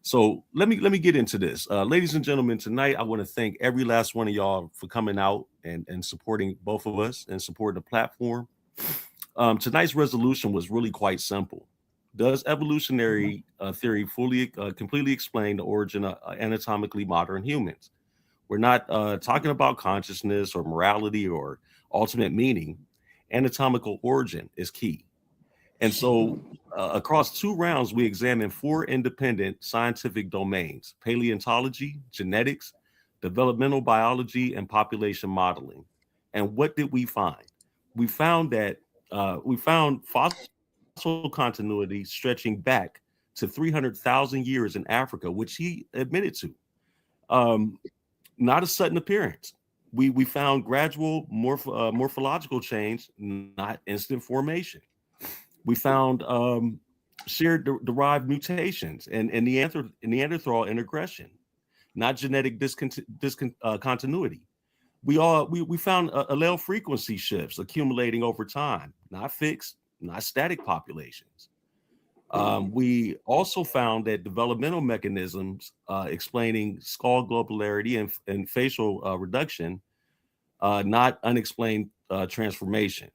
So let me get into this. Ladies and gentlemen, tonight I want to thank every last one of y'all for coming out and supporting both of us and supporting the platform. Tonight's resolution was really quite simple. Does evolutionary theory completely explain the origin of anatomically modern humans? We're not talking about consciousness or morality or ultimate meaning. Anatomical origin is key. And so across 2 rounds, we examined 4 independent scientific domains: paleontology, genetics, developmental biology, and population modeling. And what did we find? We found that we found fossil continuity stretching back to 300,000 years in Africa, which he admitted to. Not a sudden appearance. We found gradual morphological change, not instant formation. We found shared derived mutations and Neanderthal integration, not genetic continuity. We found allele frequency shifts accumulating over time, not fixed, not static populations. We also found that developmental mechanisms explaining skull globularity and facial reduction, not unexplained transformation.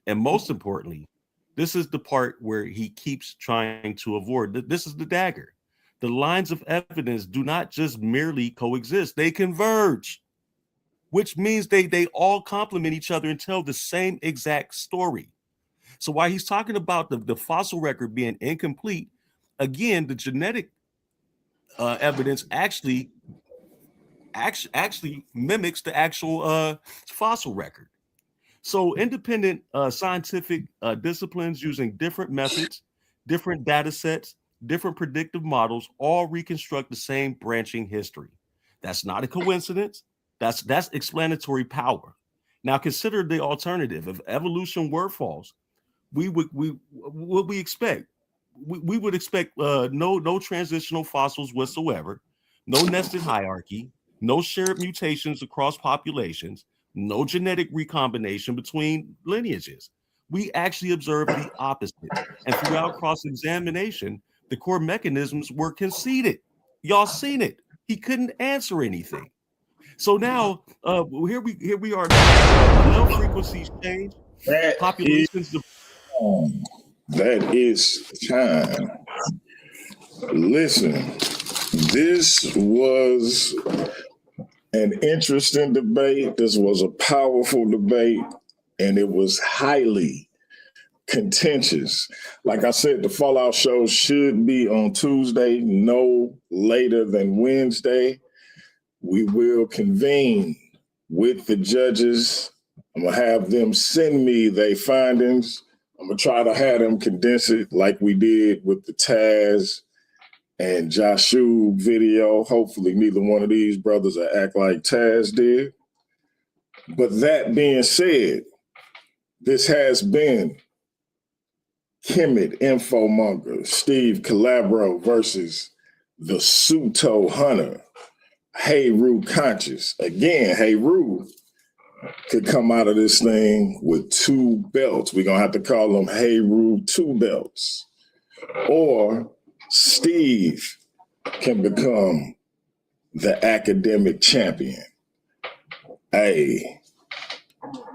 And most importantly, this is the part where he keeps trying to avoid. This is the dagger. The lines of evidence do not just merely coexist, they converge, which means they all complement each other and tell the same exact story. So while he's talking about the fossil record being incomplete, again, the genetic evidence actually mimics the actual fossil record. So independent scientific disciplines using different methods, different data sets, different predictive models, all reconstruct the same branching history. That's not a coincidence. That's explanatory power. Now consider the alternative. If evolution were false, what we expect? We would expect no transitional fossils whatsoever, no nested hierarchy, no shared mutations across populations, no genetic recombination between lineages. We actually observed the opposite. And throughout cross-examination, the core mechanisms were conceded. Y'all seen it. He couldn't answer anything. So now here we are. Low frequencies change. Populations. That is time. Listen, this was an interesting debate. This was a powerful debate, and it was highly contentious. Like I said, the Fallout show should be on Tuesday, no later than Wednesday. We will convene with the judges. I'm going to have them send me their findings. I'm going to try to have them condense it like we did with the Taz and Joshua video. Hopefully neither one of these brothers will act like Taz did. But that being said, this has been Kemet Infomonger, Steve Caballero versus the Pseudo Hunter, Heru Conscious. Again, Heru could come out of this thing with 2 belts. We're going to have to call them Heru 2 belts. Or Steve can become the academic champion. Hey,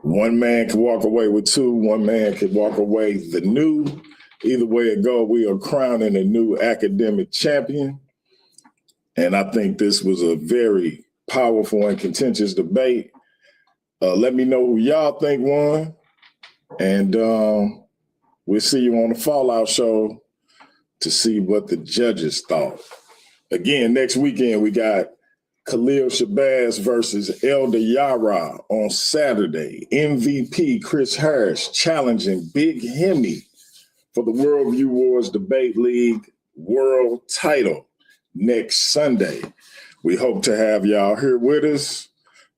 one man can walk away with 2, one man can walk away the new. Either way it go, we are crowning a new academic champion. And I think this was a very powerful and contentious debate. Let me know who y'all think won. And we'll see you on the Fallout Show to see what the judges thought. Again, next weekend, we got Khalil Shabazz versus Elder Yara on Saturday. MVP Chris Harris challenging Big Hemi for the Worldview Wars Debate League world title next Sunday. We hope to have y'all here with us.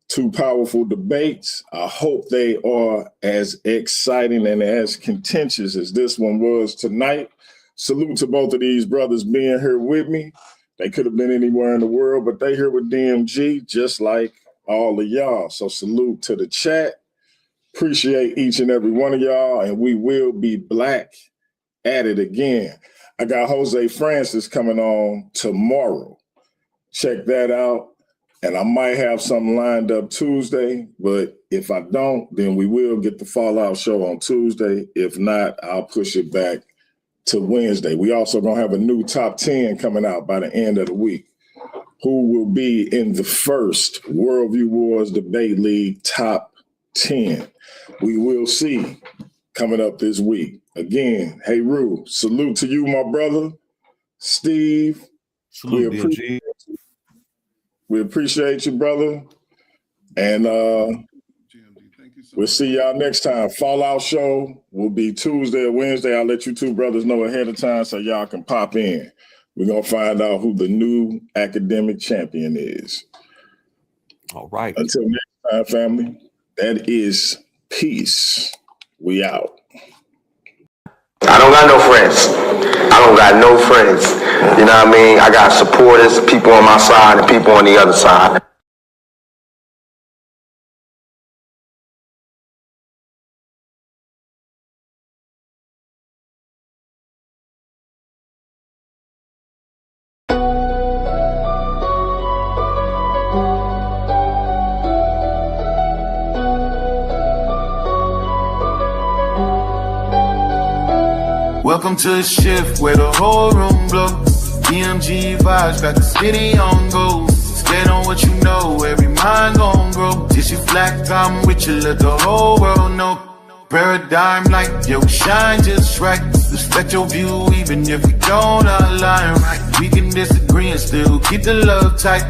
2 powerful debates. I hope they are as exciting and as contentious as this one was tonight. Salute to both of these brothers being here with me. They could have been anywhere in the world, but they here with DMG, just like all of y'all. So salute to the chat. Appreciate each and every one of y'all, and we will be black at it again. I got Jose Francis coming on tomorrow. Check that out. And I might have something lined up Tuesday, but if I don't, then we will get the Fallout Show on Tuesday. If not, I'll push it back to Wednesday. We also going to have a new top 10 coming out by the end of the week. Who will be in the first Worldview Wars Debate League top 10? We will see coming up this week. Again, Heru, salute to you, my brother. Steve, Salute, we appreciate you, brother. And we'll see y'all next time. Fallout Show will be Tuesday or Wednesday. I'll let you 2 brothers know ahead of time so y'all can pop in. We're going to find out who the new academic champion is. All right. Until next time, family, that is peace. We out. I don't got no friends. I don't got no friends. You know what I mean? I got supporters, people on my side and people on the other side. Welcome to the shift where the whole room blows. DMG vibes got the city on go. Stand on what you know, every mind gon' grow. Tissue flat, I'm with you, let the whole world know. Paradigm like, yo, shine just right. Respect your view even if we don't align right. We can disagree and still keep the love tight.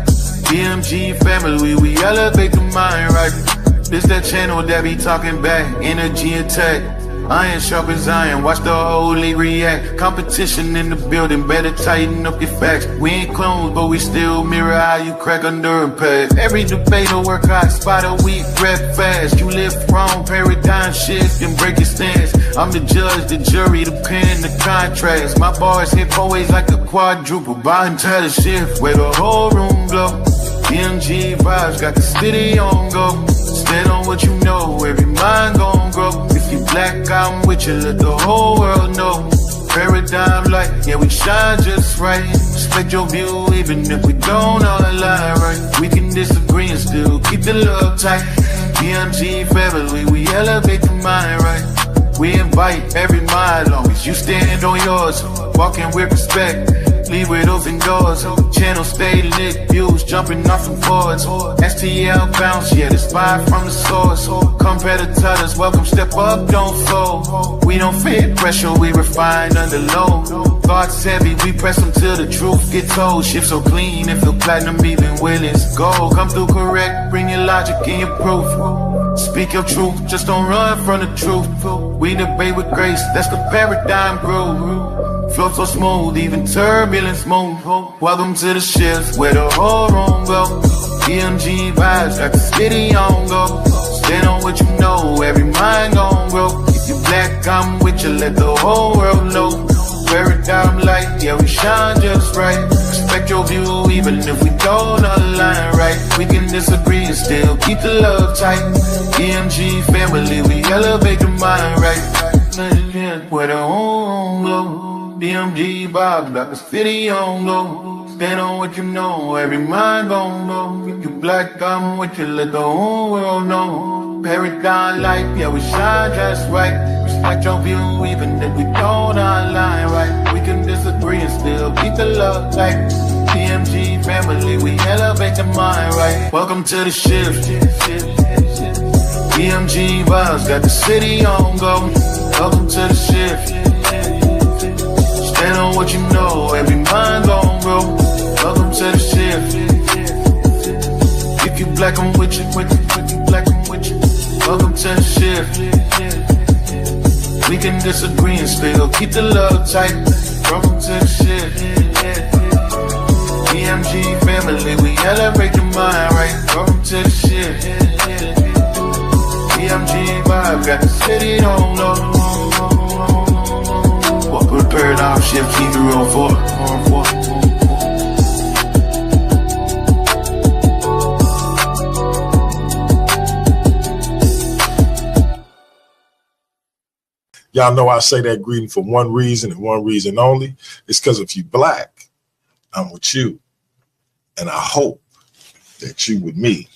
DMG family, we elevate the mind right. This that channel that be talking back, energy attack. Iron sharp as iron, watch the whole league react. Competition in the building, better tighten up your facts. We ain't clones, but we still mirror how you crack under impact. Every debater work hard, spot a weak, rap fast. You live wrong, paradigm shift and break your stance. I'm the judge, the jury, the pen, the contrast. My bars hit always like a quadruple. Bottom tell the shift where the whole room glow. DMG vibes got the city on go. Stand on what you know, every mind gon' grow. If you black, I'm with you, let the whole world know. Paradigm light, yeah, we shine just right. Respect your view, even if we don't all align right. We can disagree and still keep the love tight. DMG family, we elevate the mind right. We invite every mind, long as you stand on yours. Walking with respect, leave with open doors. Channel stay lit, views jumping off the boards. STL bounce, yeah, the spy from the source. Competitors, welcome, step up, don't fold. We don't fit pressure, we refine under low. Thoughts heavy, we press them till the truth get told. Shift so clean, it feel platinum, even when it's gold. Come through correct, bring your logic and your proof. Speak your truth, just don't run from the truth. We debate with grace, that's the paradigm groove. Flow so smooth, even turbulence move. Welcome to the shift where the whole room go. DMG vibes got the city on go. Stand on what you know, every mind gon' grow. If you black, I'm with you, let the whole world know. Paradigm light, yeah, we shine just right. Respect your view, even if we don't align right. We can disagree and still keep the love tight. EMG family, we elevate the mind right. Where the home glow, DMG vibes like a city on glow. Stand on what you know, every mind gon' know. If you black, I'm with you, let the whole world know. Paradigm light, yeah, we shine just right. Respect your view, even if we don't align right. We can disagree and still keep the love tight. DMG family, we elevate the mind right. Welcome to the shift. DMG vibes got the city on go. Welcome to the shift. Stand on what you know, every mind gon' grow. Welcome to the shift. If you black, I'm with you, with you black, I'm with you. Welcome to the shift. We can disagree and still keep the love tight. Welcome to the shift. EMG family, we elevate the mind right. Welcome to the shift. EMG vibe got the city on low. Welcome to Paradigm Shift TV on 4. Y'all know I say that greeting for one reason and one reason only. It's because if you black, I'm with you. And I hope that you with me.